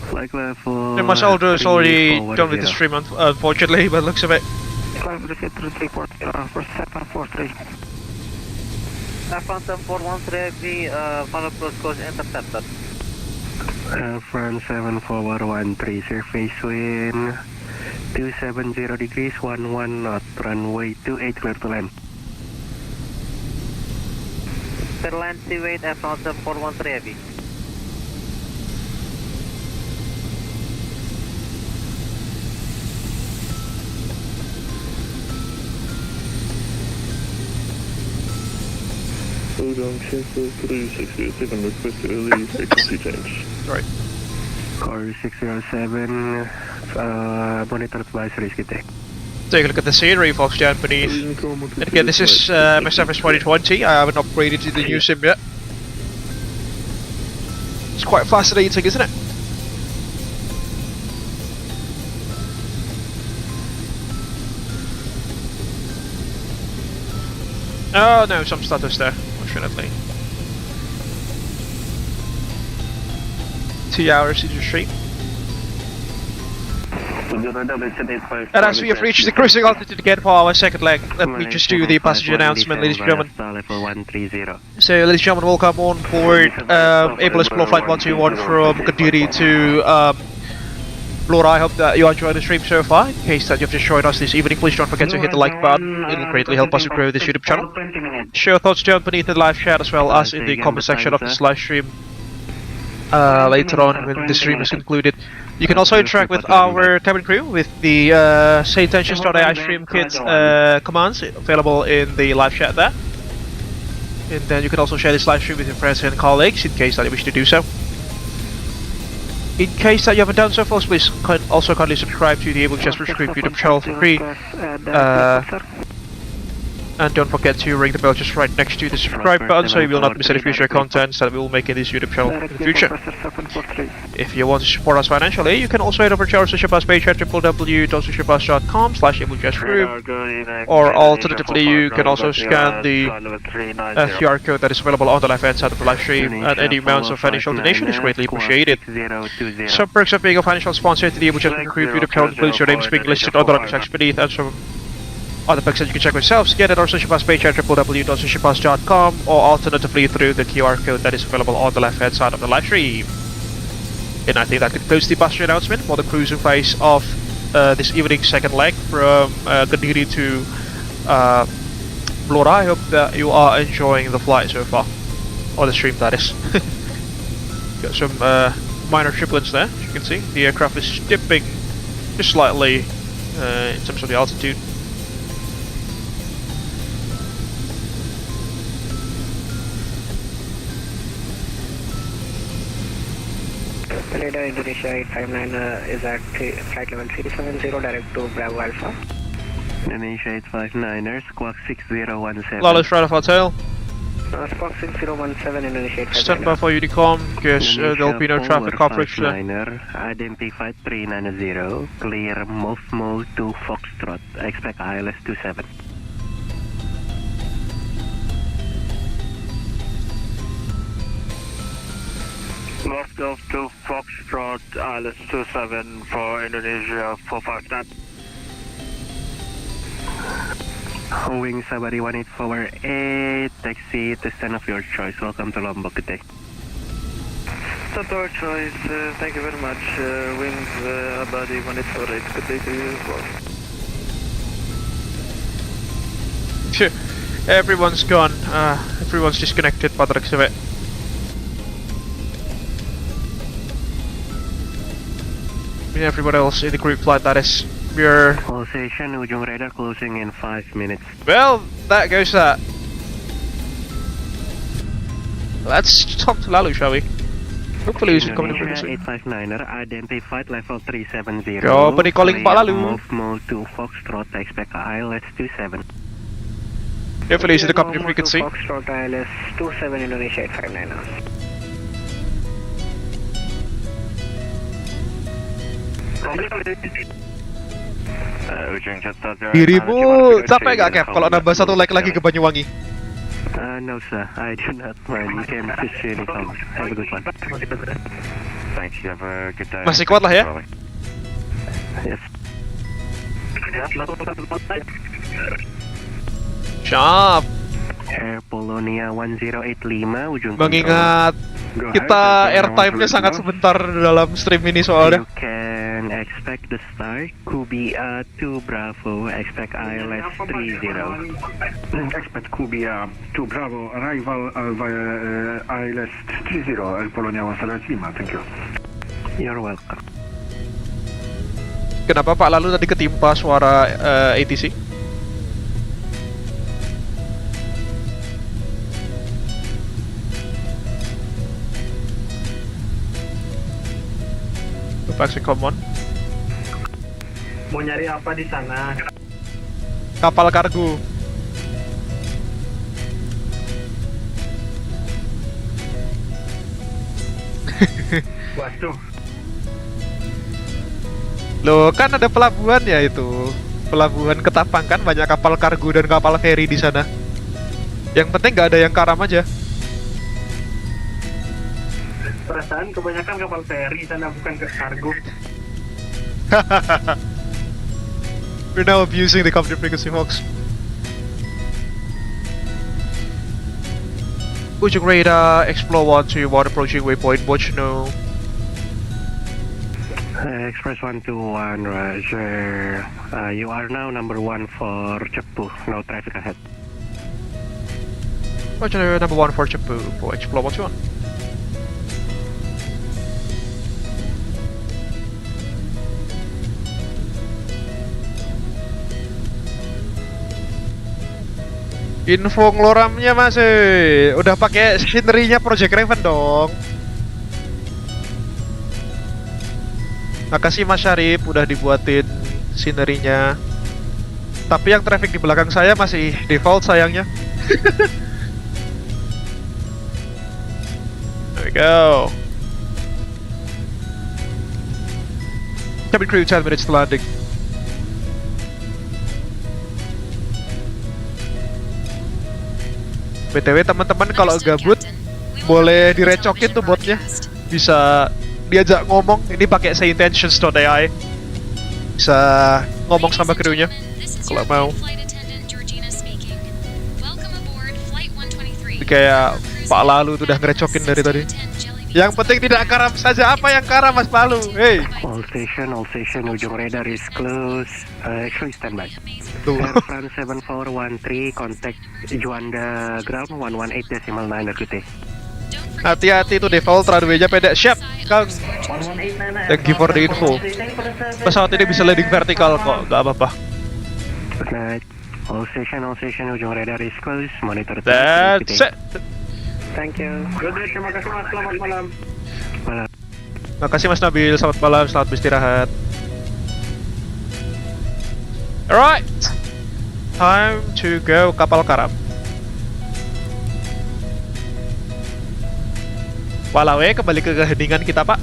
Flight level. And my soldier is already done with the stream, unfortunately, by the looks of it. Climb receipt 334, for 743. F1 7413, final approach course intercepted. Front 7 forward 13, surface wind 270 degrees, 11 knot, runway 28, clear to land. Clear land, Seaway, F1 7413 heavy. Hold on, cancel 367, request early frequency change. Right. Core 607, monitor advisories kita. Take a look at the scenery, folks, down beneath. And again, this is MSFS 2020. I haven't upgraded to the new sim yet. It's quite fascinating, isn't it? Oh no, some status there, fortunately. 2 hours into stream. And as we have reached the cruising altitude again for our second leg, let me just do the passenger announcement, ladies and gentlemen. So, ladies and gentlemen, welcome on board Abel Xplore Flight 121 from Kediri to Lord, I hope that you are enjoying the stream so far. In case that you've just joined us this evening, please don't forget to hit the like button. It'll greatly help us to grow this YouTube channel. Share your thoughts down beneath the live chat as well as in the comment section of this live stream later on when the stream is concluded. You can also interact with our cabin crew with the Say Intentions.ai stream kit commands available in the live chat there. And then you can also share this live stream with your friends and colleagues in case that you wish to do so. In case that you haven't done so, folks, please also kindly subscribe to the Abel Jets Virtual Group YouTube channel for free. And don't forget to ring the bell just right next to the subscribe button so you will not miss any future contents that we will make in this YouTube channel in the future. If you want to support us financially, you can also head over to our social bus page at www.socialbus.com/AbelJetsGroup, or alternatively you can also scan the QR code that is available on the left hand side of the live stream, and any amounts of financial donation is greatly appreciated. Some perks of being a financial sponsor to the Abel Jets Virtual Group YouTube channel includes your names being listed on the text beneath, and some other perks that you can check yourselves. Get at our social bus page at www.socialbus.com, or alternatively through the QR code that is available on the left hand side of the live stream. And I think that concludes the bus announcement for the cruising phase of this evening's second leg from Kediri to Blora. I hope that you are enjoying the flight so far, or the stream that is. Got some minor turbulence there, as you can see. The aircraft is dipping just slightly in terms of the altitude. Radar Indonesia 859 is at flight level 370 direct to Bravo Alpha. Indonesia 859er, squawk 6017. Lala's right off our tail. Squawk 6017 Indonesia 859. Stand by for Unicom, because there'll be no traffic coverage there. Identified 390, clear move to Foxtrot, expect ILS 27. Lost Gulf to Foxtrot, ILS 27 for Indonesia 459. Wing Sabari 1848, taxi to stand of your choice. Welcome to Lombok, good day. Stand of your choice, thank you very much. Wings Abadi 1848, good day to you as well. Sure. Everyone's gone, everyone's disconnected by the looks of it. Everyone else in the group flight, that is. We're... Pulsation, Ujung radar closing in 5 minutes. Well, that goes that. Let's talk to Lalu, shall we? Hopefully he's coming in frequency. 859er, identified level 370. Go, buddy, calling Pak Lalu. Move to Foxtrot, expect ILS 27. Hopefully he's in the company frequency. Foxtrot ILS 27 Indonesia 859. Dirimu capek gak, Kev, kalau nambah satu leg lagi ke Banyuwangi? No sir, I do not mind. You can just share the comments. Have a good one. Thanks, you have a good day. Masih kuat lah ya? Yes. Siap. Air Polonia 1085, ujung mengingat kita airtime-nya sangat sebentar dalam stream ini soalnya. You can expect the start, Kubia 2 Bravo, expect ILS 30. Expect Kubia 2 Bravo, arrival via ILS 30, Air Polonia 105, thank you. You're welcome. Kenapa Pak Lalu tadi ketimpa suara ATC? Taxi common. Mau nyari apa di sana? Kapal kargo. Waduh. Loh, kan ada pelabuhan ya itu. Pelabuhan Ketapang kan banyak kapal kargo dan kapal feri di sana. Yang penting nggak ada yang karam aja. Perasaan kebanyakan kapal feri sana, bukan ke kargo. We're now abusing the company frequency, Hawks. Ujung radar, Xplore 121 approaching waypoint, watch no. Express 121, roger. You are now number 1 for Cepu, no traffic ahead. Roger, number 1 for Cepu for Xplore 121. Info ngeloramnya masih udah pakai scenery-nya Project Raven dong. Makasih Mas Syarif udah dibuatin scenery-nya. Tapi yang traffic di belakang saya masih default sayangnya. There we go. Cabin crew 10 minutes to landing. BTW teman-teman kalau gabut boleh direcokin tuh botnya. Bisa diajak ngomong, ini pakai sayintentions.ai. Bisa ngomong sama krunya kalau mau. Kayak Pak Lalu tuh udah ngerecokin dari tadi. Yang penting tidak karam saja. Apa yang karam Mas Lalu? Hey. All station, ujung radar is close. Actually standby. Air France 7413, contact Juanda ground 118.9 RQT. Hati-hati tuh default runway-nya pendek. Siap, Kang. Thank you for the info. Pesawat ini bisa landing vertikal kok, gak apa-apa. Good night. All station, ujung radar is close. Monitor. That's it. Thank you. Good night, terima kasih Mas. Selamat malam. Malam. Makasih Mas Nabil, selamat malam, selamat beristirahat. Alright, time to go kapal karam. Walawe, kembali ke keheningan kita, Pak.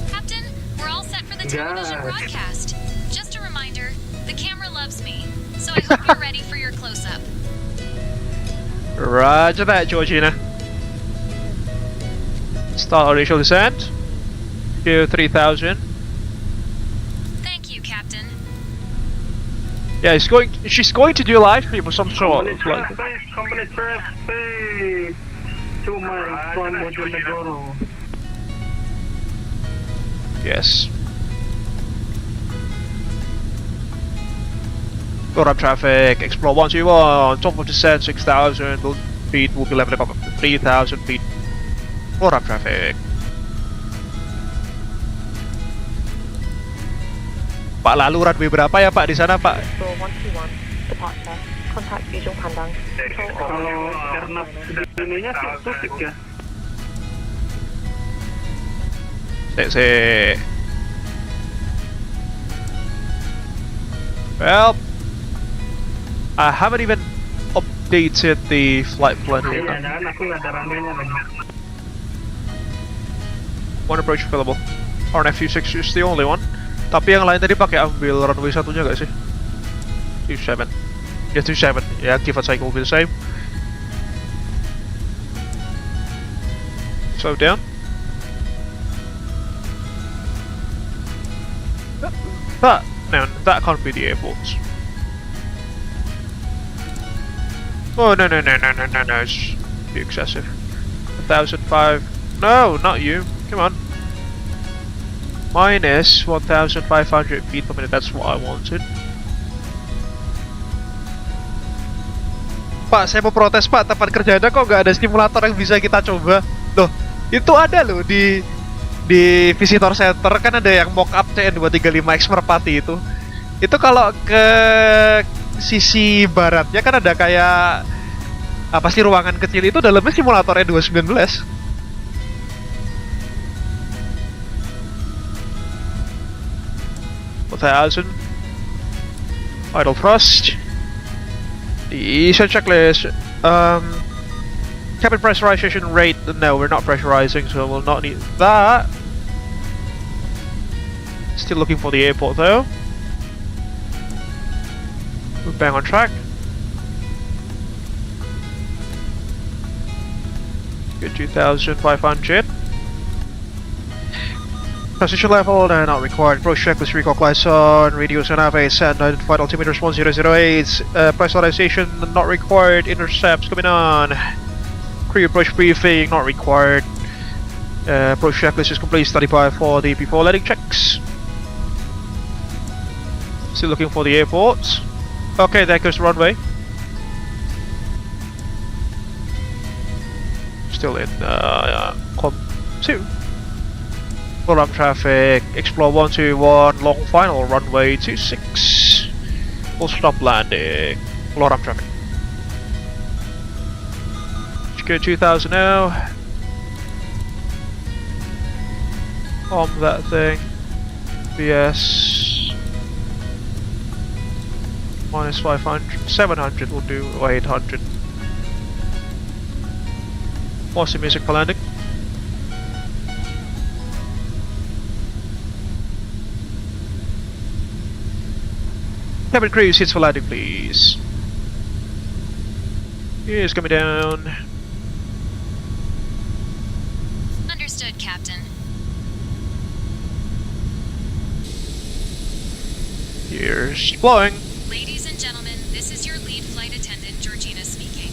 Captain, we're all set for the television broadcast. Just a reminder, the camera loves me, so I hope you're ready for your close-up. Roger that, Georgina. Start initial descent. Q 3000. Thank you, Captain. Yeah, she's going to do a live stream of some sort. Company traffic. 2 miles from Bojonegoro. Yes. Got up traffic, explore 121, top of descent 6,000 feet, will be leveling up to 3,000 feet. Got up traffic. Pak Lalu runway berapa ya Pak di sana Pak? Kalau karena ininya sih ya. Well, I haven't even updated the flight plan here. One approach available. RNF26 is the only one. Tapi yang lain tadi pakai ambil runway satunya gak sih? 27. Ya 27. Ya give or take will be the same. Slow down. That can't be the airport. Oh no, it's too excessive. 1,005. No, not you. Come on. Minus 1,500 feet per minute. That's what I wanted. Pak, saya mau protes Pak. Tempat kerja Anda kok nggak ada simulator yang bisa kita coba? Loh, itu ada loh di visitor center kan ada yang mock up CN235X Merpati itu. Itu kalau ke sisi baratnya kan ada kayak apa sih ruangan kecil itu dalamnya simulatornya 219. Idle thrust. The checklist. Cabin pressurization rate. No, we're not pressurizing, so we'll not need that. Still looking for the airport though. We're bang on track. Good 2,500. Position level, not required. Approach checklist, recall lights on. Radios and AVs and identified altimeters 1008. Pressurization not required. Intercepts coming on. Crew approach briefing not required. Approach checklist is complete. Study by for the before landing checks. Still looking for the airport. Okay, there goes the runway. Still in com 2. Full up traffic, Xplore 121, long final, runway 26. Full stop landing, full up traffic. Let's go 2000 now. that thing. BS minus 500, 700 will do, or 800. Pause the music for landing. Cabin crew, seats for landing, please. Here's coming down. Understood, Captain. Here's blowing. Ladies and gentlemen, this is your lead flight attendant, Georgina speaking.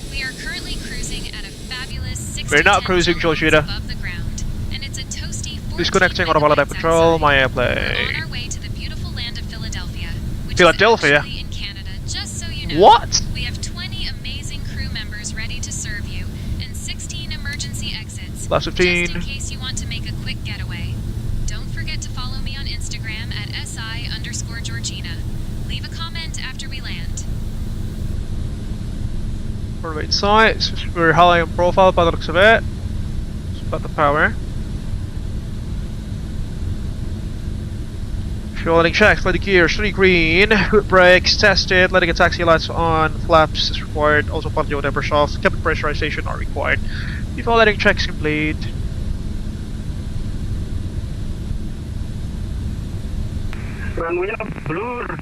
We are currently cruising at a fabulous 60 We're not cruising, Georgina. above the ground, and it's a toasty 14 Disconnecting on a patrol, my airplane. We're on our way to the beautiful land of Philadelphia, which Philadelphia? is actually in Canada, just so you know. What? We have 20 amazing crew members ready to serve you, and 16 emergency exits. Last 15. Just in case you want to make a quick getaway. Don't forget to follow me on Instagram at SI_Georgina. Leave a comment after we land. Right side, it's very high on profile by the looks of it. It's about the power. Fueling checks, letting gears, 3 green, foot brakes tested, letting a taxi lights on, flaps is required, also pilot yaw dampers off, cabin pressurization are required. Before letting checks complete. Runway blur.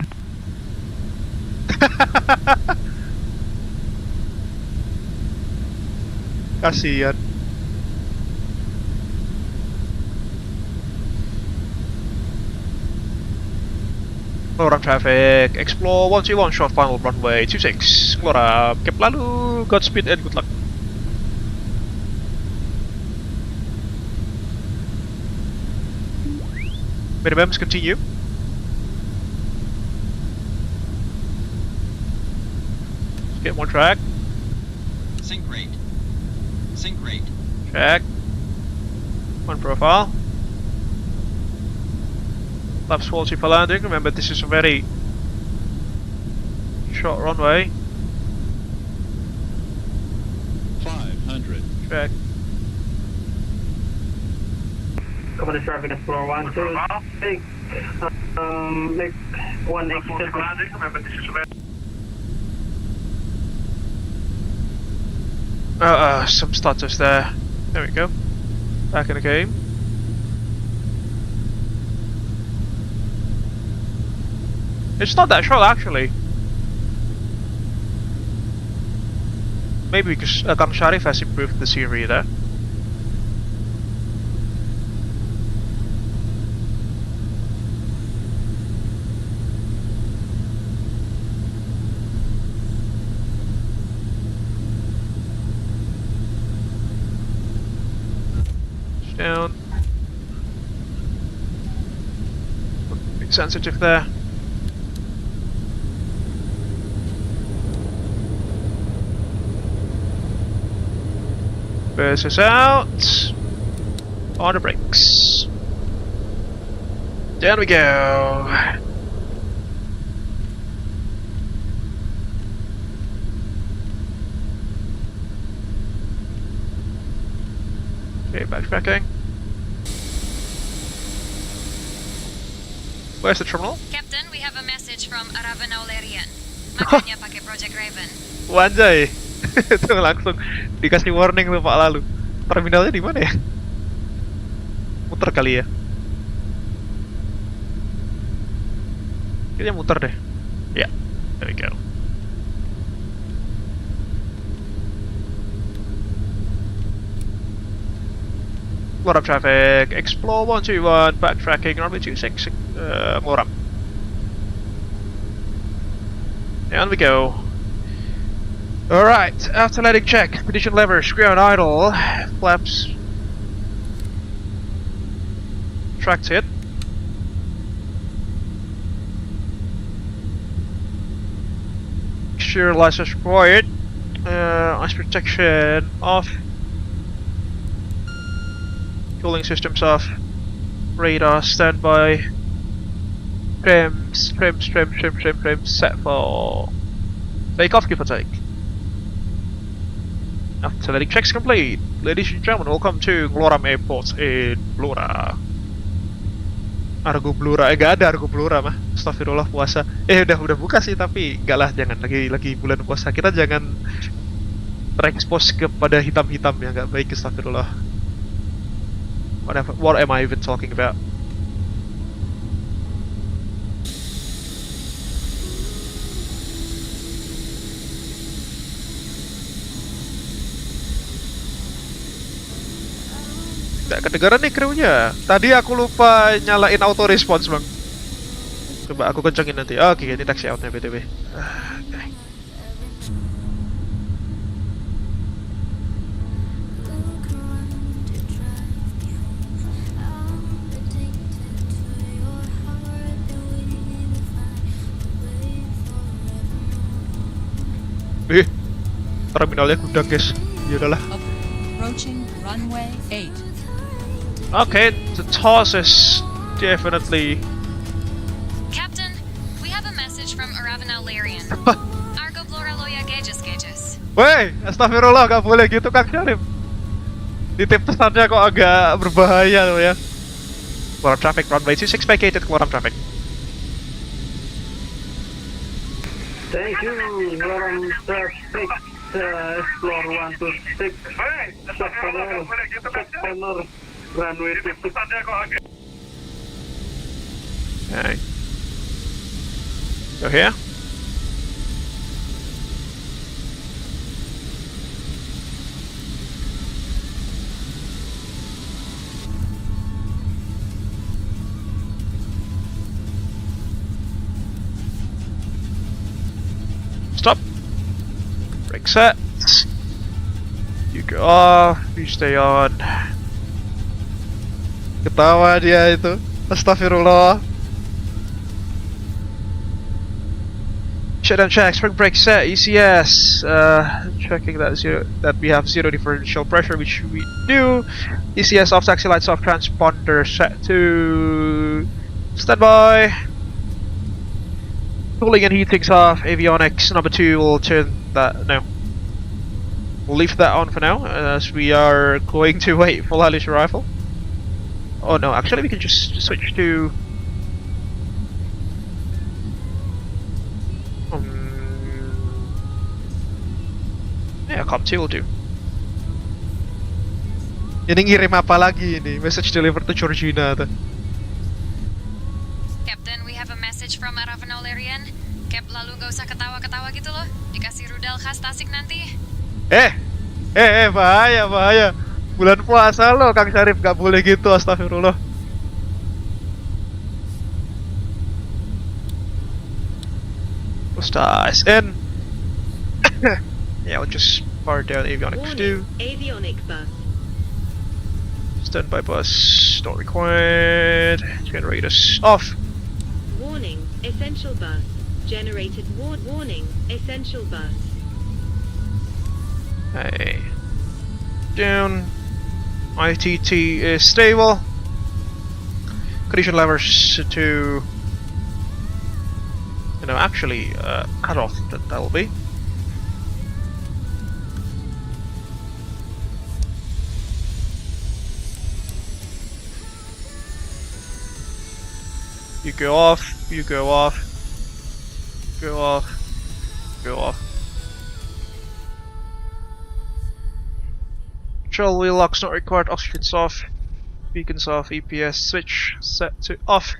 Kasihan. Orang traffic, Xplore 121, short final runway 26, Flora, Keplalu, Godspeed and good luck. Minimums continue. Let's get more track. Sync rate. Sync rate. Check. One profile. Flaps faulty for landing. Remember, this is a very short runway. 500. Check. Come on, traffic Xplore 1, 2, 6. Make 1 exit. Remember, this is a Some stutters there. There we go. Back in the game. It's not that short actually. Maybe because Kang Sharif has improved the Siri there. Down. A bit sensitive there. Burst us out. On the brakes. Down we go. Okay, backtracking. Where's the terminal? Captain, we have a message from Ravenolerian. Makanya pakai Project Raven. Wanjay. Itu langsung dikasih warning tuh Pak lalu. Terminalnya di mana ya? Muter kali ya. Kayaknya muter deh. Ya, yeah, there we go. Load up traffic, Xplore 121, backtracking, runway 26, load up. Down we go. Alright, after letting check, condition lever, screw on idle, flaps, track hit. Exterior license required, ice protection off. Cooling systems off. Radar standby. Trims, set for takeoff, give or take. After letting checks complete, ladies and gentlemen, welcome to Dhoho Airport in Flora. Argo Blura, gak ada Argo Blura mah. Astagfirullah puasa. Udah buka sih tapi enggak lah, jangan lagi bulan puasa. Kita jangan terekspos kepada hitam-hitam yang nggak baik. Astagfirullah. What am I even talking about? Nggak kedengaran nih krunya. Tadi aku lupa nyalain auto response bang. Coba aku kencengin nanti. Oke, ini taxi outnya btw. Terminalnya gudang guys. Ya udahlah. Approaching runway 8. Okay, the toss is definitely. Captain, we have a message from Aravanel Larian. Argo Blora Loya Gages. Wey, astagfirullah, gak boleh gitu Kang Syarif. Titip pesannya kok agak berbahaya tuh ya. Keluar traffic, runway 26 vacated, keluar traffic. Thank you, Lorem traffic, Xplore 126, check panel, runway 26. Okay. Go here. Stop. Brake set. You go off. You stay on. Ketawa dia itu. Astagfirullah. Shutdown check. Spring brake set. ECS. Checking that we have zero differential pressure, which we do. ECS off. Taxi lights off. Transponder set to standby. Cooling and heating's off. Avionics number 2 will turn that. No. We'll leave that on for now, as we are going to wait for Ali's arrival. Oh no, actually we can just switch to. Yeah, COM2 will do. Ini ngirim apa lagi ini? Message delivered to Georgina tuh. Captain, we have a message from Aravanel Larian. Cap, lalu gak usah ketawa-ketawa gitu loh. Dikasih rudal khas Tasik nanti. Bahaya. Bulan puasa loh, Kang Syarif, gak boleh gitu, astagfirullah. Stars in. Yeah, I'll just fire down avionics too. Avionic bus. Standby bus, not required. Generators off. Warning, essential bus. Generated warning, essential bus. Hey. Down. ITT is stable. Condition levers to. Actually, cut off. That'll be. You go off. You go off. Go off. Go off. Control wheel locks not required. Oxygen's off. Beacons off. EPS switch set to off.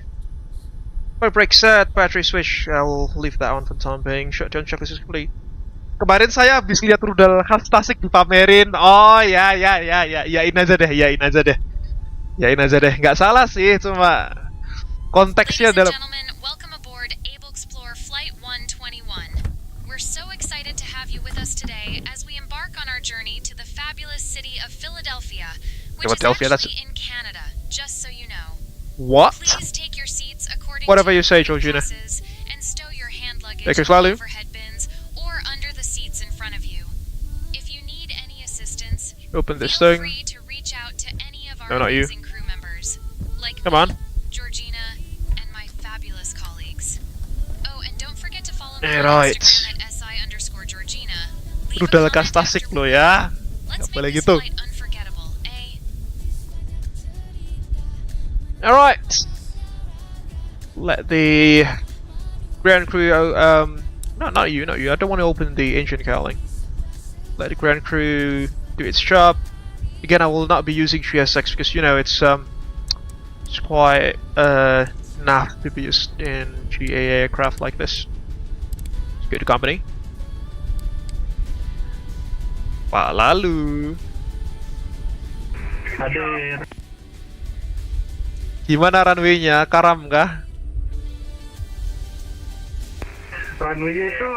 Brake set. Battery switch. I'll leave that on for the time being. Shutdown checklist is complete. Kemarin saya habis lihat rudal khas Tasik dipamerin. Oh ya, yain aja deh. Nggak salah sih, cuma konteksnya dalam. Welcome aboard Abel Xplore Flight 121. We're so excited to have you with us today as we embark on our journey to the fabulous city of Philadelphia, which is actually in Canada, just so you know. What? Please take your seats according Whatever to you say, Georgina. and stow your hand luggage Take in it slowly. overhead bins or under the seats in front of you. If you need any assistance, Open this feel thing. free to reach out to any of our No, not you. amazing crew members, like Come on. Georgina, and my fabulous colleagues. Oh, and don't forget to follow me Right. on Instagram at @si_Georgina. Rudal khas Tasik lo ya. Nggak boleh gitu. Unforgettable, eh? Alright. let the ground crew, not you, I don't want to open the engine cowling. Let the ground crew do its job. Again, I will not be using GSX because it's quite naff to be used in GA aircraft like this. It's good company. Pak Lalu. Hadir. Gimana runway-nya? Karam kah? Runway itu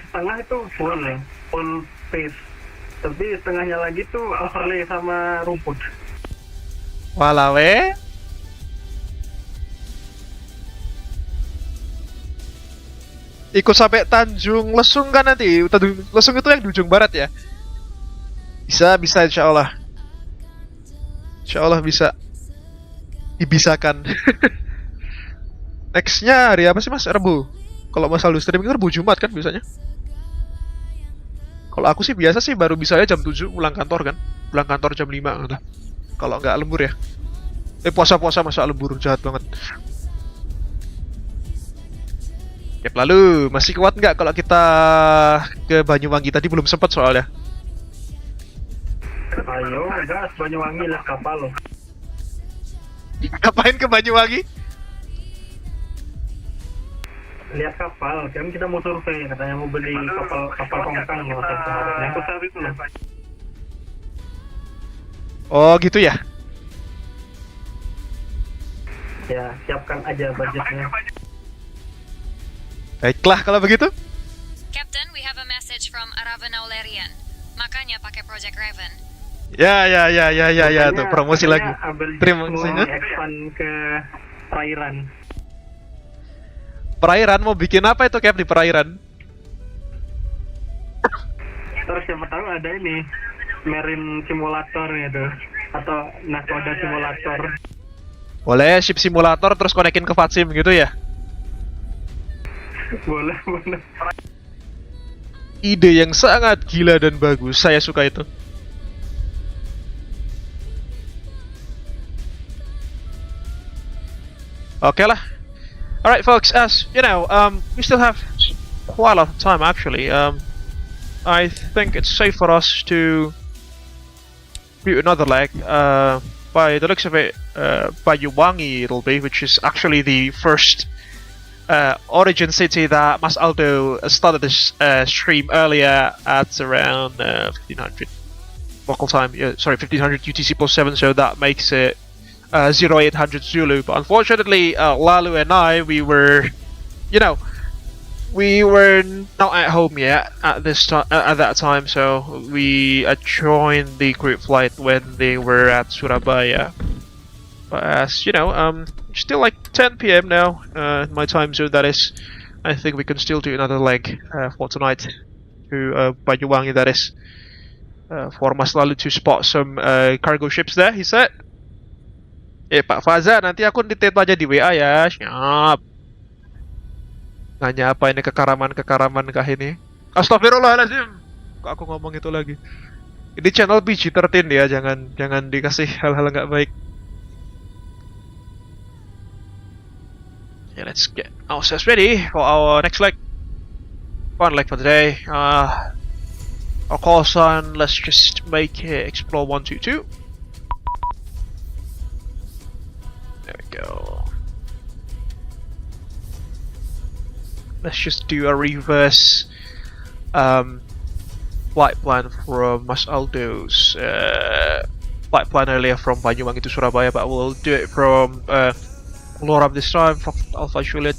setengah itu full pace. Tapi setengahnya lagi tuh overlay sama rumput. Walawe. Ikut sampai Tanjung Lesung kan nanti? Tanjung Lesung itu yang di ujung barat ya? Bisa insya Allah. Insya Allah bisa. Dibisakan. Nextnya hari apa sih mas? Rabu. Kalau mas Aldo streaming Rabu Jumat kan biasanya. Kalau aku sih biasa sih baru bisanya jam 7 pulang kantor kan. Pulang kantor jam 5 gitu. Kalau nggak lembur ya. Puasa-puasa masa lembur, jahat banget. Yep, lalu masih kuat nggak kalau kita ke Banyuwangi? Tadi belum sempat soalnya. Ayo, gas Banyuwangi lah kapal loh. Ngapain ke Banyuwangi? Lihat kapal, kan kita mau survei, katanya mau beli kapal tongkang yang besar itu loh. Oh gitu ya? Ya, siapkan aja budgetnya. Baiklah kalau begitu. Captain, we have a message from Raven Aulerian. Makanya pakai Project Raven. Ya tuh promosi lagi. Terima kasih. Expand ke perairan. Perairan mau bikin apa itu Cap di perairan? Terus siapa tahu ada ini marine simulator gitu atau nakoda simulator. Boleh ship simulator terus konekin ke VATSIM gitu ya? Boleh. Ide yang sangat gila dan bagus, saya suka itu. Oke lah. Alright folks, as you know, we still have quite a lot of time actually. I think it's safe for us to do another leg. By the looks of it, Banyuwangi it'll be, which is actually the first origin city that Mas Aldo started this stream earlier at around 1500 local time. 1500 UTC +7, so that makes it 0800 Zulu. But unfortunately, Lalu and I, we were not at home yet at that time, so we joined the group flight when they were at Surabaya. But as you know, still like 10 PM now, my time zone that is. I think we can still do another leg for tonight to Banyuwangi, that is, for Mas Lalu to spot some cargo ships there, he said. Pak Faza, nanti aku ditet aja di WA ya, siap. Nanya apa ini kekaraman kah ini? Astagfirullahaladzim, kok aku ngomong itu lagi. Ini channel PG-13 ya, jangan dikasih hal-hal nggak baik. Yeah, let's get ourselves ready for our next leg. One leg for today. Our call sign, let's just make it Explore 122. There we go. Let's just do a reverse flight plan from Mas Aldo's flight plan earlier from Banyuwangi to Surabaya, but we'll do it from Loram this time. Alpha Juliet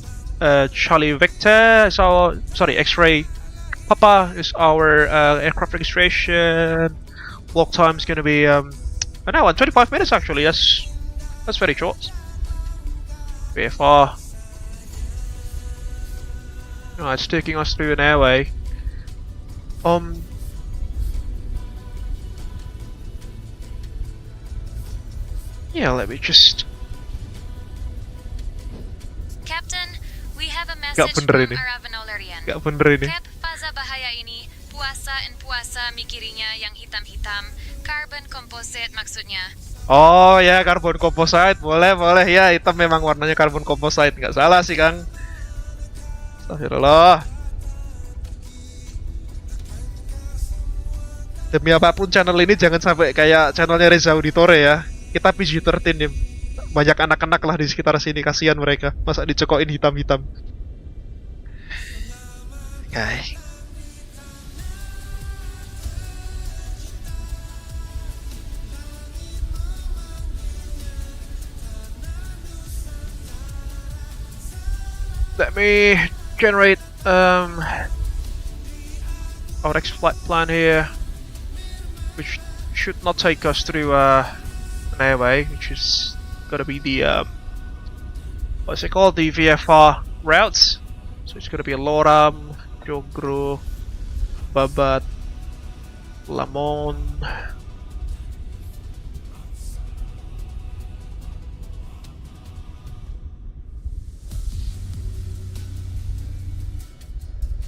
Charlie Victor is our X-ray Papa is our aircraft registration. Walk time is going to be an hour and 25 minutes actually. That's very short. VFR. No, it's taking us through an airway. Yeah, let me just. Captain, we have a message from Raven Aulerian. Gak bener ini. Cap, fasa bahaya ini, puasa mikirinya yang hitam-hitam, carbon composite maksudnya. Oh ya, karbon composite, boleh ya, hitam memang warnanya karbon composite, nggak salah sih Kang. Astagfirullah. Demi apapun channel ini jangan sampai kayak channelnya Reza Auditore ya. Kita PG-13 nih. Banyak anak-anak lah di sekitar sini, kasihan mereka. Masa dicekokin hitam-hitam. Okay. Let me generate our next flight plan here, which should not take us through an airway, which is gonna be the what's it called, the VFR routes. So it's gonna be Loram, Jogro, Babat, Lamon.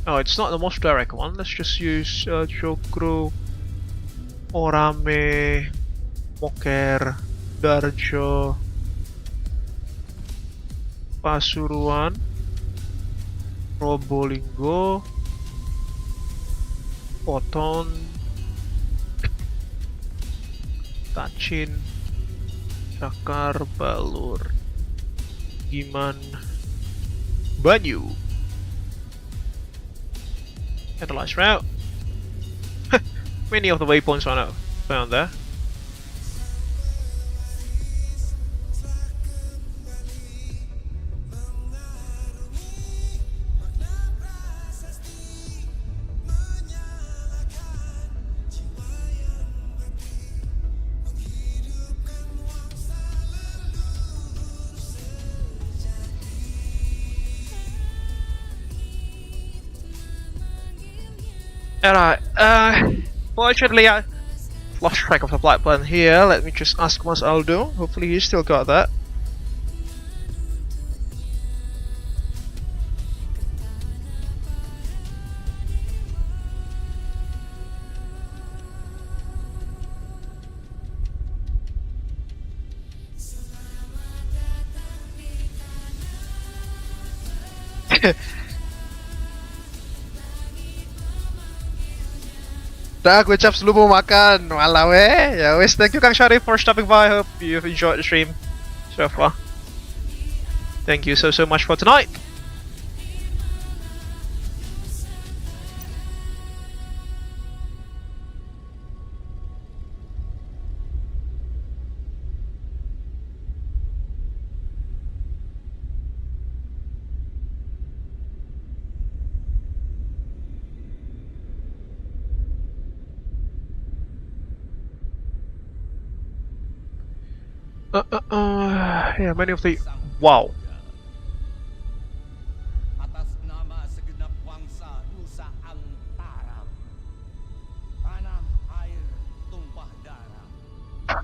Oh, it's not the most direct one. Let's just use Jogro, Orame, Moker, Darjo, Pasuruan, Probolinggo, Poton, Tachin, Cakar, Balur, Giman, Banyu. And the last route. Many of the waypoints are not found there. Alright, fortunately I lost track of the flight plan here. Let me just ask Mas Aldo. Hopefully he's still got that. Dah, gue caps lu mau makan. Walau ya wes, thank you Kang Syarif for stopping by. Hope you've enjoyed the stream so far. Thank you so much for tonight. Yeah, many of the... Wow. Atas nama segenap bangsa Nusa Antara, tanah air tumpah darah,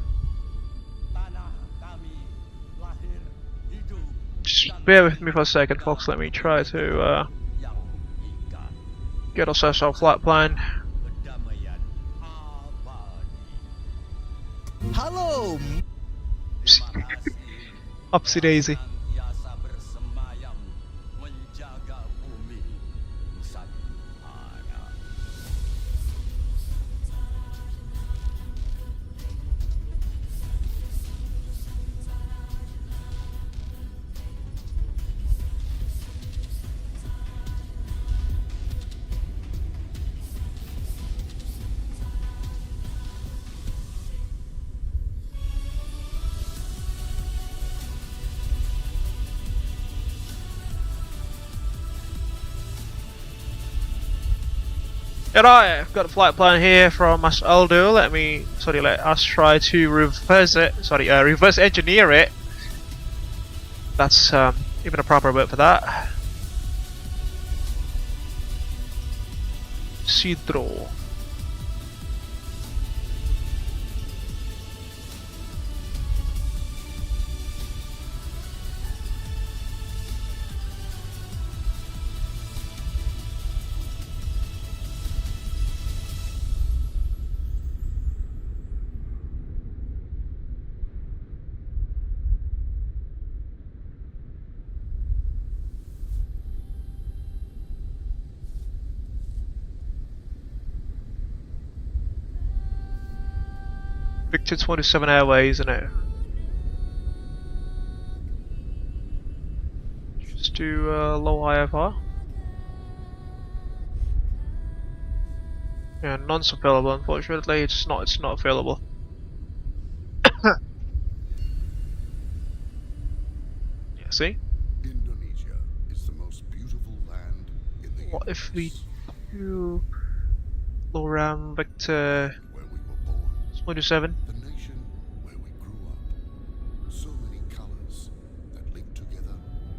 tanah kami lahir hidup. Just bear with me for a second, folks. Let me try to get ourselves our flight plan. Halo. Upsy daisy. Alright, I've got a flight plan here from Mas Aldo. Let us try to reverse it. Reverse engineer it. That's even a proper word for that. Sidro. Victor 27 Airways, isn't it? Just do low IFR. Yeah, none's available. Unfortunately, it's not available. Yeah, see. Indonesia is the most beautiful land in the What if we do low-ram Victor 27? The nation where we grew up. So many colors that live together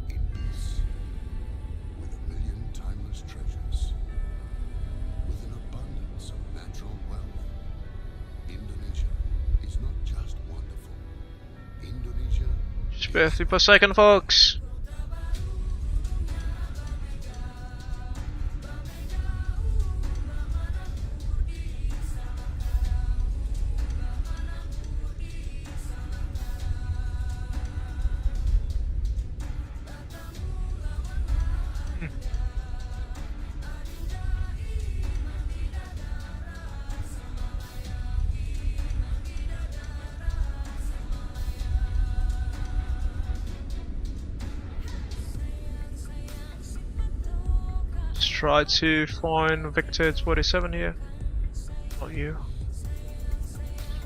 in peace. With a million timeless treasures. With an abundance of natural wealth. Indonesia is not just wonderful. Indonesia. Just bear with me for a second, folks. Try to find Victor 27 here. Not you.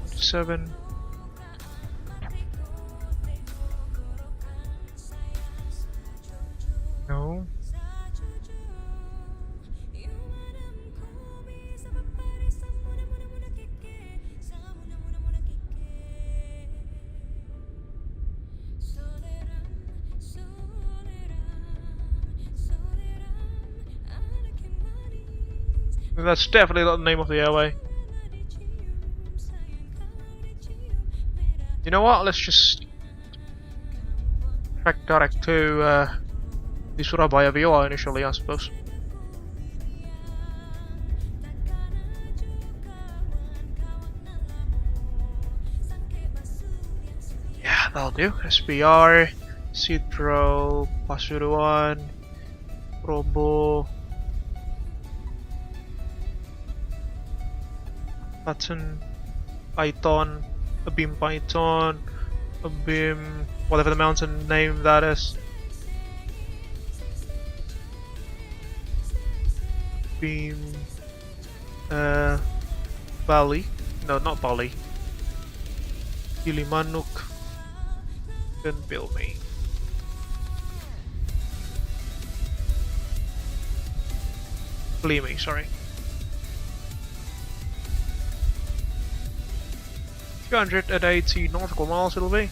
27. No. That's definitely not the name of the airway. You know what? Let's just track direct to the Surabaya VAO initially, I suppose. Yeah, that'll do. SBR, Sidro, Pasuruan, Robo. Button, Python, a beam Python, a beam, whatever the mountain name that is. Beam, Bali, no, not Bali. Gilimanuk, then Bilmi. Gleaming, sorry. 280 nautical miles it'll be.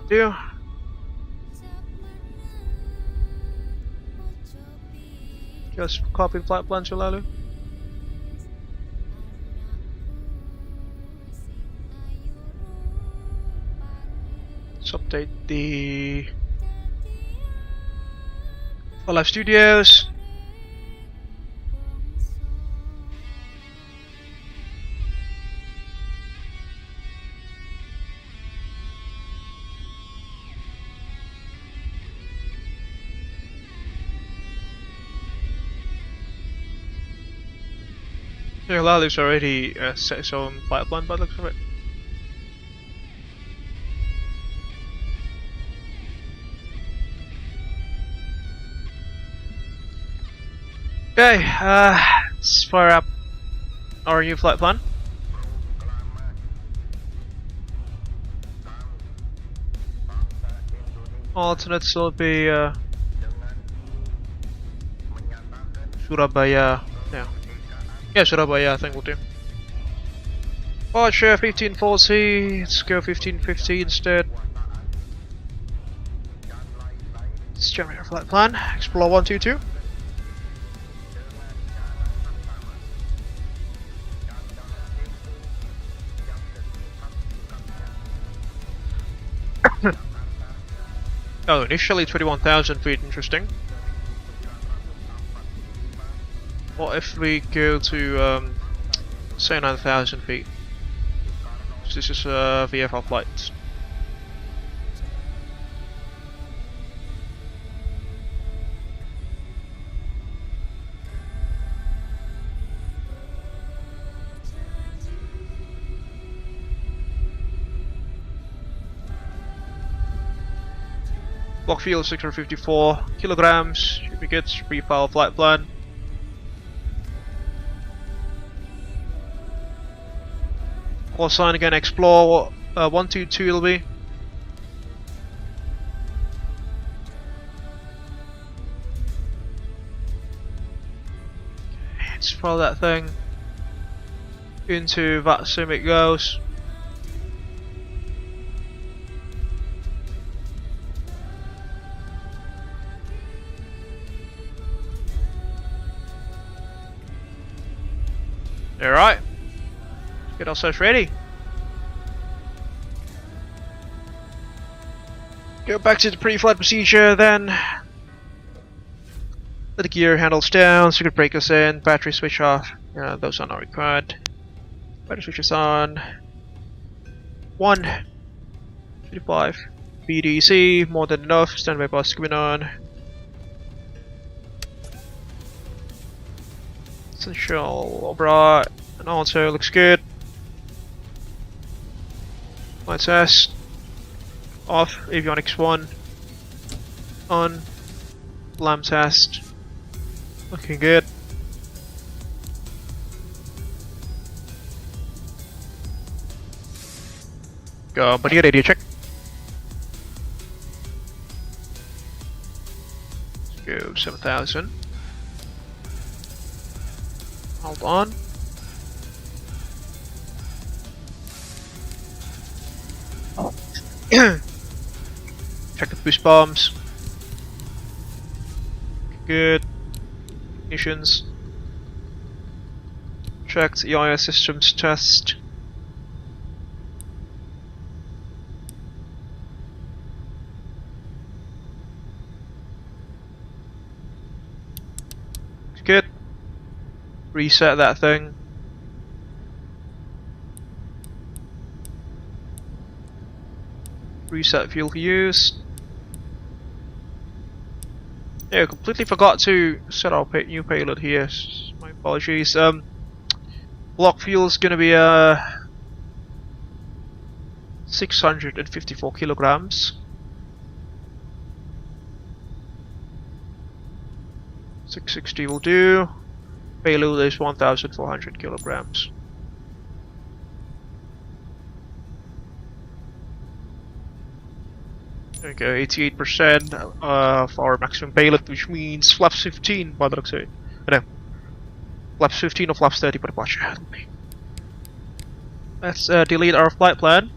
Do. Just copy flight plan lalu. Let's update the Live Studios. Yeah, Lalu's already set its own flight plan by the looks of it. Okay, let's fire up our new flight plan. Alternates will be Surabaya. Yeah, Surabaya I think will do. Departure 1540. Let's go 1550 instead. Let's jump our flight plan. Xplore 122. Oh, initially 21,000 feet, interesting. What if we go to, say 9,000 feet? This is a VFR flight. Block fuel 654 kilograms, should be good, pre-file flight plan. Callsign again, Xplore 122 it'll be. Let's follow that thing. Into VATSIM it goes. Alright, get ourselves ready. Go back to the pre-flight procedure then. Let the gear handles down, circuit breakers in, battery switch off. Those are not required. Battery switches on. 1:55 BDC, more than enough. Standby bus coming on. Essential alright, and also looks good. Light test off, avionics 1 on, lamp test looking good. Go buddy, radio check. Let's go 7,000. Hold on. Check the boost bombs. Good. Ignitions. Check the EIS systems test. Good. Reset that thing. Reset fuel use. Yeah, completely forgot to set our new payload here. My apologies. Block fuel is gonna be 654 kilograms. 660 will do. Payload is 1,400 kilograms. There we go, 88% of our maximum payload, which means flaps 15 by the looks of it. No, flaps 15 or flaps 30 for departure. Let's delete our flight plan.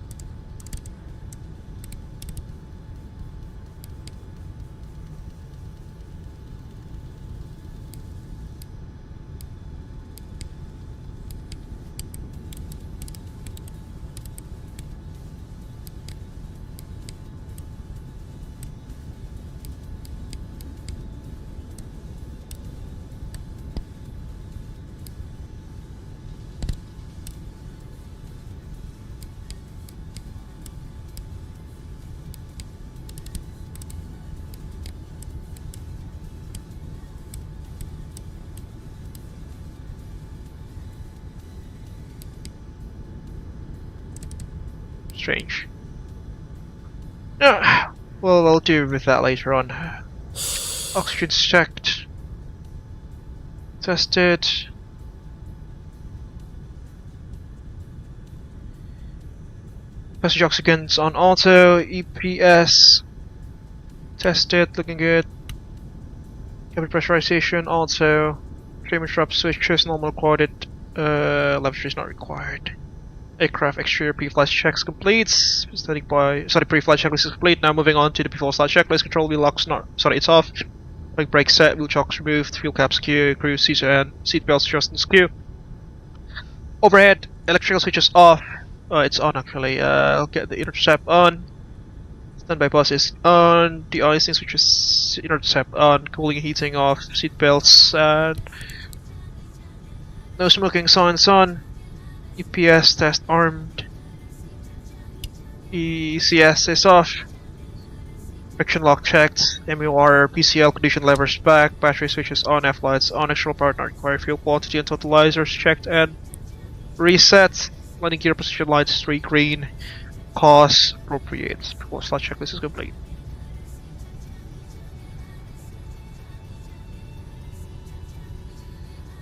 Strange. Well, we'll deal with that later on. Oxygen's checked. Tested. Passenger oxygen's on auto. EPS. Tested, looking good. Cabin pressurization, auto. Climate trap switches, normal recorded. Lavatory is not required. Aircraft exterior pre-flight checks complete. Pre-flight checklist is complete. Now moving on to the before flight checklist. Control wheel locks it's off. Brake set, wheel chocks removed, fuel cap secure, crew seats and seat belts adjusted and secure. Overhead, electrical switches off. It's on actually. I'll get the intercept on. Standby bus is on. The icing switch is intercept on. Cooling and heating off. Seat belts and no smoking signs on. EPS test armed. ECS is off. Friction lock checked. WARR PCL condition levers back. Battery switches on. F lights on. External power not required. Fuel quantity and totalizers checked and reset. Landing gear position lights 3 green. Cause appropriate. Before flight checklist is complete.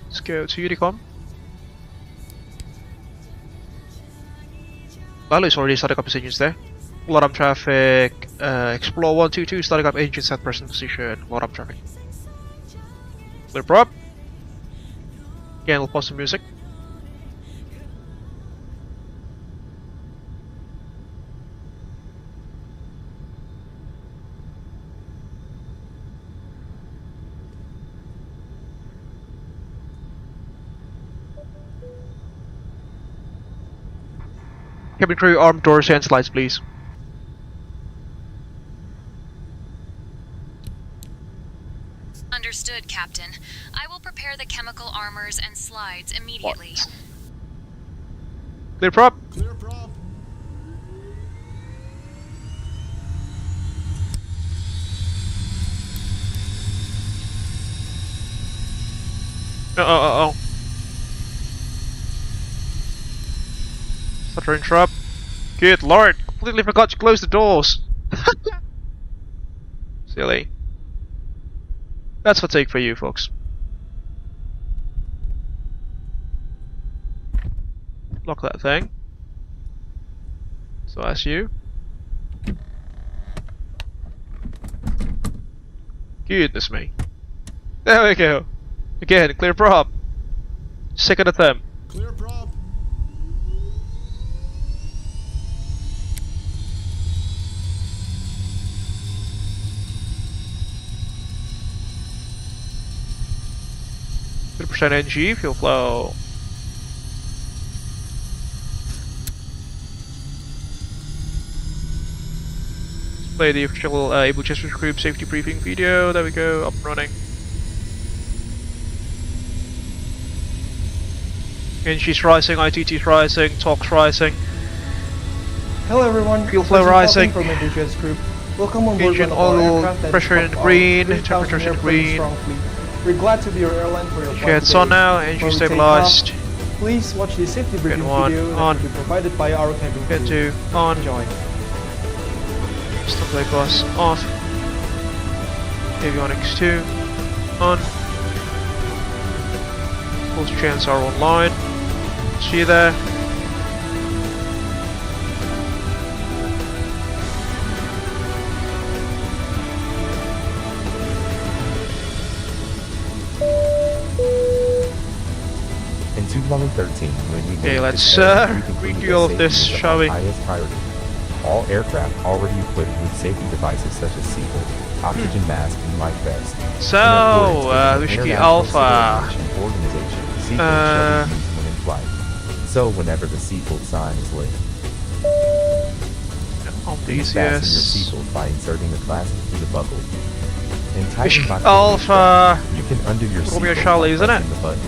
Let's go to Unicom. Lalo is already starting up his engines there. Lot of traffic. Xplore 122 starting up engine set present position. Lot of traffic. Clear prop. Again, we'll pause the music. Cabin crew, armed doors and slides, please. Understood, Captain. I will prepare the chemical armors and slides immediately. Clear prop. Clear prop. Oh. Stutter interrupt. Good lord, completely forgot to close the doors. Silly. That's fatigue for you, folks. Lock that thing. So that's you. Goodness me. There we go. Again, clear prop. Second attempt. Clear prop. % NG, fuel flow. Let's play the official Abel Jets Virtual Group safety briefing video. There we go, up and running. NG's rising, ITT's rising, TORQ's rising. Hello everyone, Fuel flow rising. From Abel Jets Group. Welcome on board Engine one of our oil aircraft that pressure in is green, 3,000 temperatures in airplane green. strong fleet. We're glad to be your airline for your flight Jets today. on now, engine When we take stabilized. off, please watch the safety briefing one, video on. that will be provided by our cabin crew. Get 2 on. Enjoy. Stop play bus off. Avionics 2 on. Both channels are online. See you there. In 2013, when we Okay, let's redo all of this, shall we? Highest priority. All aircraft already equipped with safety devices such as seatbelt, oxygen mask, and life vest. So, Whiskey Alpha. Organization, seatbelt shall be used when in flight. So, whenever the seatbelt sign is lit, please fasten your seatbelt by inserting the clasp through the buckle. And tighten by Alpha. you can undo your Romeo seatbelt Charlie, by isn't it? pressing the button.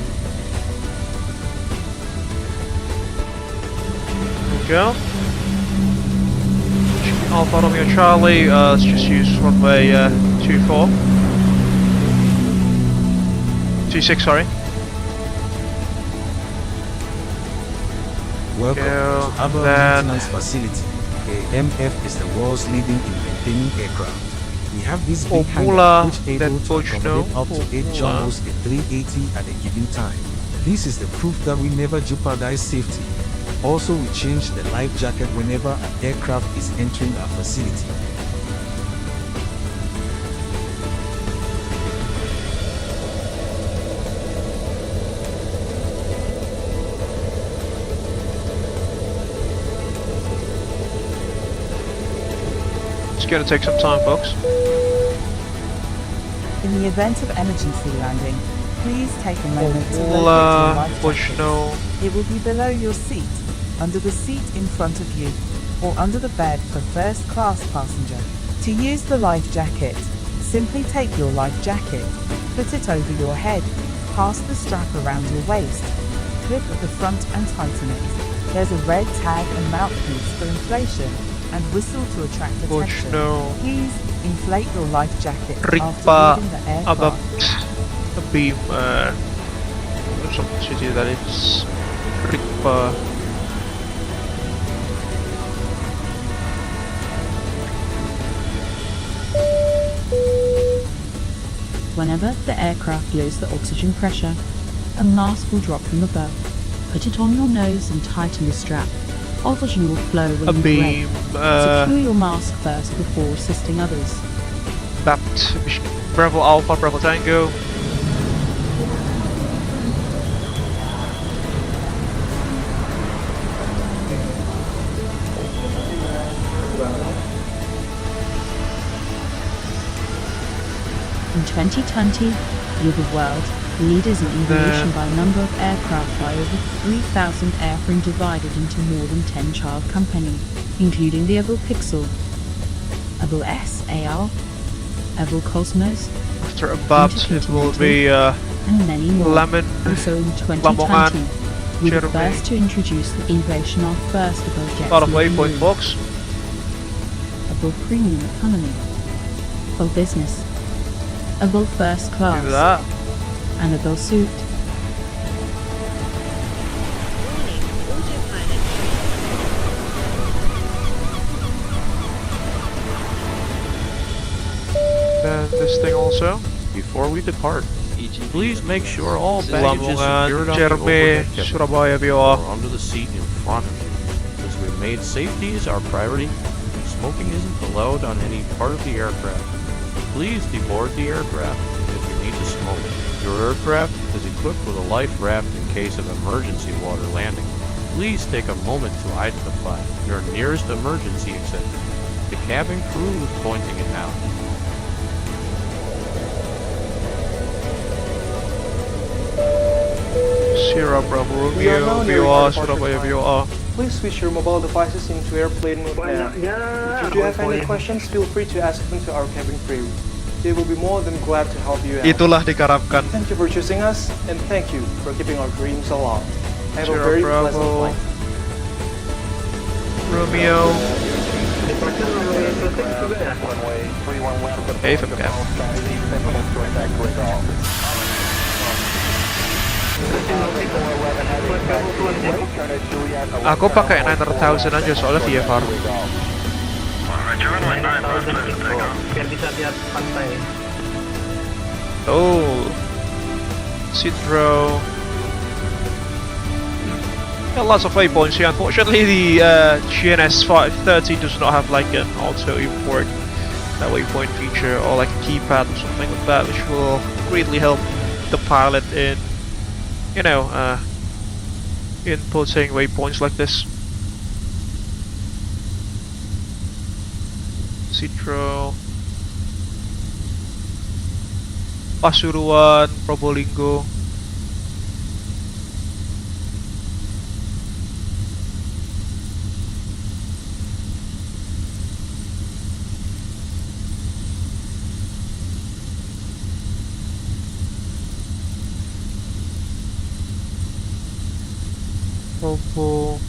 Go. Alpha Romeo Charlie, let's just use runway 24. 26, sorry. Welcome to Abel Maintenance Facility. AMF is the world's leading in maintaining aircraft. We have this big Mula, hangar which able to accommodate up to 8 jumbos at 380 at a given time. This is the proof that we never jeopardize safety. Also, we change the life jacket whenever an aircraft is entering our facility. It's gonna take some time, folks. In the event of emergency landing, please take a moment to locate your life jacket. It will be below your seat, under the seat in front of you, or under the bed for first class passenger. To use the life jacket, simply take your life jacket, put it over your head, pass the strap around your waist, clip at the front and tighten it. There's a red tag and mouthpiece for inflation, and whistle to attract attention. Please inflate your life jacket after leaving the aircraft. A beam, subsidiary that is RIPA. Whenever the aircraft loses the oxygen pressure, a mask will drop from above. Put it on your nose and tighten the strap. Oxygen will flow when you breathe. Secure your mask first before assisting others. BAPT, Bravo Alpha, Bravo Tango. In 2020, you're the world leaders in aviation by number of aircraft by over 3,000 airframe divided into more than 10 child companies, including the Abel Pixel, Abel SAR, Abel Cosmos, after a BAPT it will be and many more. Lemon, also in 2020, we were the first to introduce the aviation our first Abel Jets. A lot of waypoint box. Abel Premium Economy, Abel Business, Abel First Class, and Abel Suite. And this thing also. Before we depart, please make sure all baggage is secured on the Kediri, overhead Surabaya cabinet VATSIM. or under the seat in front of you. As we've made safety is our priority, smoking isn't allowed on any part of the aircraft. Please deboard the aircraft if you need to smoke. Your aircraft is equipped with a life raft in case of emergency water landing. Please take a moment to identify your nearest emergency exit. The cabin crew is pointing it now. Sierra Bravo We are now nearing VAR, our Surabaya departure VAR. Please switch your mobile devices into airplane mode now. If you have any questions, feel free to ask them to our cabin crew. They will be more than glad to help you out. Itulah dikarapkan. Thank you for choosing us, and thank you for keeping our dreams alive. Have a Sierra very Bravo. pleasant flight. Romeo. Even cap. Aku pakai 900,000 aja soalnya VFR. Biar bisa lihat pantai. Oh, Citro. Yeah, lots of waypoints here. Unfortunately, the GNS 530 does not have like an auto import waypoint feature or like a keypad or something like that, which will greatly help the pilot in, you know, inputting waypoints like this. Citro, Pasuruan, Probolinggo. Propo.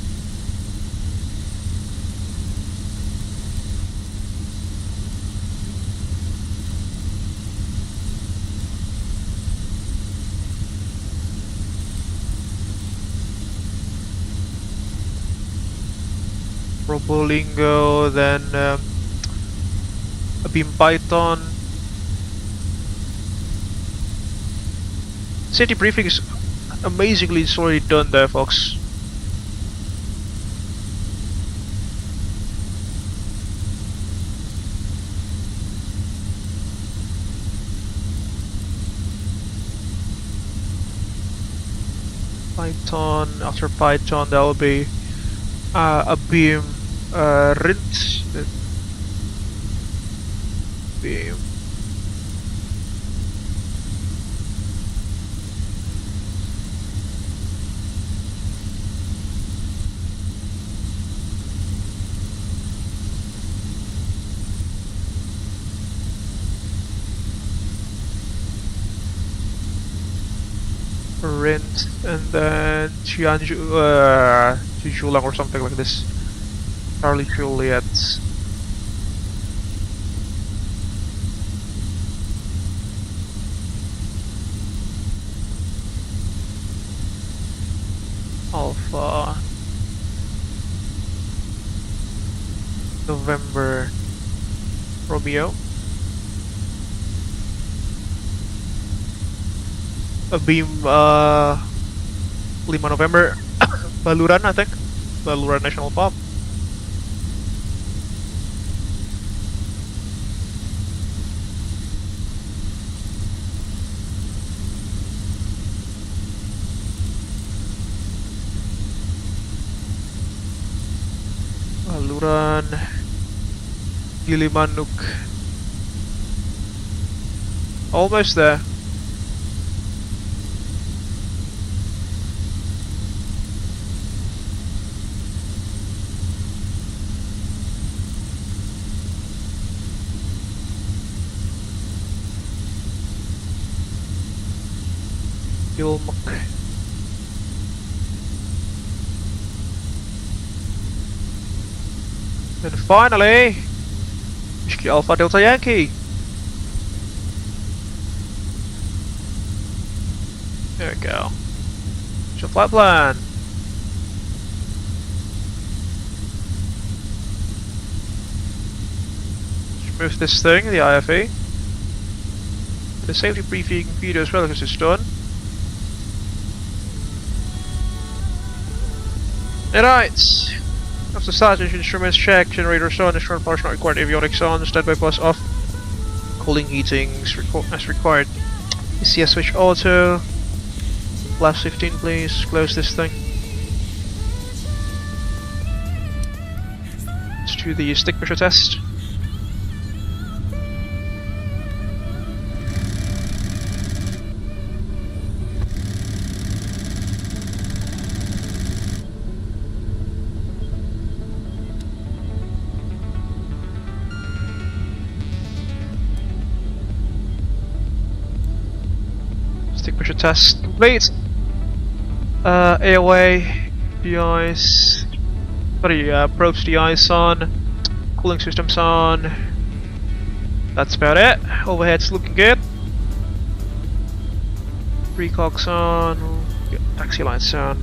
Probolinggo, then beam Python. Safety briefing is amazingly it's already done there, folks. Python, after Python there will be a beam rint. Beam. Rint, and then Julang or something like this. Charlie Juliet. Alpha. November. Romeo. A beam 5 November Baluran, I think. Baluran National Park. Baluran Gilimanuk. Almost there. Gilmuk. And finally, Whiskey Alpha Delta Yankee. There we go. It's your flight plan. Let's move this thing, the IFE. The safety briefing video as well because it's done. Alright, after starting instruments check, generators on, instrument parts not required, avionics on, standby bus off, cooling heatings as required. ECS switch auto, last 15 please, close this thing. Let's do the stick pressure test. Pressure test complete. AOA, de-ice, probes de-ice on, cooling systems on. That's about it. Overhead's looking good. Precogs on, taxi lights on.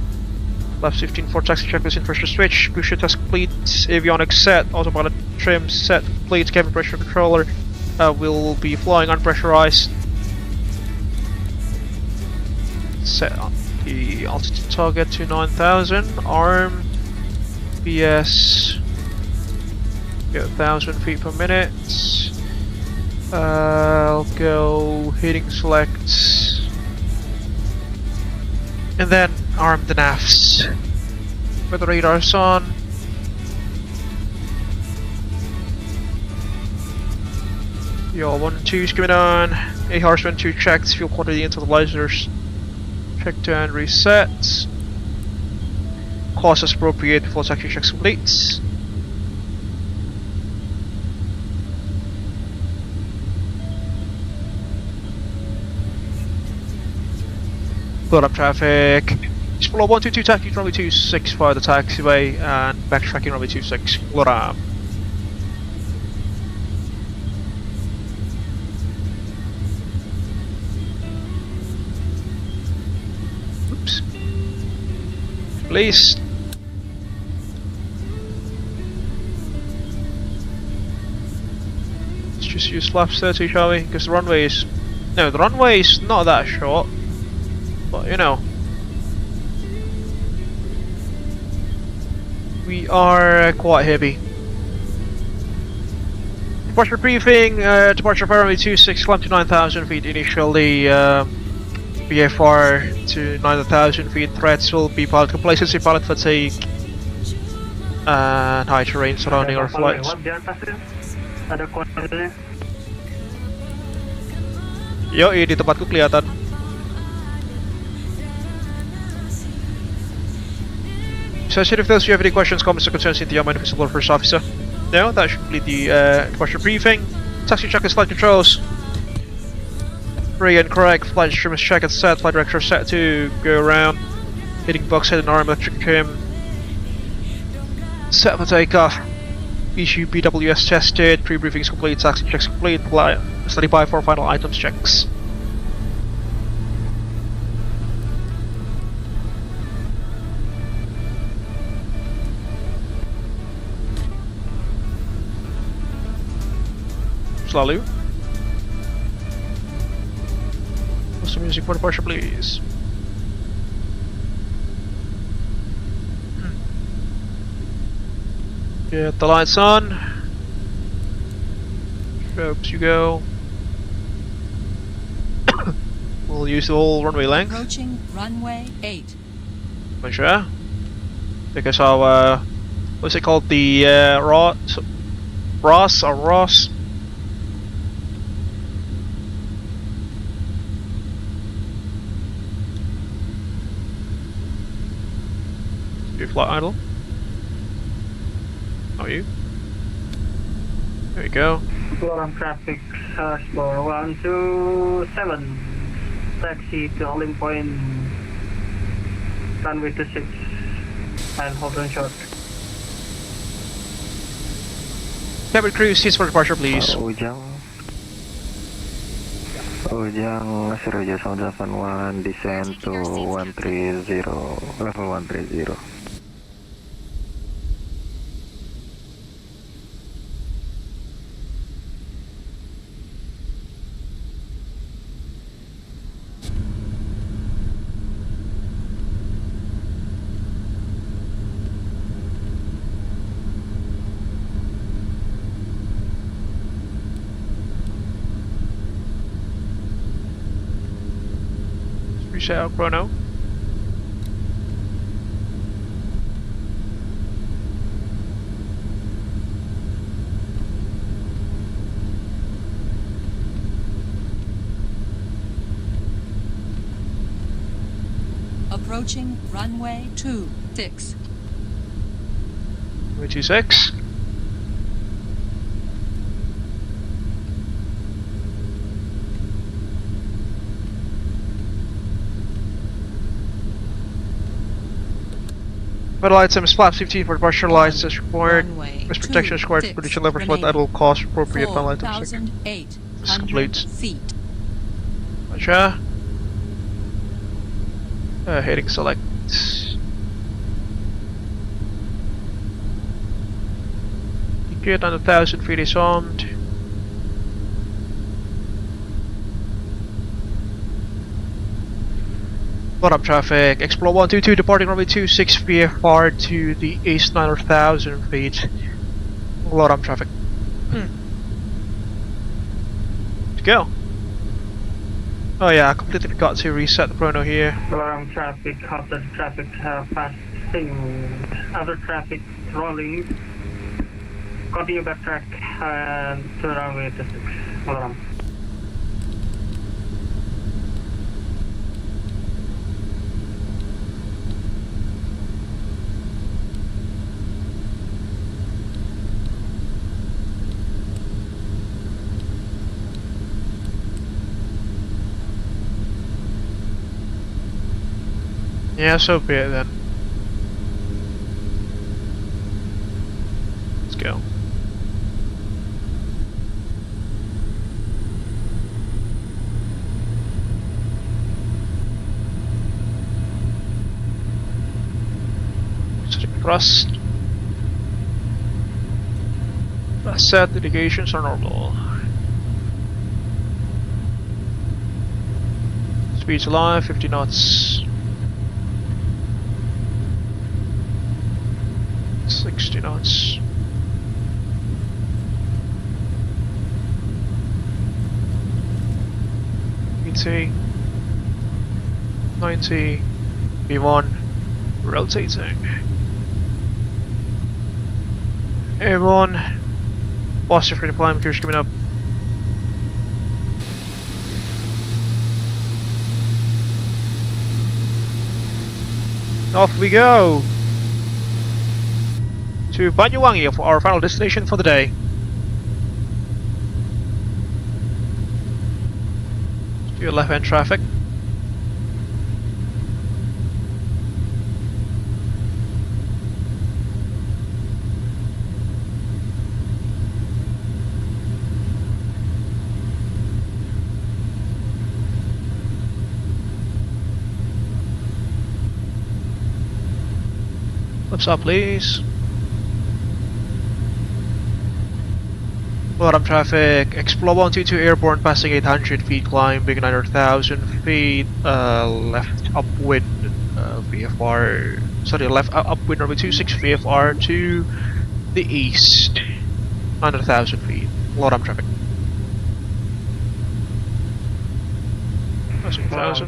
Left 15 for taxi checklist in pressure switch. Pressure test complete. Avionics set. Autopilot trim set complete. Cabin pressure controller will be flying unpressurized. Set on the altitude target to 9,000. Arm PS 1,000 feet per minute. I'll go heading select, and then arm the navs. With the radars on. Yo, 1 and 2 is coming on. 8 hours 2 checked. Fuel quantity into the lasers. Check and reset. Course as appropriate before taxi checks complete. Put up traffic. Explore 122 taxi runway 26 via the taxiway and backtracking runway 26. Loram. Please. Let's just use flaps 30, shall we? Because the runway is... No, the runway is not that short. But, you know. We are quite heavy. Departure briefing, departure for runway 26, climb to 9,000 feet initially, VFR to 9,000 feet, threats will be pilot complacency, pilot fatigue, and high terrain surrounding our flights. Yoi, di tempatku kelihatan. So, if those you have any questions, comments, or concerns, India, my visible first officer. No, that should complete the departure briefing. Taxi check and flight controls. Free and correct. Flight instruments check and set. Flight director set to go around. Hitting box head and arm electric trim. Set for takeoff. Issue BWS tested. Pre-briefing is complete. Taxi checks complete. Study by for final items checks. Selalu. Some music for departure, please. Get the lights on. Strobes you go. We'll use the whole runway length. Approaching runway 8. Sure. Because our what's it called? The Ross. You flight idle. How are you? There you go. On traffic, Explore 127. Taxi to holding point. Runway 26. And hold on short. Cabin crew, cease for departure, please. Ujang Sriwijaya Sound 81, descend to 130, level 130. Reset out chrono. Approaching runway 26. Runway 26. Metal items, flaps 15 for departure lights as required. Wrist protection is required for condition level flight idle cost appropriate metal items. This is complete. Feet. Gotcha. Heading select. Get on 1,000 feet is armed. Bottom traffic, Xplore 122 departing runway 26 VFR to the east 9,000 feet. Bottom traffic. Let's go. Oh yeah, I completely forgot to reset the chrono here. Bottom traffic, after traffic passing, other traffic rolling. Continue backtrack and to runway 26. Bottom. Yeah, so be it then. Let's go. Thrust. Set indications are normal. Speed's alive, 50 knots. 60 knots. ET 90 V1 rotating. Airborne. Foster for the climb, gears coming up. Off we go to Banyuwangi for our final destination for the day. To your left-hand traffic. What's up, please? Lot of traffic. Xplore 122 airborne passing 800 feet, climbing 900,000 feet. Left upwind VFR. Sorry, left upwind runway 26 VFR to the east. 900,000 feet. Lot of traffic.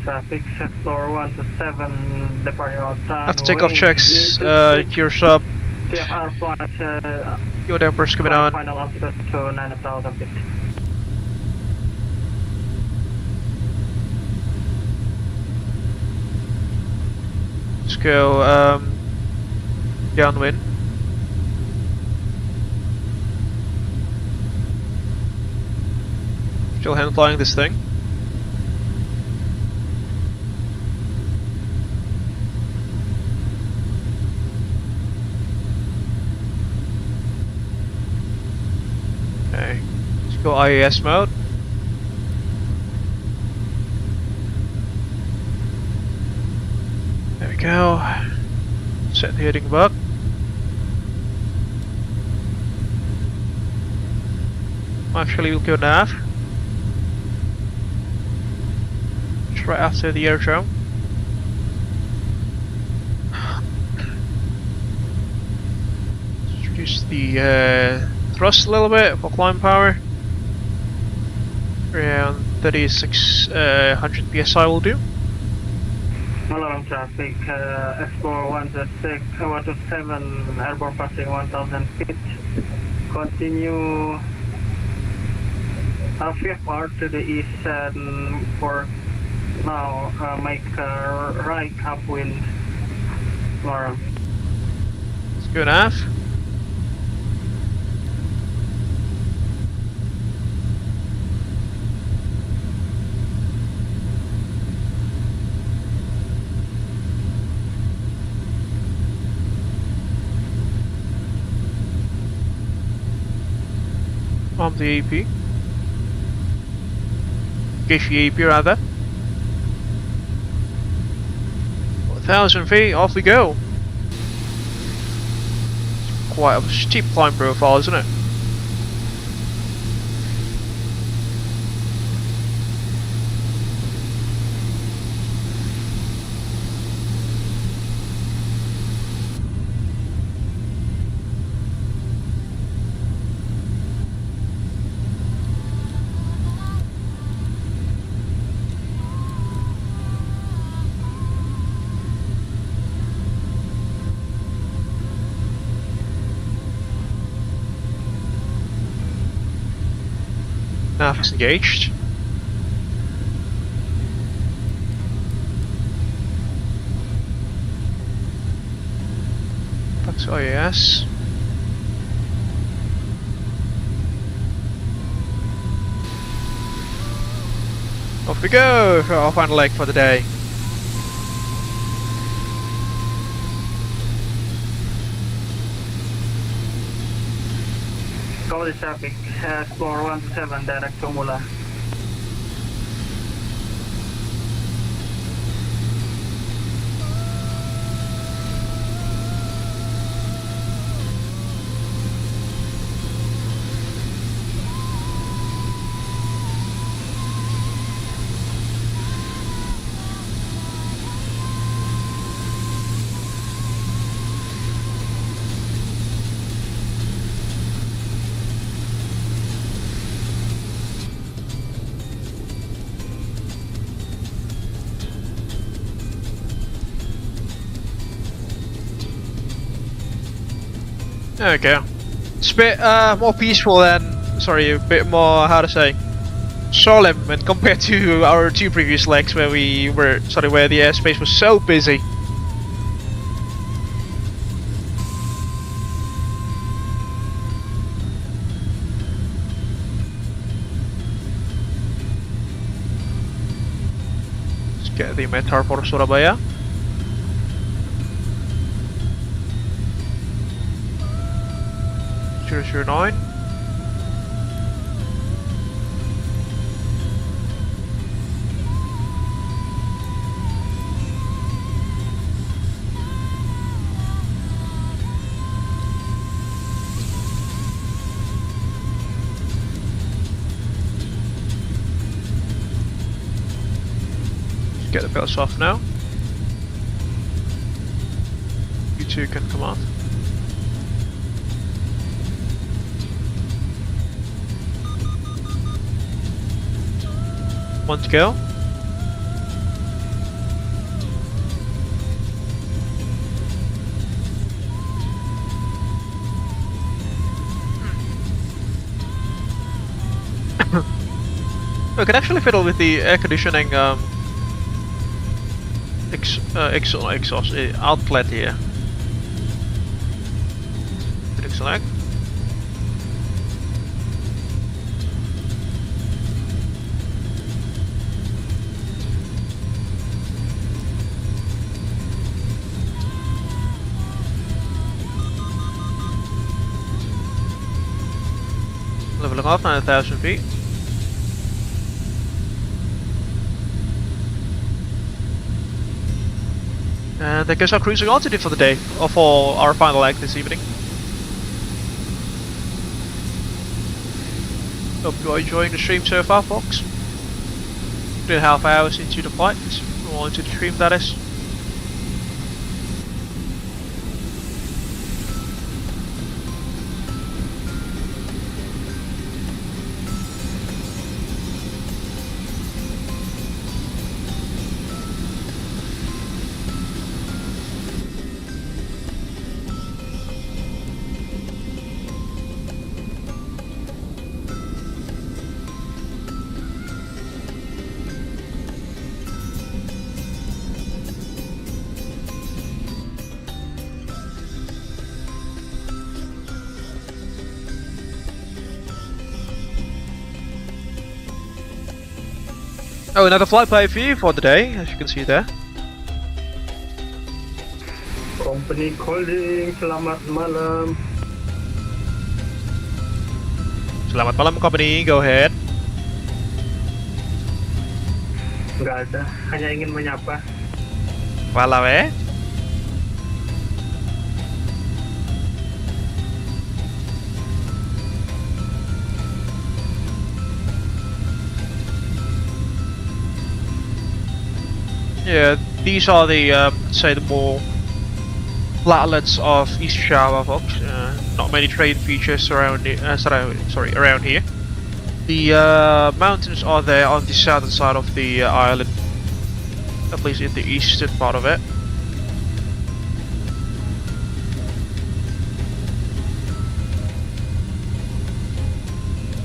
Traffic, Xplore 127, departing outside. After takeoff checks, gears up. Your dampers coming on. Final altitude to 9,000 feet. Let's go downwind. Still hand flying this thing. Go IAS mode. There we go. Set the heading buck. Actually, we'll go nav. Just right after the aerodrome. Let's reduce the thrust a little bit for climb power. Around 3600 psi will do. Alarm traffic, Xplore 126, 127, airborne passing 1000 feet. Continue VFR to the east and for now make right upwind. Alarm. Let's go nav. On the AP. Engage the AP rather. 1,000 feet, off we go. It's quite a steep climb profile, isn't it? Nav is engaged. Back to IAS. Off we go for our final leg for the day. Call traffic, Xplore 127, direct to Mula. Okay. It's a bit more peaceful than, a bit more, how to say, solemn when compared to our 2 previous legs where where the airspace was so busy. Let's get the Metar for Surabaya. Sure 9. Get the belts off now. You two can come on. One to go. I can actually fiddle with the air conditioning exhaust outlet here. Click select. Leveling off 9,000 feet. And I guess our cruising altitude for the day, or for our final leg this evening. Hope you are enjoying the stream so far, folks. 3.5 hours into the flight, or into the stream that is. Oh, another flight by view for the day, as you can see there. Company calling, selamat malam. Selamat malam company, go ahead. Nggak ada, hanya ingin menyapa. Walau Yeah, these are the, say, the more flatlets of East Java, folks. Not many trade features around around here. The mountains are there on the southern side of the island, at least in the eastern part of it.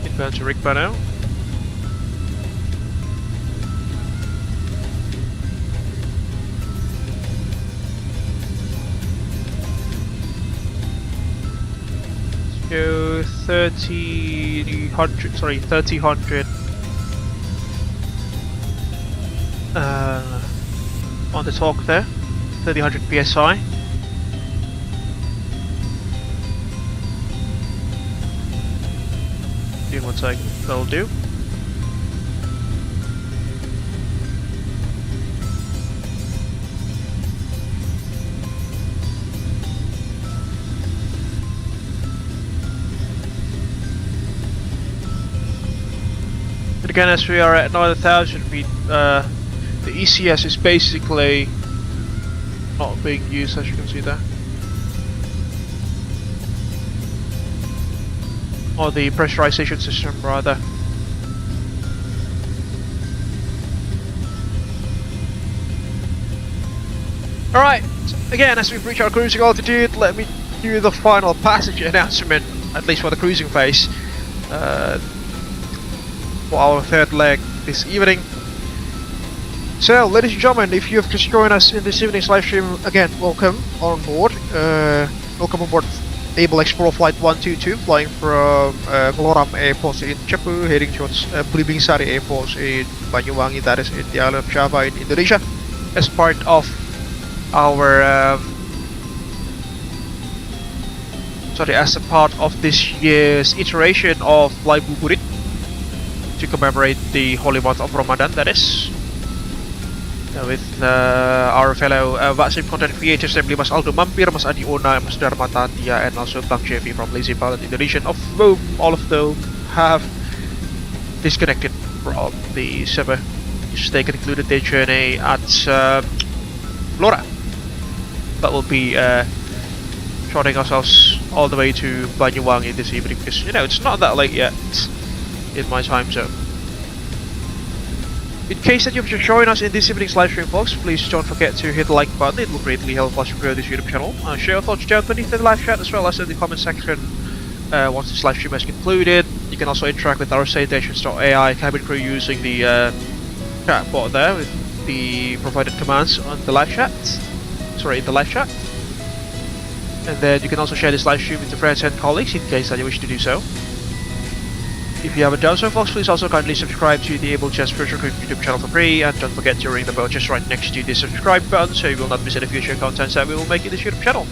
Inbound to Rigba now. Go 3000 on the torque there, 3000 psi. In 1 second, that'll do. Again, as we are at 9,000 feet, the ECS is basically not being used, as you can see there. Or the pressurization system, rather. Alright, again, as we reach our cruising altitude, let me to the final passenger announcement, at least for the cruising phase, for our third leg this evening. So, ladies and gentlemen, if you have just joined us in this evening's live stream, again, welcome on board. Welcome on board Abel Xplore Flight 122, flying from Gloram Airport in Cepu, heading towards Blimbing Sari Airport in Banyuwangi, that is in the island of Java in Indonesia, as part of our as a part of this year's iteration of FLYbuburit to commemorate the holy month of Ramadan, that is. With our fellow VATSIM content creators, namely Mas Aldo Mampir, Mas Adi Ona, Mas Dharma Tantia, and also Bang Jevi from Lazy Pilot Indonesia, of whom all of them have disconnected from the server. They concluded their journey at Blora, but we'll be trotting ourselves all the way to Banyuwangi this evening because, you know, it's not that late yet in my time zone. In case that you've just joined us in this evening's live stream, folks, please don't forget to hit the like button. It will greatly help us grow this YouTube channel. Share your thoughts down beneath the live chat as well as in the comment section once this live stream has concluded. You can also interact with our Citations.ai cabin crew using the chat bot there with the provided commands on the live chat. Sorry, in the live chat. And then you can also share this live stream with your friends and colleagues in case that you wish to do so. If you haven't done so, folks, please also kindly subscribe to the Abel Jets Virtual Group YouTube channel for free, and don't forget to ring the bell just right next to the subscribe button so you will not miss any future content that we will make in this YouTube channel.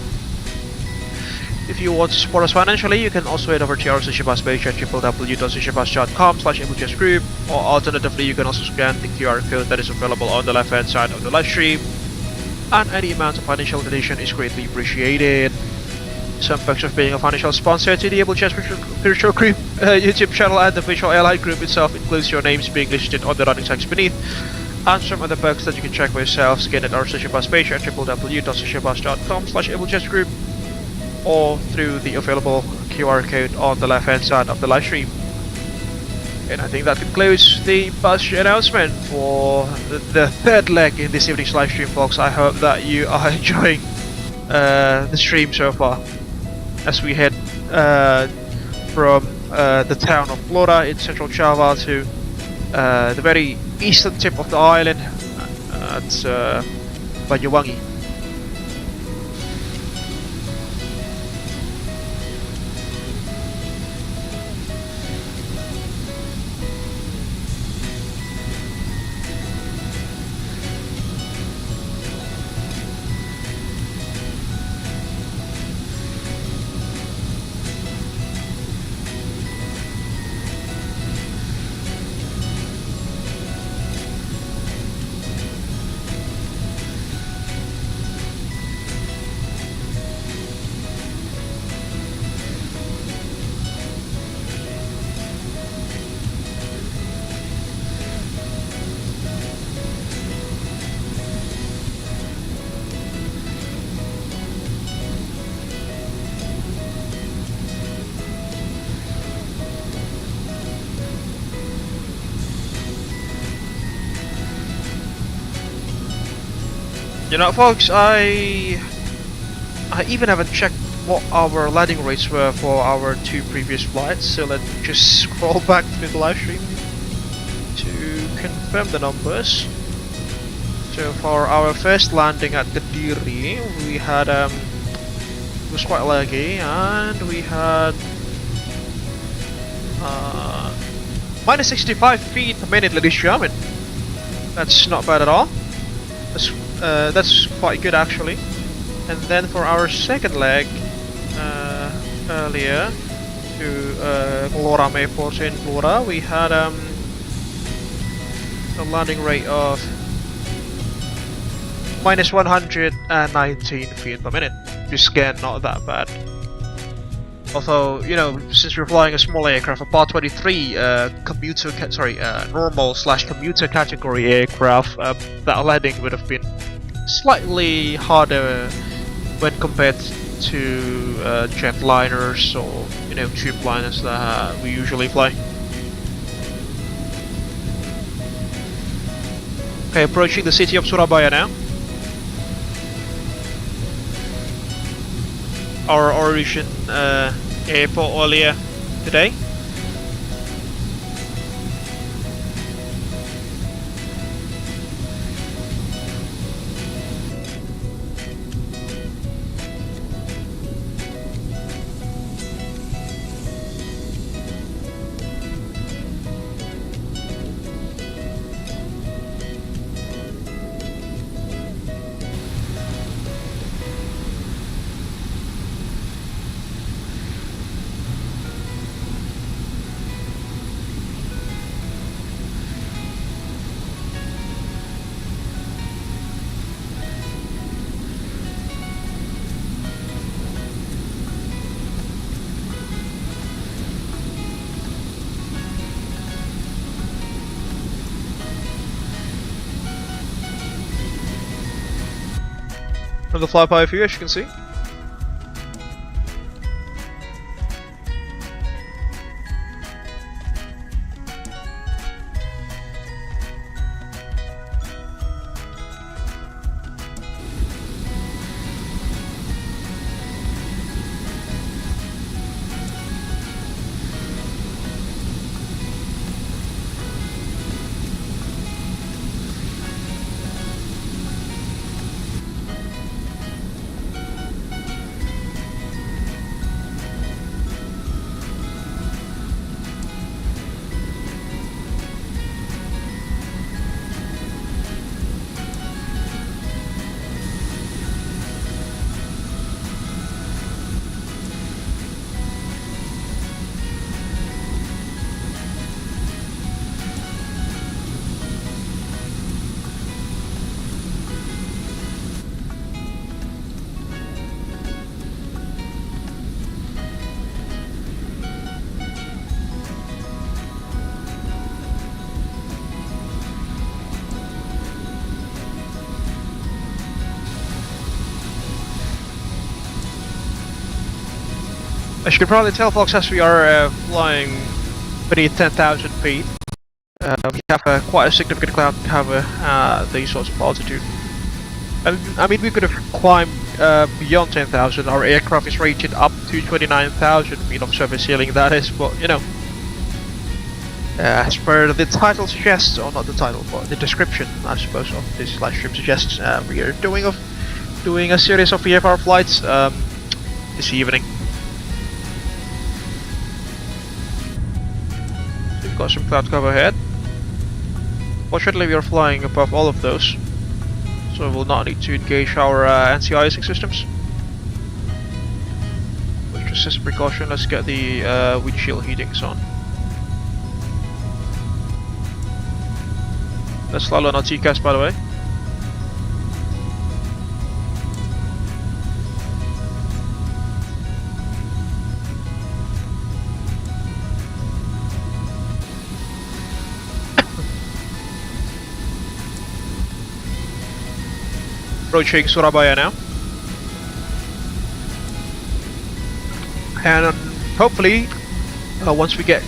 If you want to support us financially, you can also head over to our social bus page at www.socialbus.com/AbelJetsGroup, or alternatively, you can also scan the QR code that is available on the left hand side of the live stream, and any amount of financial donation is greatly appreciated. Some perks of being a financial sponsor to the Abel Jets Virtual Group YouTube channel and the Virtual Airline Group itself includes your names being listed on the running tags beneath, and some other perks that you can check for yourselves again at our social bus page at www.socialbus.com/AbelJetsGroup, or through the available QR code on the left hand side of the live stream. And I think that concludes the bus announcement for the third leg in this evening's live stream, folks. I hope that you are enjoying the stream so far as we head from the town of Blora in central Java to the very eastern tip of the island at Banyuwangi. You know, folks, I even haven't checked what our landing rates were for our two previous flights, so let's just scroll back to the live stream to confirm the numbers. So for our first landing at Kediri, we had it was quite laggy, and we had minus 65 feet per minute, ladies and gentlemen. That's not bad at all. That's quite good actually. And then for our second leg earlier to Gloram Airport in Blora, we had a landing rate of minus 119 feet per minute. Just again, not that bad. Although, you know, since we're flying a small aircraft, a Part 23 normal/commuter category aircraft, that landing would have been slightly harder when compared to jetliners or, you know, tube liners that we usually fly. Okay, approaching the city of Surabaya now. our origin airport earlier today. From the flyby view, as you can see. As you can probably tell, folks, as we are flying beneath 10,000 feet, we have quite a significant cloud cover at these sorts of altitude. I mean, we could have climbed beyond 10,000. Our aircraft is rated up to 29,000 feet of surface ceiling, that is, but you know, as per the title suggests, or not the title, but the description, I suppose, of this live stream suggests, we are doing a series of VFR flights this evening. We've got some cloud cover ahead. Fortunately, we are flying above all of those, so we will not need to engage our anti-icing systems. But just as a precaution, let's get the windshield heatings on. Let's slide on our TCAS, by the way. Approaching Surabaya now, and hopefully, once we get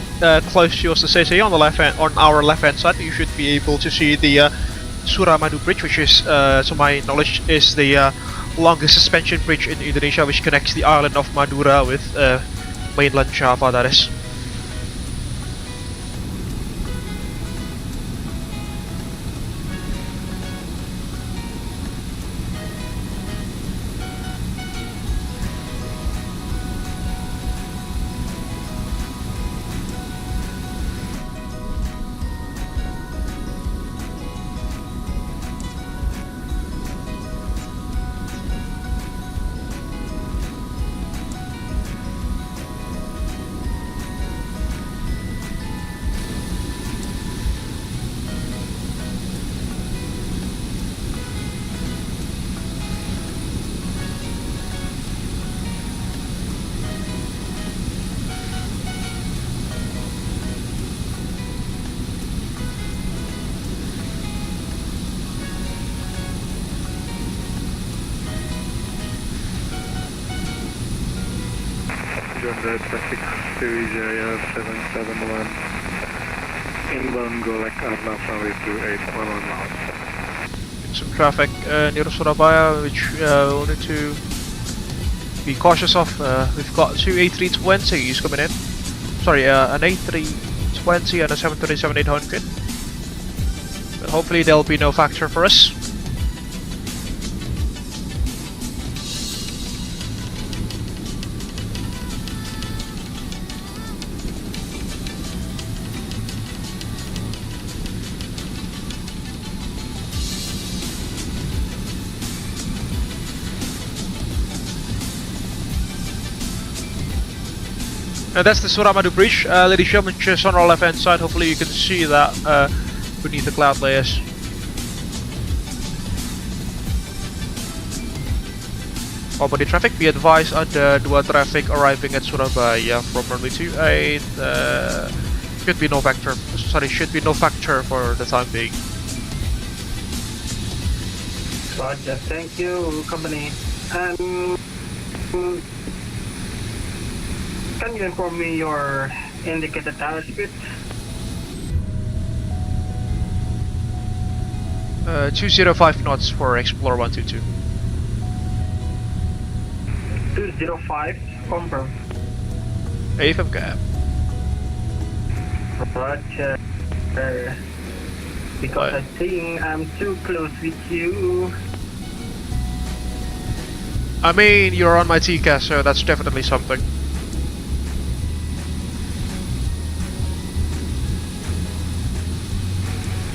close to the city on our left hand side, you should be able to see the Suramadu Bridge, which is, to my knowledge, is the longest suspension bridge in Indonesia, which connects the island of Madura with mainland Java. That is. Traffic Sriwijaya 771 inbound Golek Arnab runway 28 11 miles. Some traffic near Surabaya, which we'll need to be cautious of. We've got two A320s coming in. Sorry, an A320 and a 737-800. But hopefully there'll be no factor for us. That's the Suramadu Bridge, ladies and gentlemen, just on our left hand side. Hopefully you can see that beneath the cloud layers. About the traffic, be advised on the Dua traffic arriving at Surabaya from runway 28. Should be no factor. Sorry, should be no factor for the time being. Roger, thank you, company. Can you inform me your indicated tower speed? 205 knots for Xplore 122. 205, confirm. AFM cap. Roger. Because I think I'm too close with you. I mean, you're on my TCAS, so that's definitely something.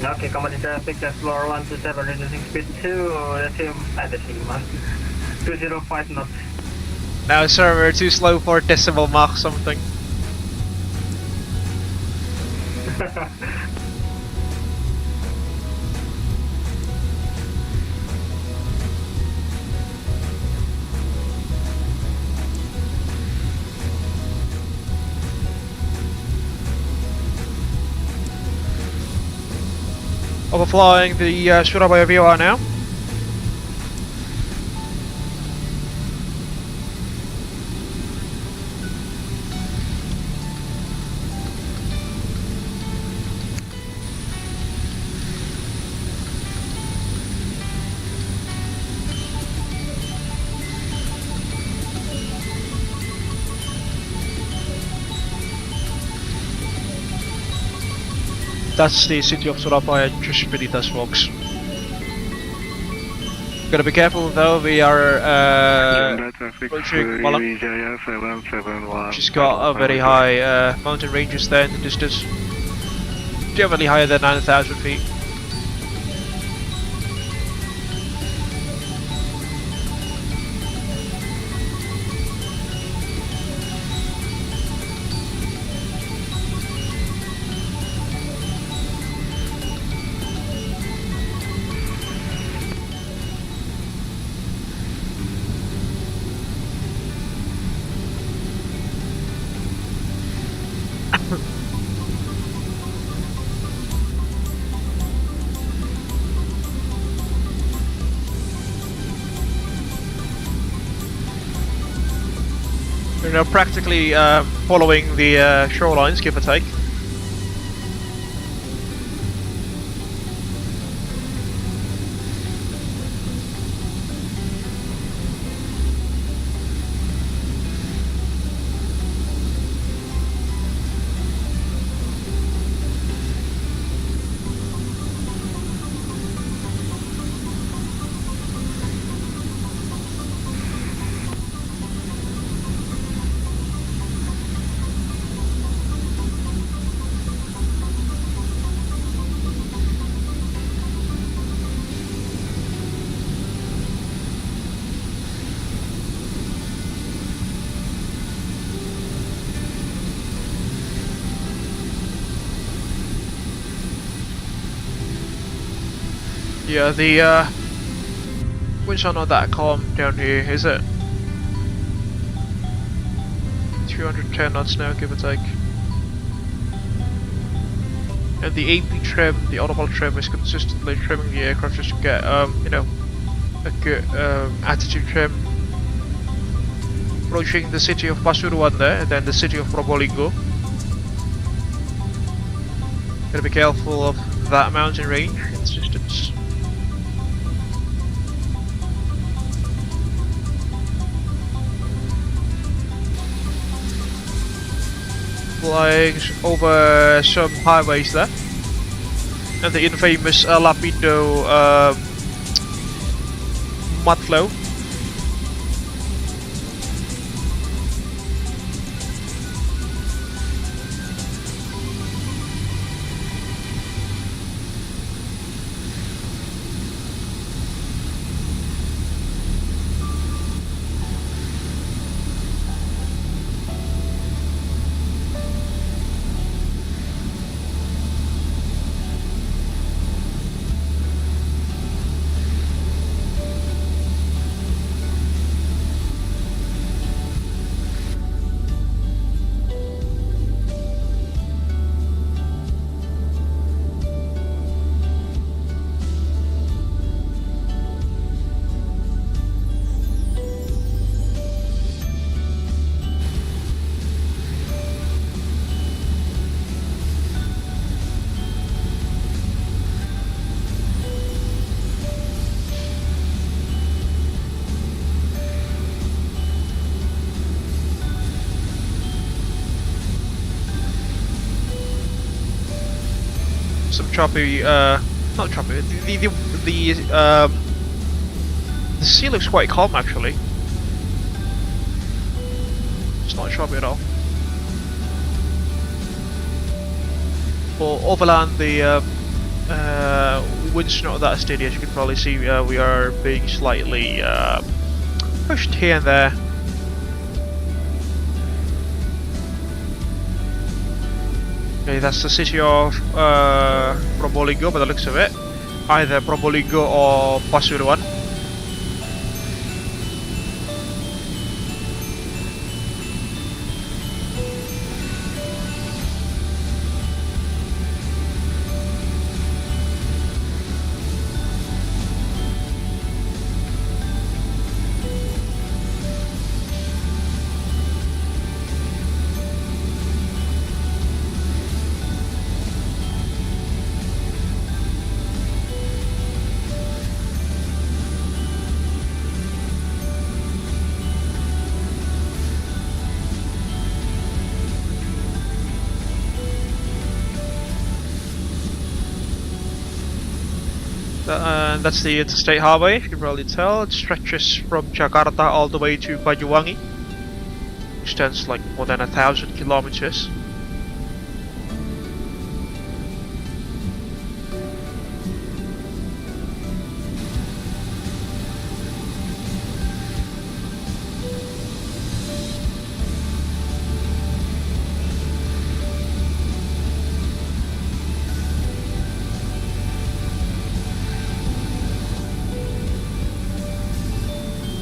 Okay, company traffic, Xplore 127, reducing speed to the same, 205 knots. Now, sir, we're too slow for decimal Mach something. Overflying the Surabaya VAR now. That's the city of Surabaya, just beneath us, folks. Gotta be careful though, we are approaching Malang. She's got a very high mountain ranges there in the distance. Definitely higher than 9,000 feet. We're now practically following the shorelines, give or take. Yeah, the winds are not that calm down here, is it? 210 knots now, give or take. And the AP trim, the autopilot trim, is consistently trimming the aircraft just to get, you know, a good attitude trim. Approaching the city of Pasuruan there, and then the city of Probolinggo. Gotta be careful of that mountain range in this distance. flying over some highways there. And the infamous Lapido mud flow. Some choppy, not choppy. The sea looks quite calm actually. It's not choppy at all. For overland, the wind's not that steady, as you can probably see. We are being slightly pushed here and there. Okay, that's the city of Probolinggo by the looks of it. Either Probolinggo or Pasuruan. That's the interstate highway, you can probably tell. It stretches from Jakarta all the way to Banyuwangi. Extends like more than 1,000 kilometers.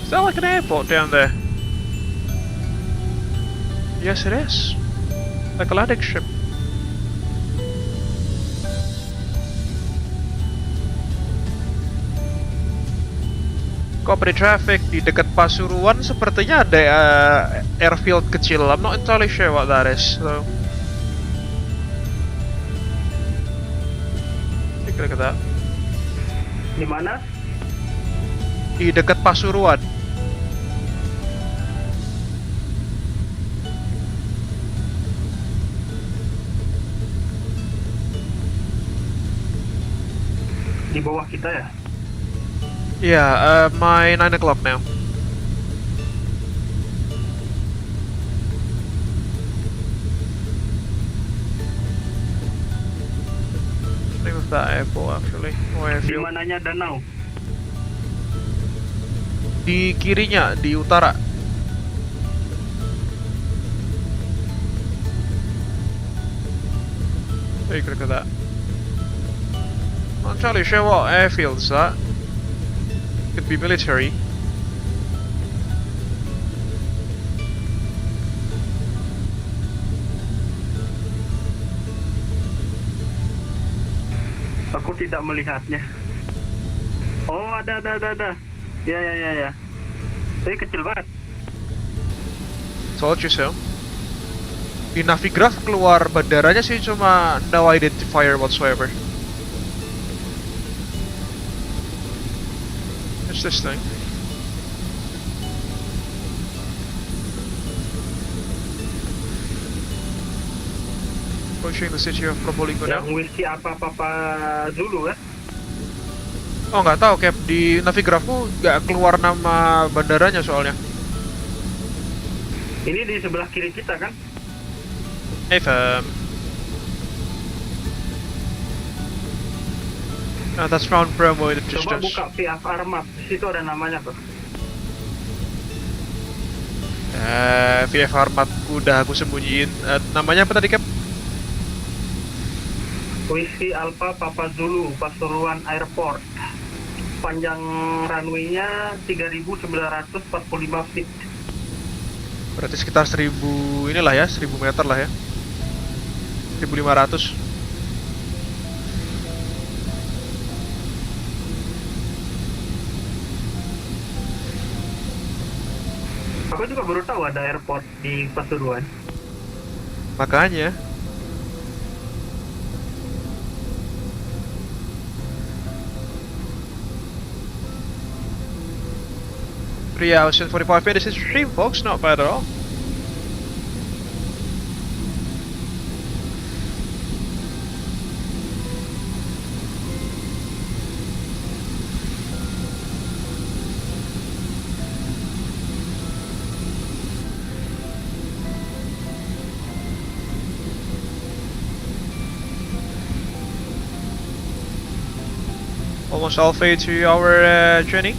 Is that like an airport down there? Yes, it is. Like a landing strip. Company traffic di dekat Pasuruan sepertinya ada airfield kecil. I'm not entirely sure what that is. So, take a look at that. Di mana? Di dekat Pasuruan. Di bawah kita ya? Yeah, my 9 o'clock now. Name of that airport actually. Di mananya danau? Di kirinya, di utara. Take a look at that. I'm not entirely sure what airfield is that. Could be military. Aku tidak melihatnya. Oh, ada. Ya. Tapi kecil banget. Told you so. Di Navigraph keluar bandaranya sih cuma no identifier whatsoever. What's this thing? Approaching the city of Probolinggo now. Yang whiskey apa Papa Zulu kan? Oh nggak tahu Cap, di navigrafku nggak keluar nama bandaranya soalnya. Ini di sebelah kiri kita kan? That's Mount Bromo in the Coba distance. buka VFR map, di situ ada namanya tuh. VFR map udah aku sembunyiin. Namanya apa tadi Cap? Whiskey Alpha Papa Zulu, Pasuruan Airport. Panjang runway-nya 3.945 feet. Berarti sekitar 1000 inilah ya, 1000 meter lah ya. 1500. Aku juga baru tahu ada airport di Pasuruan. Makanya. 3 hours and 45 minutes in stream, folks. Not bad at all. Almost halfway to our journey.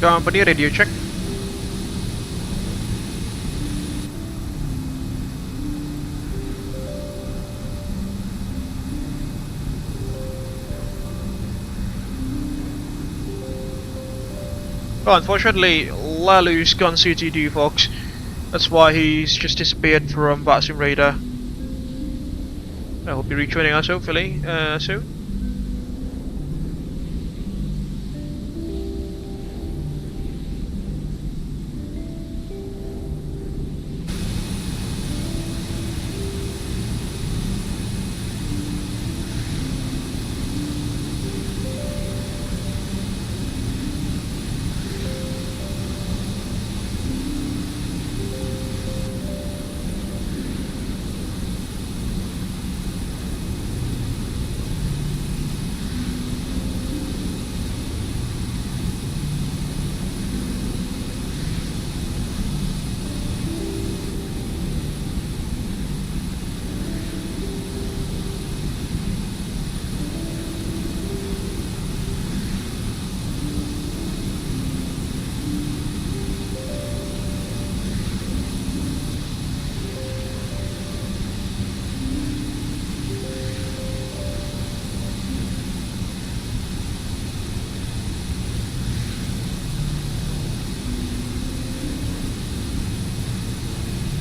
Company radio check. Well, unfortunately, Lalu's gone CTD, folks. That's why he's just disappeared from VATSIM radar. I hope he'll be rejoining us hopefully soon.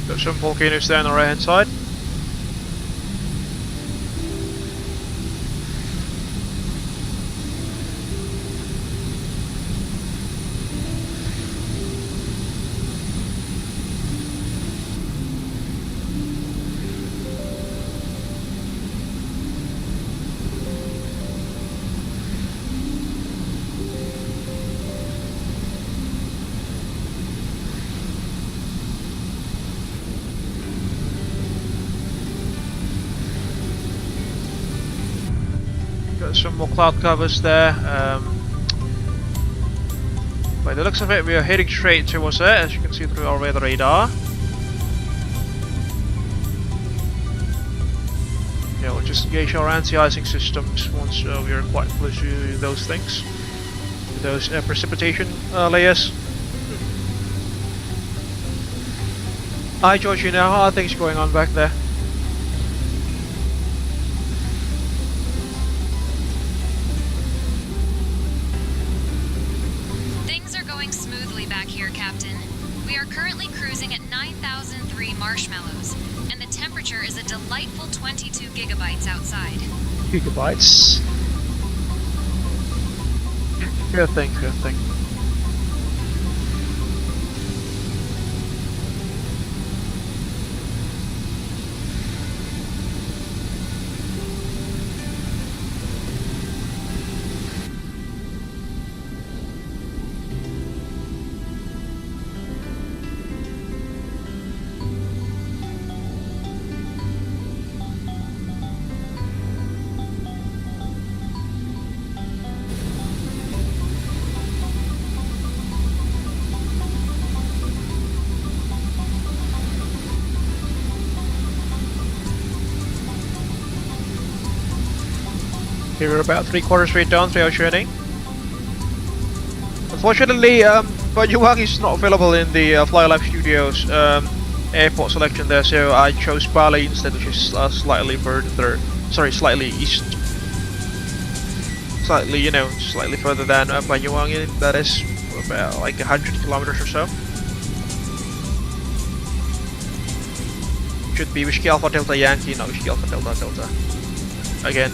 Got some volcanoes there on the right hand side. Some more cloud covers there. By the looks of it, we are heading straight towards it, as you can see through our weather radar. we'll just gauge our anti-icing systems once we are quite close to those things, those precipitation layers. Hi Georgina, how are things going on back there? Things are going smoothly back here, Captain. We are currently cruising at 9,003 marshmallows, and the temperature is a delightful 22 gigabytes outside. Gigabytes? Good thing, good thing. Okay, we're about 3/4 straight down through our journey. Unfortunately, Banyuwangi is not available in the FLYbuburit Studios airport selection there, so I chose Bali instead, which is slightly further, slightly east. Slightly, slightly further than Banyuwangi, that is about like 100 kilometers or so. Should be Whiskey Alpha Delta Yankee, not Whiskey Alpha Delta Delta. Again,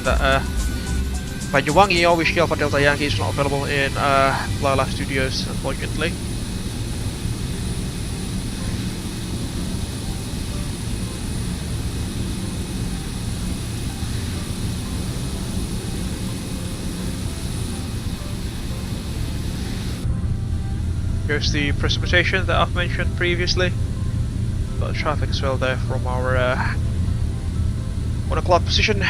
Banyuwangi or Whiskey Alpha Delta Yankee is not available in FLYbuburit Studios, unfortunately. Here's the precipitation that I've mentioned previously. Got traffic as well there from our 1 o'clock position.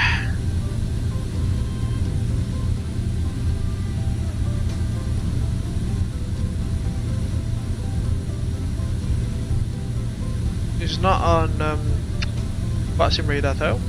It's not on VATSIM radar though.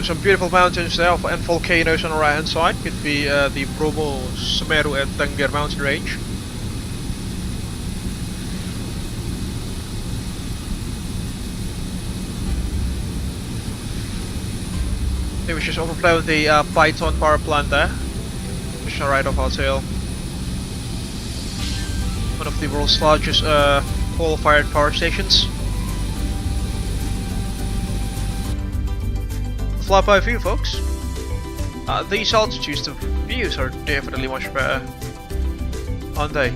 Some beautiful mountains there and volcanoes on the right hand side. Could be the Bromo, Semeru and Tengger mountain range. Maybe we just overflow the Python power plant there, just right off our tail. One of the world's largest coal-fired power stations. Fly-by view, folks. These altitudes, the views are definitely much better, aren't they?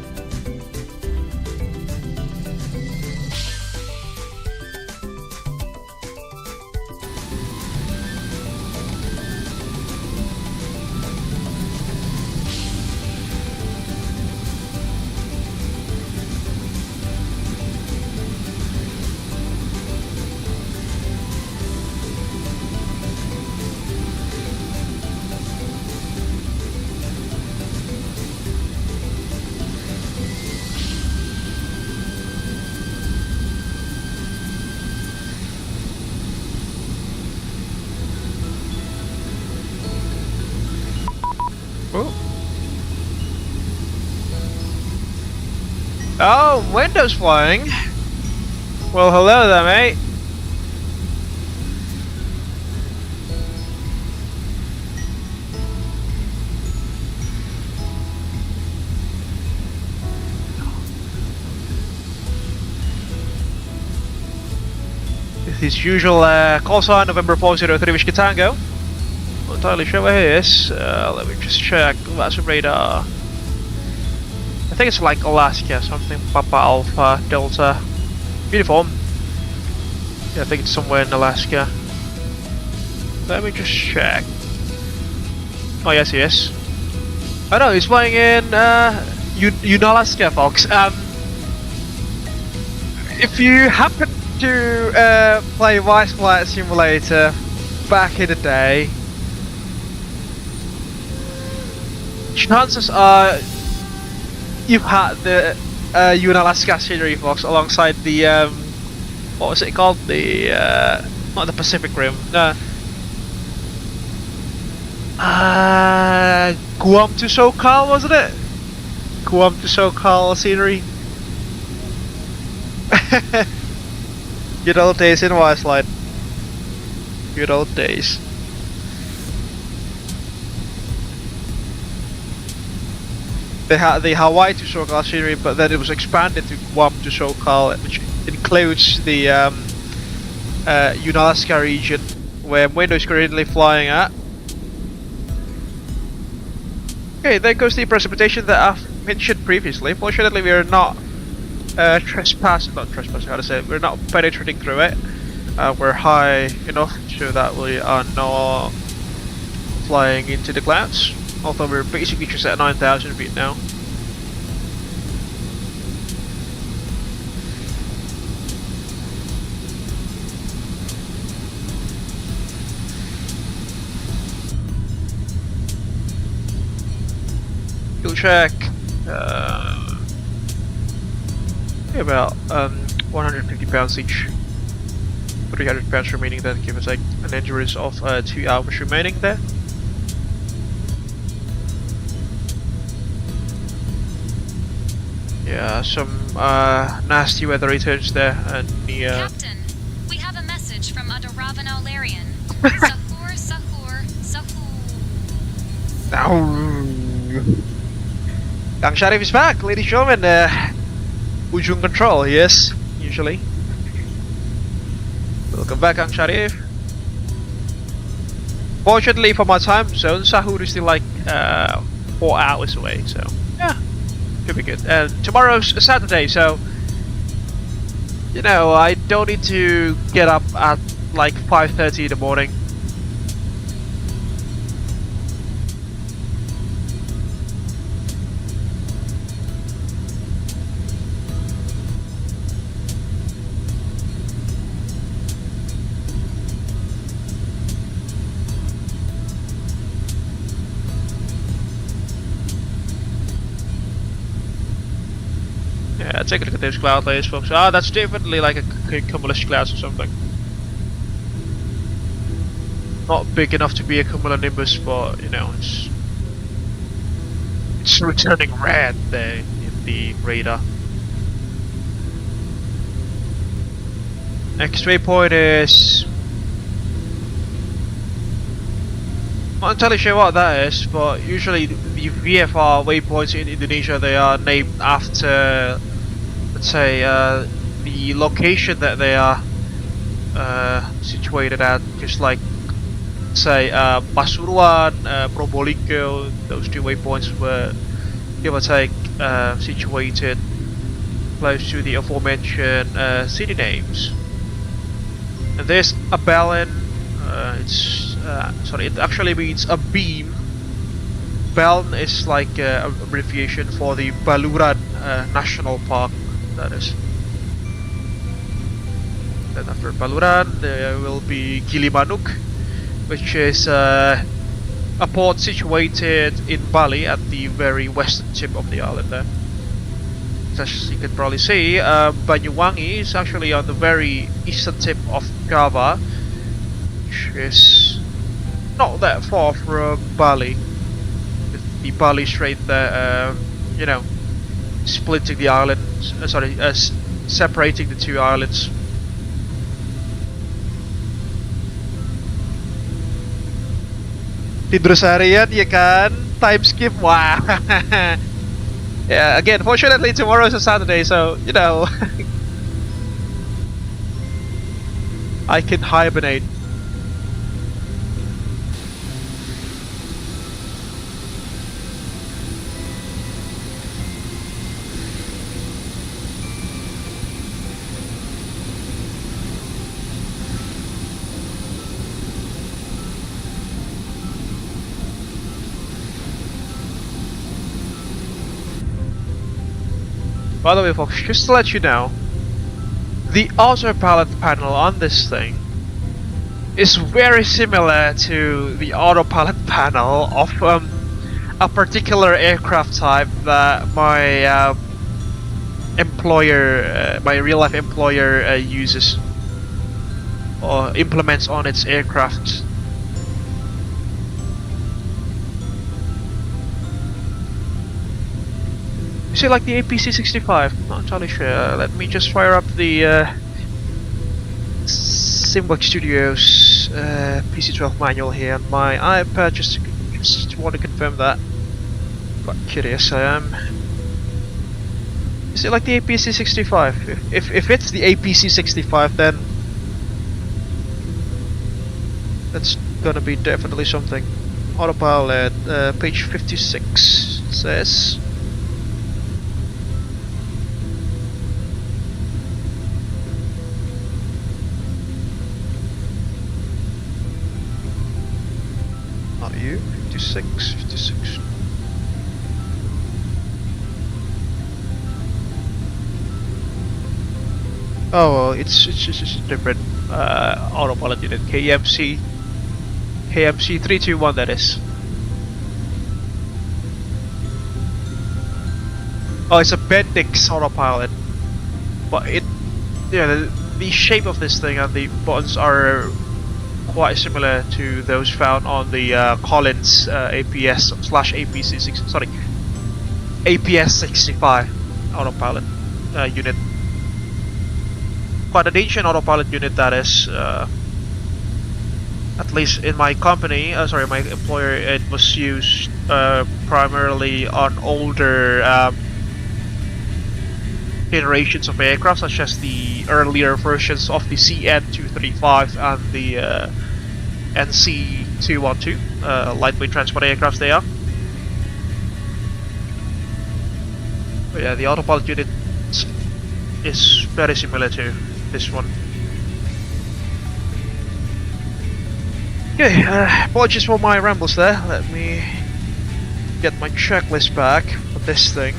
Oh, windows flying. Well, hello there, mate. With his usual call sign, November 403 Whiskey Tango. Not entirely sure where he is. Let me just check. That's a radar. I think it's like Alaska, something Papa Alpha Delta. Beautiful. Yeah, I think it's somewhere in Alaska. Let me just check. Oh yes, he is. Oh no, he's flying in Unalaska, folks. If you happen to play Vice Flight Simulator back in the day, chances are you've had the Unalaska scenery, folks, alongside the what was it called? The not the Pacific Rim. No. Guam to SoCal, wasn't it? Guam to SoCal scenery. Good old days in Wiseline. Good old days. They had the Hawaii to SoCal scenery, but then it was expanded to Guam to SoCal, which includes the Unalaska region, where Windows is currently flying at. Okay, there goes the precipitation that I've mentioned previously. Fortunately, we are not not trespassing, how to say it, we're not penetrating through it. We're high enough so that we are not flying into the clouds, although we're basically just at 9,000 feet now. Fuel check. About 150 pounds each. 300 pounds remaining, then give us like an endurance of 2 hours remaining there. Yeah, some nasty weather returns there, and the Captain, we have a message from Adaravano Larian. Sahur, sahur, sahur. Kang Sharif is back, ladies and gentlemen. Ujung control, yes, usually. Welcome back, Kang Sharif. Fortunately for my time zone, Sahur is still like 4 hours away, so yeah, should be good. And tomorrow's a Saturday, so you know, I don't need to get up at like 5:30 in the morning. Yeah, take a look at those cloud layers, folks. Ah, that's definitely like a cumulus cloud or something. Not big enough to be a cumulonimbus, but you know, it's returning red there in the radar. Next waypoint is... not entirely sure what that is, but usually the VFR waypoints in Indonesia, they are named after, let's say, the location that they are situated at. Just like, say, Pasuruan, Probolinggo, those two waypoints were, give or take, situated close to the aforementioned city names. And there's Abelen. It actually means a beam. Beln is like an abbreviation for the Baluran National Park, that is. Then after Baluran, there will be Gilimanuk, which is a port situated in Bali at the very western tip of the island there. As you can probably see, Banyuwangi is actually on the very eastern tip of Java, which is not that far from Bali, with the Bali Strait there, you know, splitting the island, separating the two islands. Tidur seharian ya kan, time skip, wah. Yeah, again, fortunately tomorrow is a Saturday, so you know, I can hibernate. By the way, folks, just to let you know, the autopilot panel on this thing is very similar to the autopilot panel of a particular aircraft type that my employer, my real-life employer, uses or implements on its aircraft. Is it like the APC-65? Not entirely sure. Let me just fire up the SimWorksStudios PC-12 manual here on my iPad just to want to confirm that. Quite curious I am. Is it like the APC-65? If it's the APC-65, then that's gonna be definitely something. Autopilot, page 56 says. Not you, 56. Oh, well, it's just a different autopilot unit, KMC 321, that is. Oh, it's a Bendix autopilot, but the shape of this thing and the buttons are quite similar to those found on the Collins APS-65 autopilot unit. Quite an ancient autopilot unit, that is. At least in my company, my employer, it was used primarily on older generations of aircraft, such as the earlier versions of the CN-235 and the NC-212, lightweight transport aircraft they are. But yeah, the autopilot unit is very similar to this one. Okay, apologies for my rambles there. Let me get my checklist back for this thing.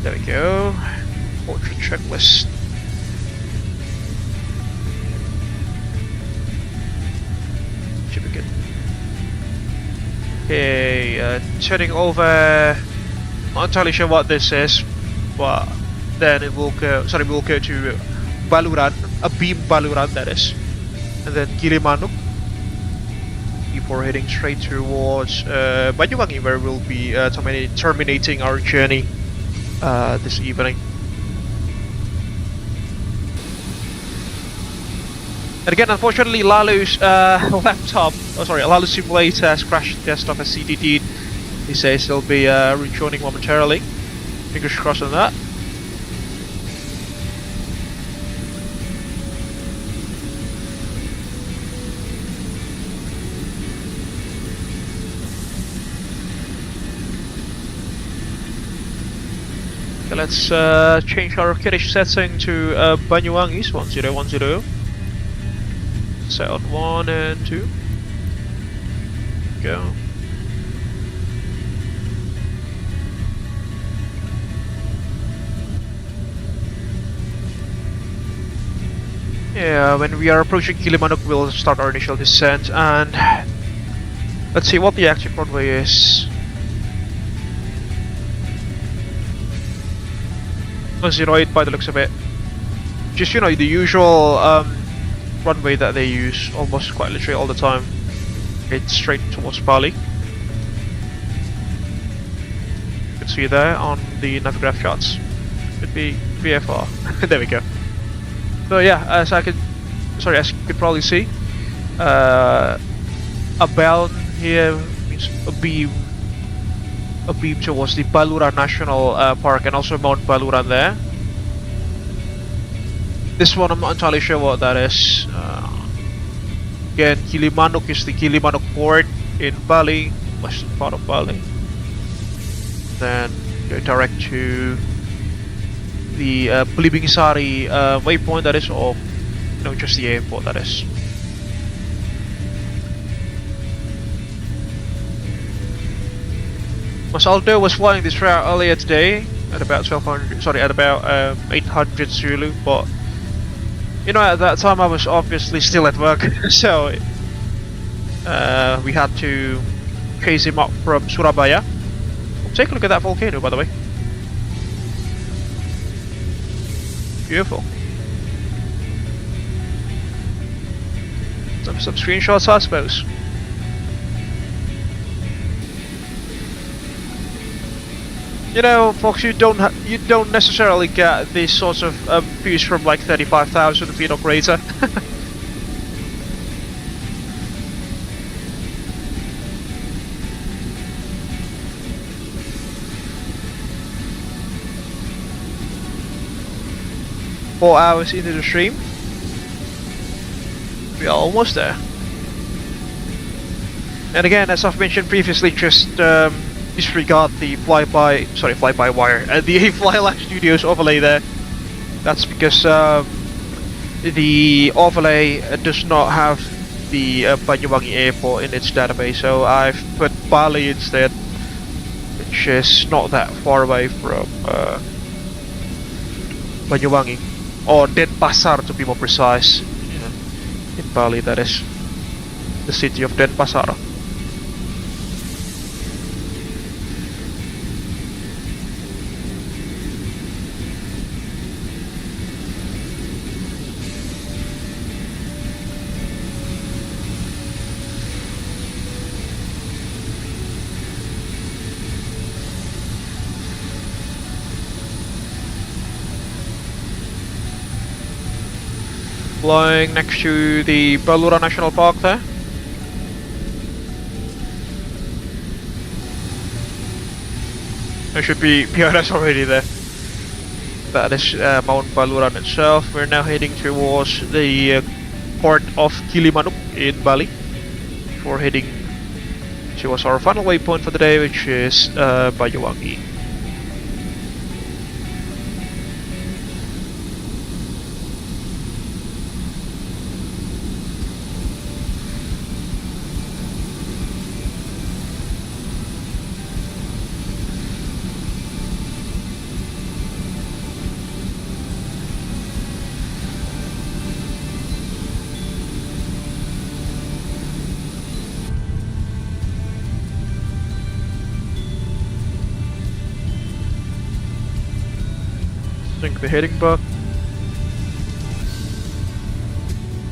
There we go. Portrait checklist. Should be good. Okay, turning over. Not entirely sure what this is, but then it will go. Sorry, we'll go to Baluran, a beam Baluran, that is, and then Gilimanuk before heading straight towards Banyuwangi, where we'll be terminating our journey this evening. And again, unfortunately, Lalu's Lalu's simulator has crashed desktop as CDD. He says he'll be rejoining momentarily. Fingers crossed on that. Okay, let's change our Kediri setting to Banyuwangi 1010. Set on 1 and 2. Go. Yeah, when we are approaching Gilimanuk, we'll start our initial descent, and let's see what the active runway is. 08 by the looks of it. Just, the usual runway that they use almost quite literally all the time. It's straight towards Bali. You can see there on the Navigraph shots. Could be VFR. There we go. So yeah, as you could probably see, a bell here means a beam towards the Baluran National Park and also Mount Baluran there. This one I'm not entirely sure what that is. Again, Gilimanuk is the Gilimanuk port in Bali, western part of Bali. Then go direct to the Belibingsari waypoint, that is, or just the airport, that is. Masaldo was flying this route earlier today at about 800 Zulu, but you know, at that time I was obviously still at work, so we had to chase him up from Surabaya. Take a look at that volcano, by the way. Beautiful. Some screenshots, I suppose. You know, folks, you don't necessarily get these sorts of views from like 35,000 feet or greater. Four hours into the stream, we are almost there. And again, as I've mentioned previously, just disregard the fly-by-wire and the FLYbuburit overlay there. That's because the overlay does not have the Banyuwangi Airport in its database, so I've put Bali instead, which is not that far away from Banyuwangi, or Denpasar to be more precise. In Bali, that is the city of Denpasar. Flying next to the Balura National Park there. There should be PRS already there. That is Mount Baluran itself. We're now heading towards the port of Gilimanuk in Bali before heading towards our final waypoint for the day, which is Banyuwangi. The heading back,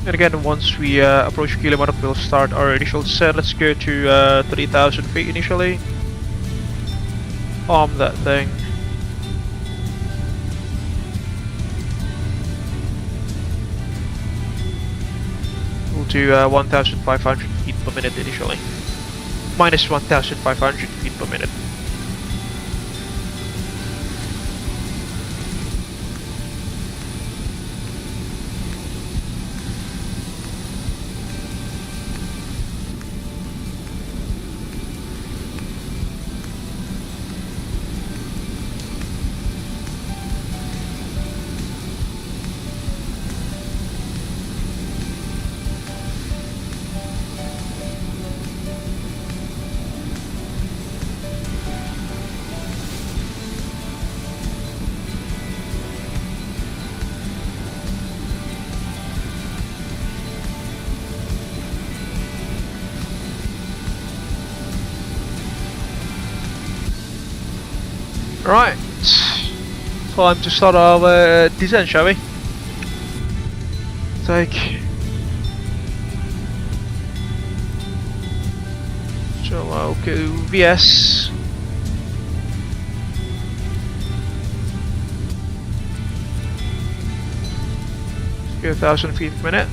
and again once we approach Gilimanuk, we'll start our initial descent. Let's go to 3,000 feet initially. Arm that thing. We'll do 1,500 feet per minute initially. Minus 1,500 feet per minute. Right, time to start our descent, shall we? So I'll go VS. Go 1,000 feet per minute.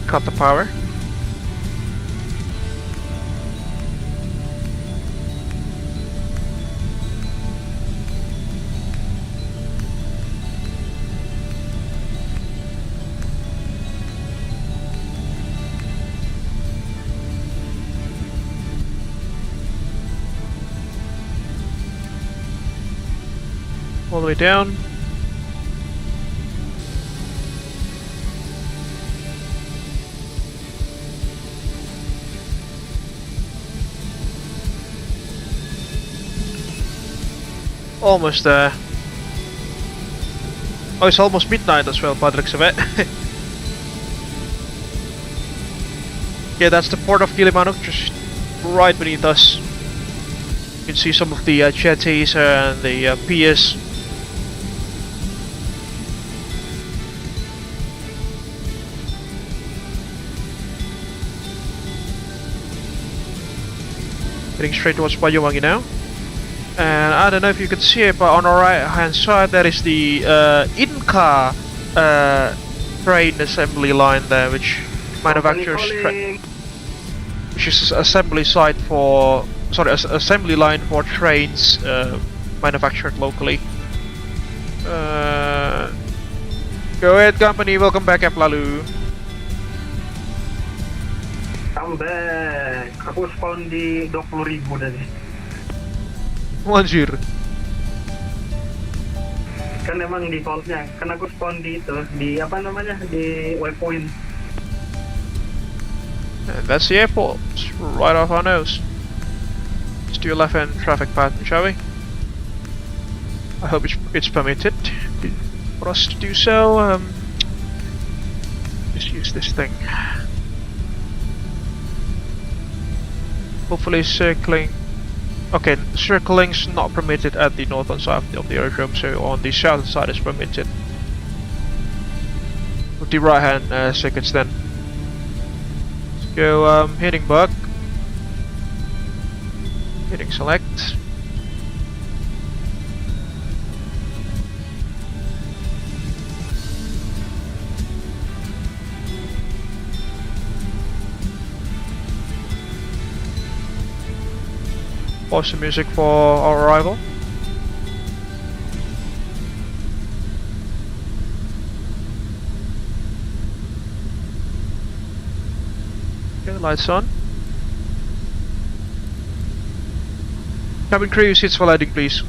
Cut the power. All the way down. Almost there. Oh, it's almost midnight as well, by the looks of it. Yeah, that's the port of Gilimanuk, just right beneath us. You can see some of the jetties and the piers. Heading straight towards Banyuwangi now. And I don't know if you can see it, but on our right hand side there is the Inca train assembly line there, which manufactures which is assembly site for assembly line for trains manufactured locally. Go ahead company, welcome back Lalu. I'm back. Aku spawn di 20.000 tadi. Anjir. Kan emang defaultnya, kan aku spawn di itu, di apa namanya, di waypoint. And that's the airport, it's right off our nose. Let's do a left-hand traffic pattern, shall we? I hope it's permitted for us to do so. Just use this thing. Hopefully circling. Okay, circling's not permitted at the northern side of the aerodrome, so on the southern side is permitted. With the right-hand circuits then. Let's go hitting bug. Hitting select. Pause the music for our arrival. Okay, lights on. Cabin crew, seats for landing, please.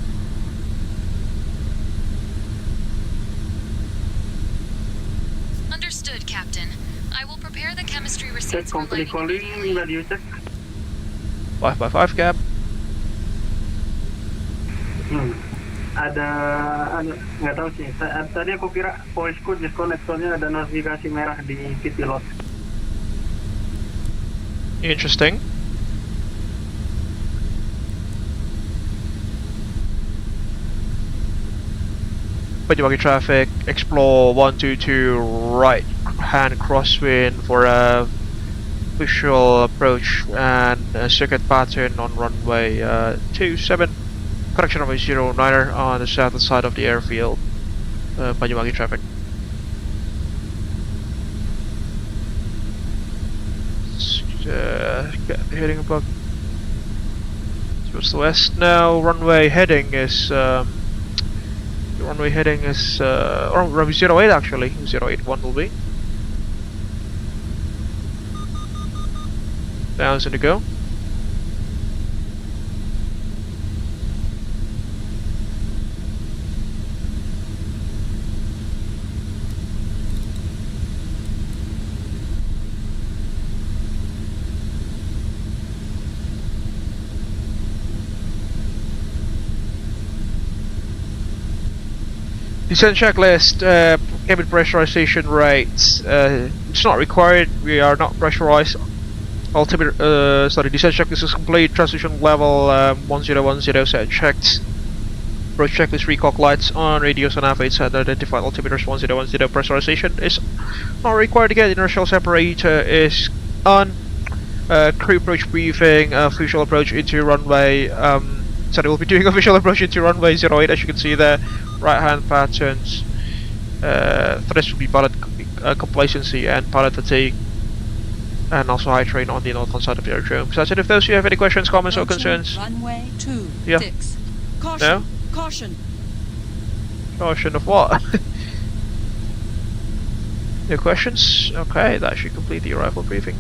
Understood, Captain. I will prepare the chemistry receipts for Company calling, radio check. 5x5 cab. Ada, nggak tahu sih. Tadi aku kira voice code disconnect, soalnya ada notifikasi merah di pilot. Interesting. Banyuwangi traffic, Xplore 122 right hand crosswind for a visual approach and a circuit pattern on runway 27. Correction runway 09er on the southern side of the airfield. Banyuwangi traffic. Heading above towards the west now. Runway heading is runway 08 actually. 081 will be. 1,000 to go. Descent checklist, cabin pressurization rates. It's not required. We are not pressurized. Altimeter, descent checklist is complete. Transition level 1010 set checked. Approach checklist, recog lights on, radios and aviates and identified altimeters 1010. Pressurization is not required again. Inertial separator is on. Crew approach briefing, visual approach into runway. We'll be doing a visual approach into runway 08 as you can see there. Right hand patterns. Threats will be pilot complacency and pilot fatigue. And also high train on the northern side of the aerodrome. So that's it. If those of you have any questions, comments or concerns. Runway 2. Yeah. Fix. Caution. No? Caution. Caution of what? No questions? Okay, that should complete the arrival briefing.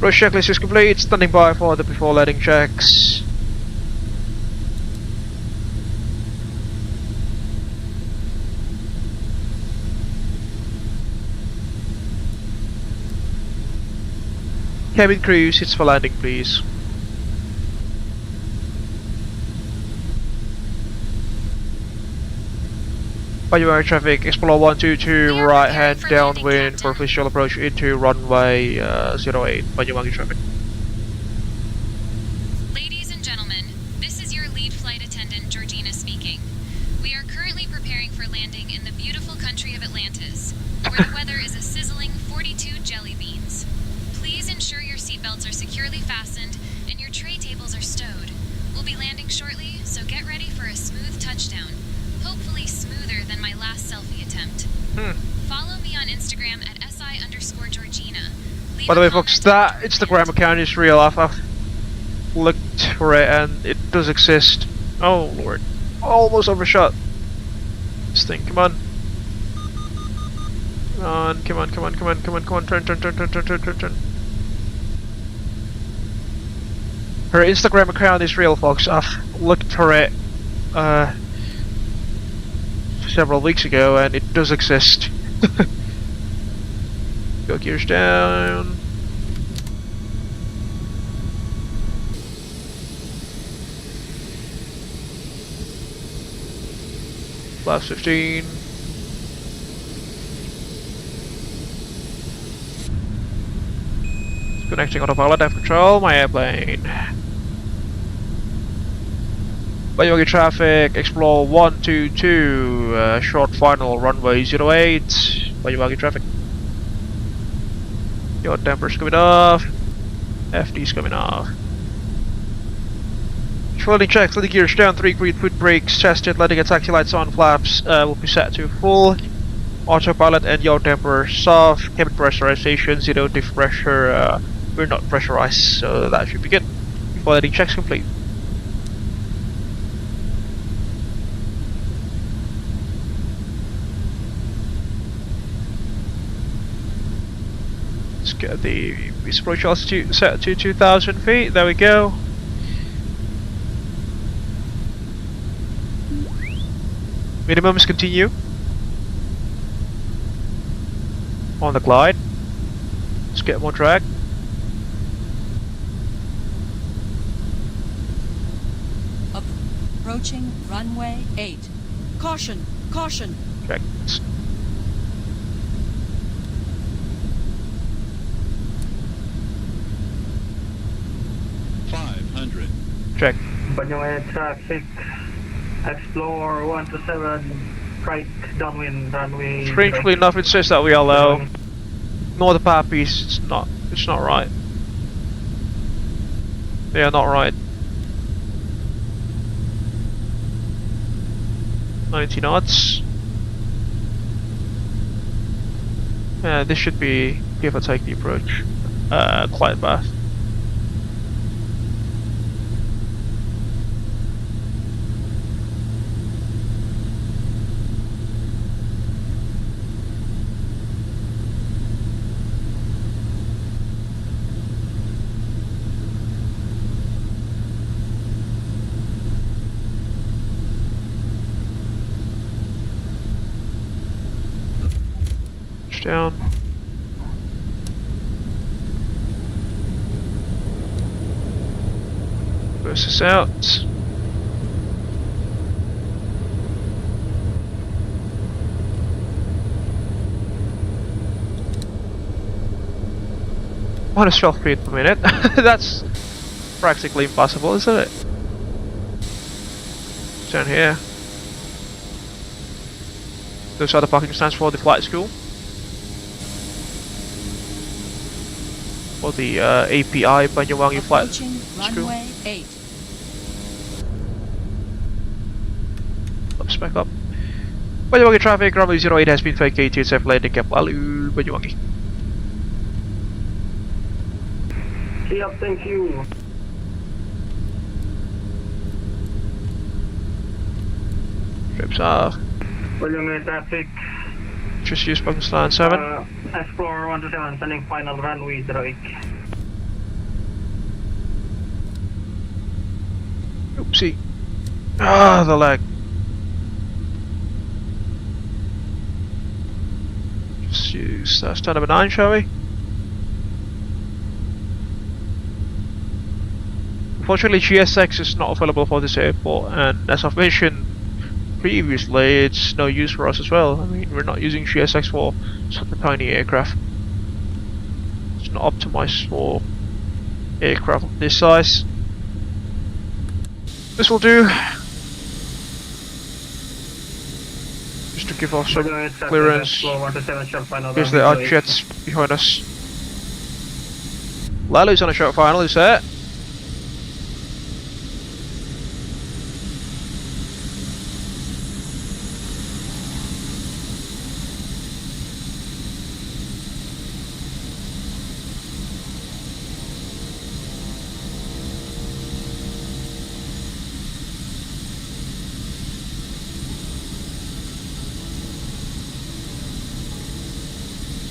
Approach checklist is complete. Standing by for the before landing checks. Cabin crew, seats for landing, please. Air traffic, Xplore 122, right hand downwind for visual approach into runway 08, Banyuwangi traffic. Ladies and gentlemen, this is your lead flight attendant, Georgina speaking. We are currently preparing for landing in the beautiful country of Atlantis, where the weather is a sizzling 42 jelly beans. Please ensure your seatbelts are securely fastened and your tray tables are stowed. We'll be landing shortly, so get ready for a smooth touchdown. Hopefully smoother than my last selfie attempt. Follow me on Instagram at @SI_Georgina. By the way, folks, that Instagram account is real. I've looked for it and it does exist. Oh lord. Almost overshot. This thing, come on. Come on, come on, come on, come on, come on, come on, turn. Her Instagram account is real, folks. I've looked for it several weeks ago and it does exist. Go gears down. Last 15. Connecting autopilot F control, my airplane. Banyuwangi traffic, Xplore 122, short final runway 08, Banyuwangi traffic. Your damper's coming off, FD's coming off. Landing checks, landing gears down, 3 green foot brakes, tested, landing and taxi lights on, flaps will be set to full. Autopilot and yaw damper soft, cabin pressurization, 0 diff pressure, we're not pressurized, so that should be good. Before landing checks complete. Let's get the approach altitude set to 2,000 feet, there we go. Minimums continue. On the glide. Let's get more drag. Approaching runway 8. Caution! Caution! Check. 500. Check. Banyuwangi traffic, Xplore 127, right downwind runway. Strangely enough, it says that we are low. Ignore the pappies. It's not right. They are not right. 90 knots. This should be give or take the approach. Glide path. Down. Burst this out. Minus 12 feet per minute. That's practically impossible, isn't it? Down here. Those are the parking stands for the flight school. Or the API Banyuwangi Flight School. Runway 8. Let's back up. Banyuwangi traffic, runway 08 has been vacated, safe landing Cap Lalu, Banyuwangi. Yep, thank you. Trips off. Banyuwangi traffic. Just use Pakistan 7. Xplore 127, sending final runway 08. Easy. Ah, the lag. Just use stand number 9, shall we? Unfortunately, GSX is not available for this airport, and as I've mentioned previously, it's no use for us as well. I mean, we're not using GSX for such a tiny aircraft. It's not optimized for aircraft of this size. This will do. Just to give us some clearance. Here's the jets behind us. Lalu's on a short final, is that?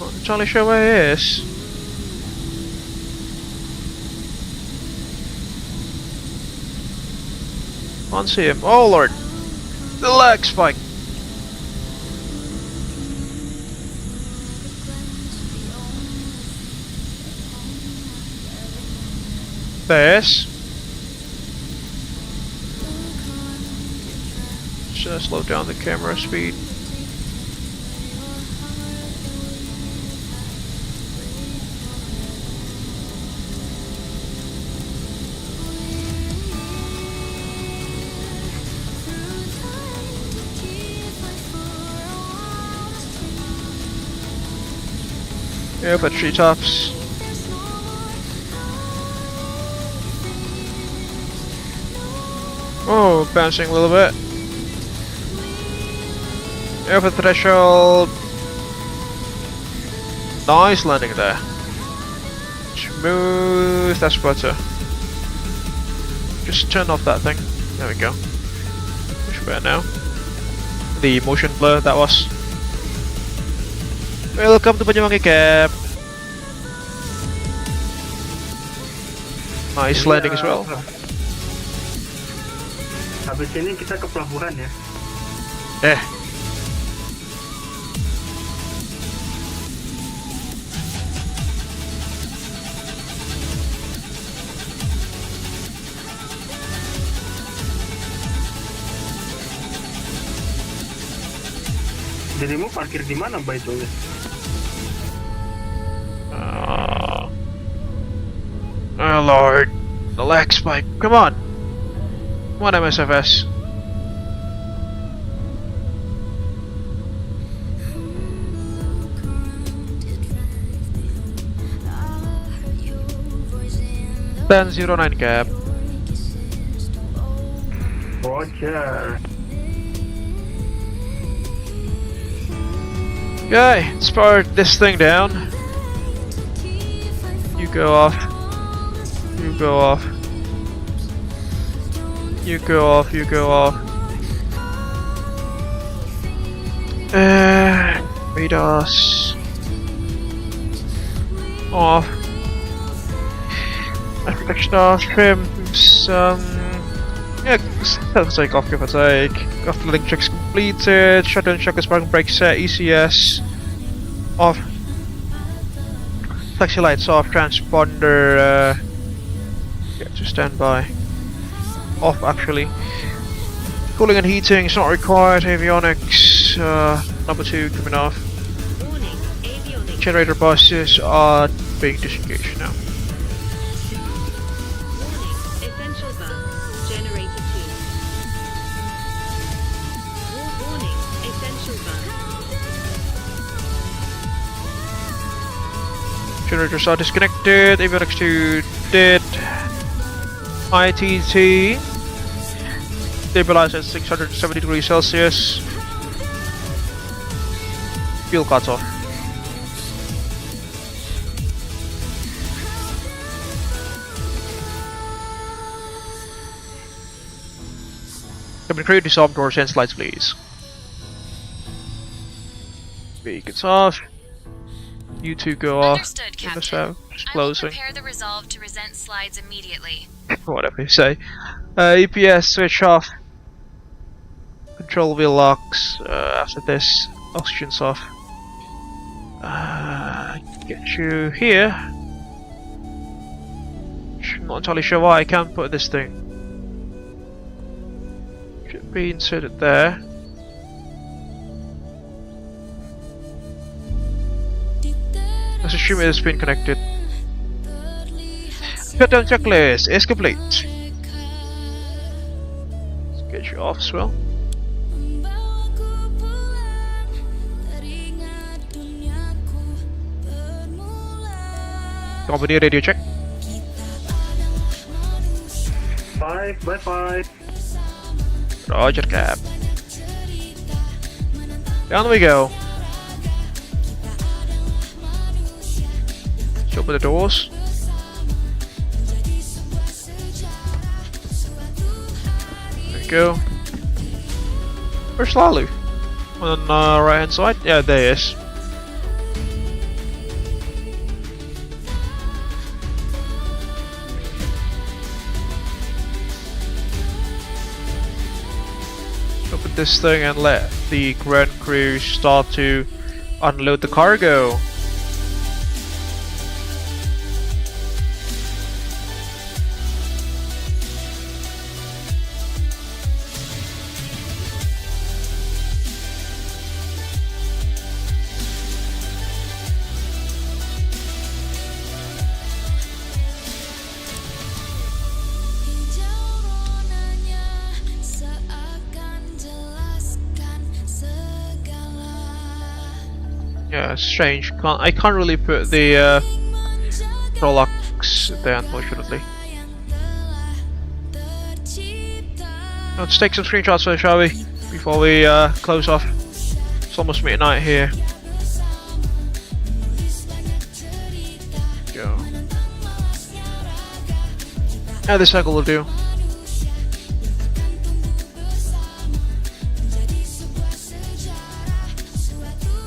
Not entirely sure where he is. Can't see him. Oh lord! The lag spike! There's. Should I slow down the camera speed? Yeah, but treetops. Oh, bouncing a little bit. Over threshold. Nice landing there. Smooth as butter. Just turn off that thing. There we go. Much better now. The motion blur that was. Welcome to Banyuwangi Cap. Nice landing as well. Habis ini kita ke pelabuhan ya. Dirimu parkir di mana, by the way? Oh lord, the lag spike. Come on, come on, MSFS. Then 09 cap. Roger. Okay, let's power this thing down. You go off. You go off. You go off, you go off. Radars. Off. Protection off, trims, yeah, sounds like off, give or take. After link checks completed, shutdown check is parking brake set, ECS off. Taxi lights off, transponder to standby. Off actually. Cooling and heating is not required, avionics number 2 coming off. Warning, avionics. Generator buses are being disengaged now. Warning, essential bus, generator 2. Warning, essential bus. Generators are disconnected, avionics 2 dead. ITT stabilized at 670 degrees Celsius. Fuel cuts off. Cabin crew, disarm doors and slides please. Beacons off. You two go off. Understood, Captain. Just I will closing. prepare the resolve to resent slides immediately. Whatever you say. EPS switch off. Control wheel locks. After this, oxygen's off. Get you here. I'm not entirely sure why I can't put this thing. Should be inserted there. Let's assume it has been connected. Shutdown checklist is complete. Let's get you off as well. Company radio check. 5 by 5. Roger, Cap. Down we go. Let's open the doors. There we go. Where's Lalu? On the right hand side? Yeah, there he is. Open this thing and let the ground crew start to unload the cargo. Yeah, it's strange. I can't really put the control locks there, unfortunately. Let's take some screenshots first, shall we? Before we close off. It's almost midnight here. Go. Yeah, this cycle will do.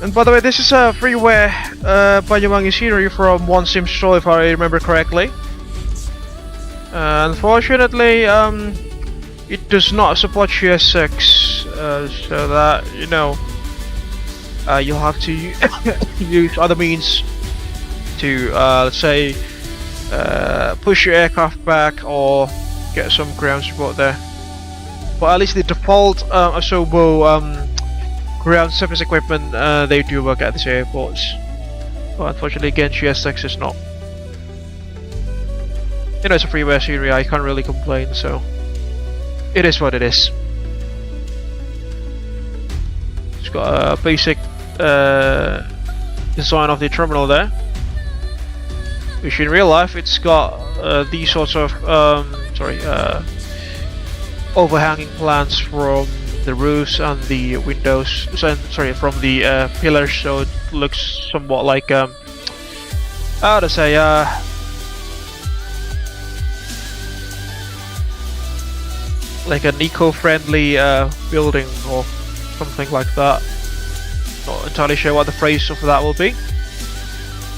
And by the way, this is a freeware Banyuwangi scenery from VATSIM store, if I remember correctly. Unfortunately, it does not support GS6, so that, you know, you'll have to use other means to, let's say, push your aircraft back or get some ground support there. But at least the default Asobo ground surface equipment, they do work at these airports. But unfortunately, again, GS6 is not. You know, it's a freeware scenery, I can't really complain, so it is what it is. It's got a basic design of the terminal there, which in real life it's got these sorts of overhanging plants from the roofs and the windows, from the pillars, so it looks somewhat like how to say, like an eco-friendly building or something like that. Not entirely sure what the phrase of that will be,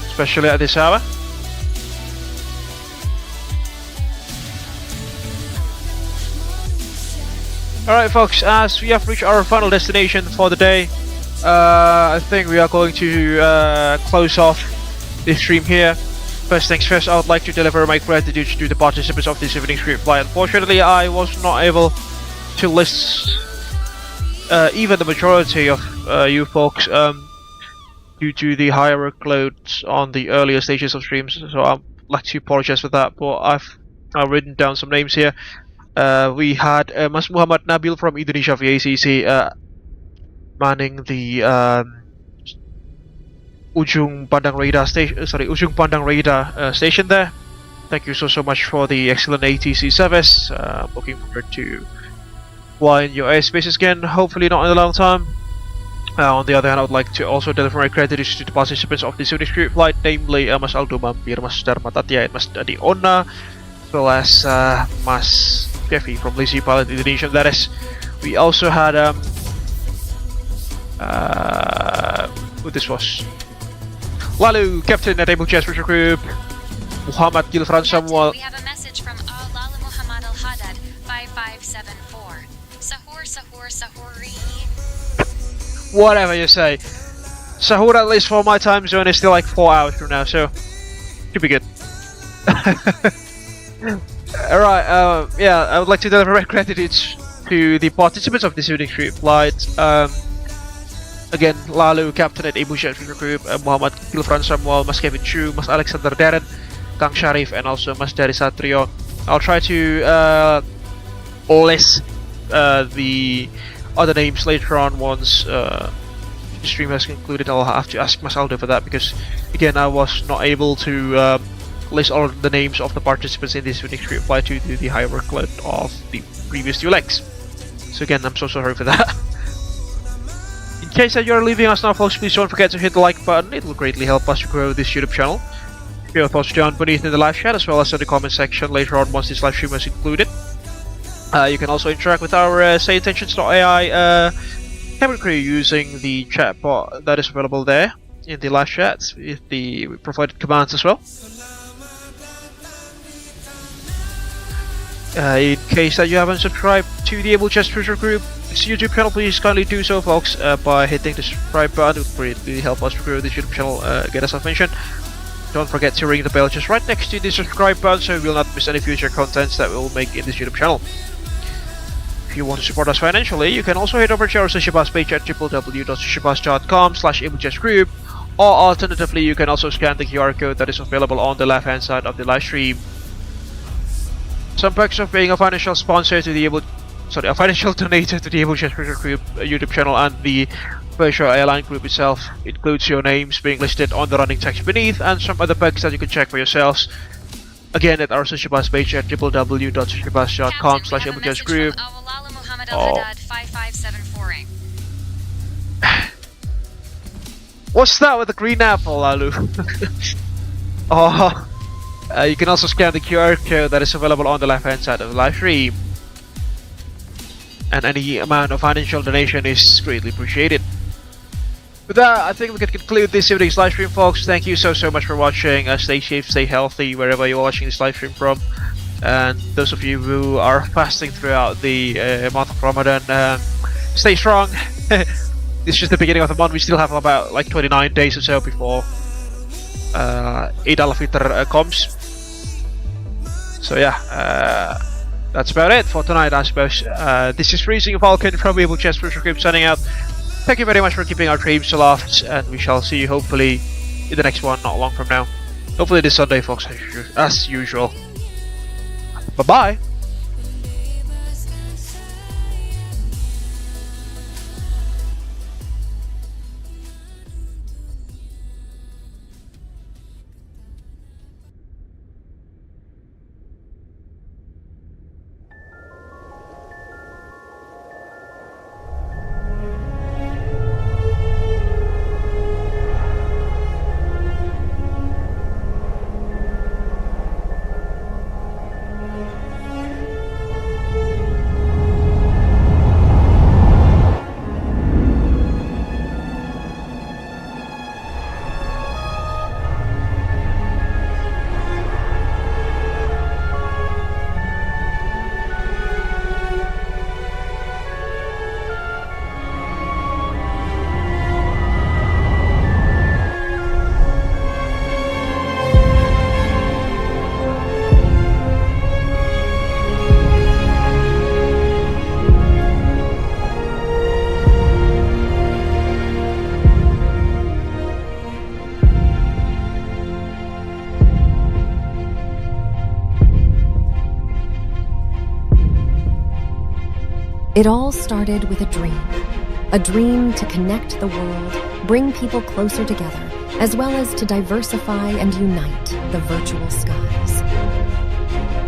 especially at this hour. Alright folks, as we have reached our final destination for the day, I think we are going to close off this stream here. First things first, I would like to deliver my gratitude to the participants of this evening's group flight. Unfortunately, I was not able to list even the majority of you folks due to the higher workloads on the earlier stages of streams, so I'd like to apologize for that, but I've written down some names here. We had Mas Muhammad Nabil from Indonesia VACC manning the Ujung Pandang Radar station. Ujung Pandang Radar station there. Thank you so much for the excellent ATC service. Looking forward to flying your airspace again. Hopefully not in a long time. On the other hand, I would like to also deliver my gratitude to the participants of this evening's group flight, namely Mas Aldo Mampir, Mas Dharma Tatya, and Mas Dadi Ona, as well as Mas Jeffy from Lazy Pilot Indonesia. That is, we also had who this was? Lalu, Captain at Abel Jets Virtual Group. Muhammad Gilfran Samuel. We have a message from Lalu Muhammad Al Haddad 5574. Sahur, sahur, sahuri. Whatever you say. Sahur, at least for my time zone, is still like 4 hours from now, so should be good. Alright, yeah, I would like to deliver gratitude to the participants of this evening's flight. Again, Lalu, Captain at Abel Jets Virtual Group, Muhammad Gilfran Samuel, Mas Kevin Chu, Mas Alexander Darren, Kang Sharif, and also Mas Dari Satrio. I'll try to list the other names later on once the stream has concluded. I'll have to ask Mas Aldo for that because, again, I was not able to list all of the names of the participants in this evening's flight due to the high workload of the previous 2 legs. So again, I'm so sorry for that. In case that you're leaving us now, folks, please don't forget to hit the like button. It will greatly help us to grow this YouTube channel. Your thoughts down beneath in the live chat as well as in the comment section later on once this live stream is included. You can also interact with our sayintentions.ai camera crew using the chat bot that is available there in the live chat with the provided commands as well. In case that you haven't subscribed to the Abel Jets Virtual Group YouTube channel, please kindly do so, folks, by hitting the subscribe button. It would really help us to grow this YouTube channel, again, as I've mentioned. Don't forget to ring the bell just right next to the subscribe button so you will not miss any future contents that we will make in this YouTube channel. If you want to support us financially, you can also head over to our Sushi Bus page at www.sushibus.com/AbelJetsGroup, or alternatively, you can also scan the QR code that is available on the left hand side of the live stream. Some perks of being a financial sponsor to the a financial donator to the Abel Jets Virtual Group YouTube channel and the virtual airline group itself includes your names being listed on the running text beneath and some other perks that you can check for yourselves. Again, at our Sushi Bus page at www.sushibus.com/AbelJetsGroup. What's that with the green apple, Lalu? Oh. You can also scan the QR code that is available on the left hand side of the live stream. And any amount of financial donation is greatly appreciated. With that, I think we can conclude this evening's live stream, folks. Thank you so much for watching. Stay safe, stay healthy wherever you're watching this live stream from. And those of you who are fasting throughout the month of Ramadan, stay strong. It's just the beginning of the month. We still have about like 29 days or so before Eid al-Fitr comes. So yeah, that's about it for tonight, I suppose. This is Freezing Falcon from Abel Jets Virtual Group signing out. Thank you very much for keeping our dreams aloft, and we shall see you hopefully in the next one not long from now. Hopefully this Sunday, folks, as usual. Bye-bye! It all started with a dream to connect the world, bring people closer together, as well as to diversify and unite the virtual skies.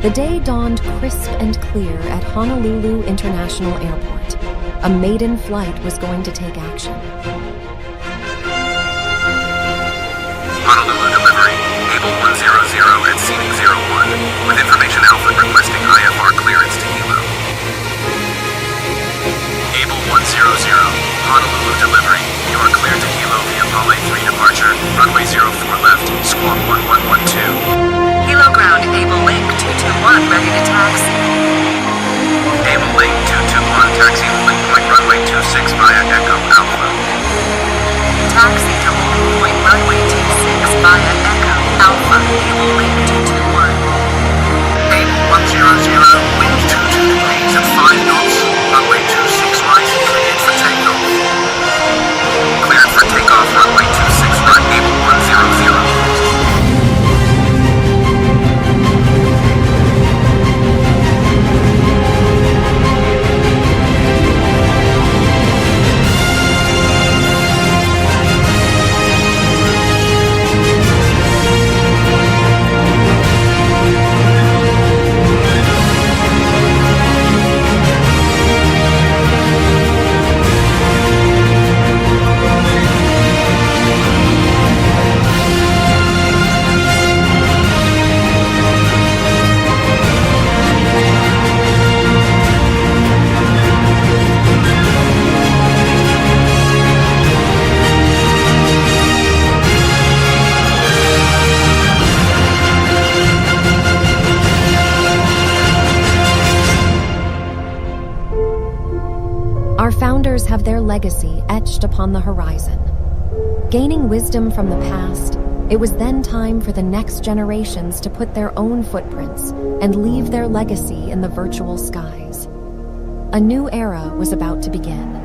The day dawned crisp and clear at Honolulu International Airport. A maiden flight was going to take action. Honolulu delivery, Abel 100 at seating 01, with information Alpha requesting IFR clearance to Hilo. Abel 100, Honolulu delivery, you are cleared to Hilo via Pale 3 departure, runway 04. 411112. Helo ground Abel Link 221 ready to taxi. Abel Link 221 taxi holding point runway 26 via Echo Alpha. Taxi to holding point runway 26 via Echo Alpha. Abel Link 221. Abel 100 wind 22 degrees at 5 knots. Runway 26 right cleared for takeoff. Cleared for takeoff runway 26 right Abel 100. Our founders have their legacy etched upon the horizon. Gaining wisdom from the past, it was then time for the next generations to put their own footprints and leave their legacy in the virtual skies. A new era was about to begin.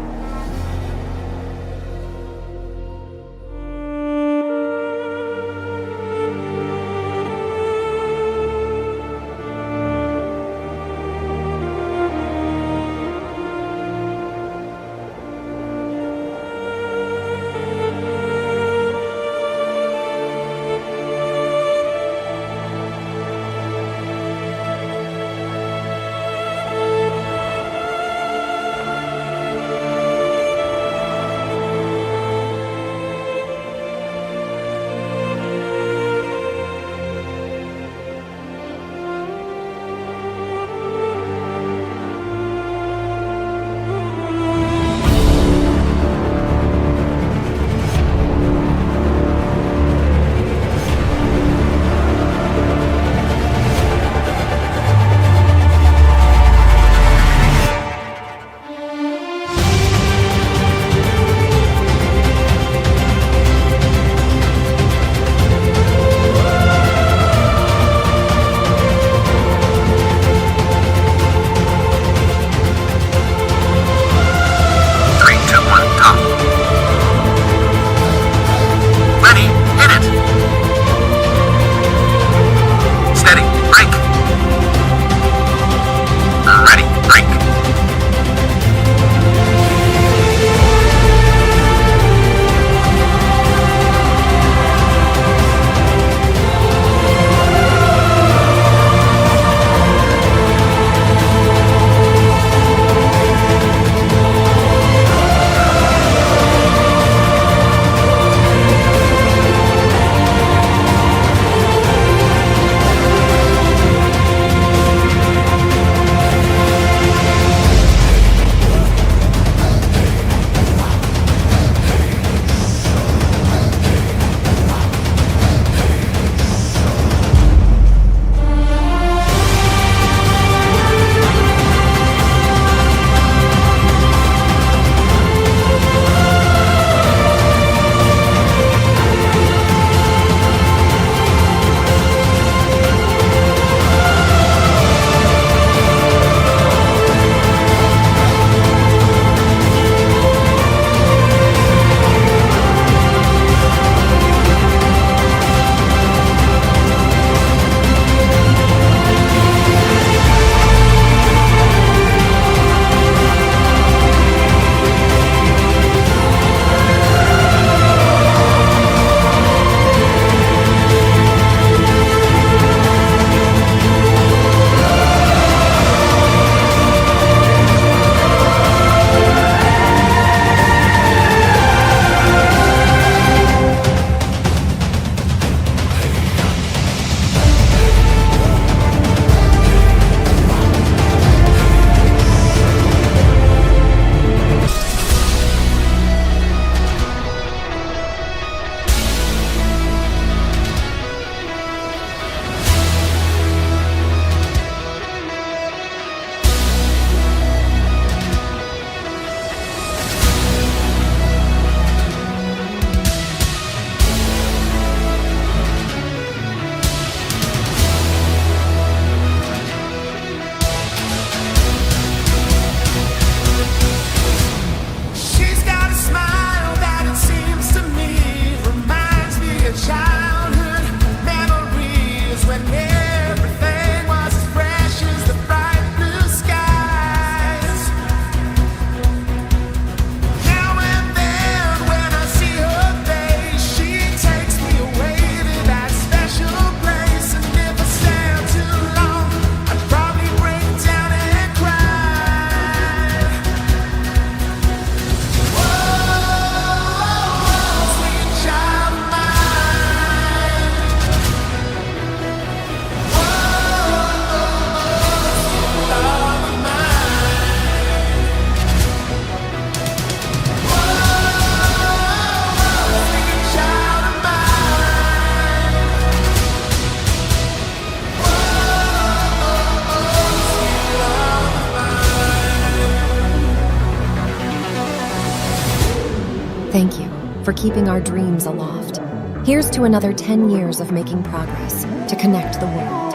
Thank you for keeping our dreams aloft. Here's to another 10 years of making progress to connect the world.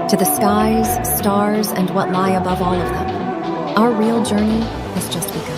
To the skies, stars, and what lie above all of them, our real journey has just begun.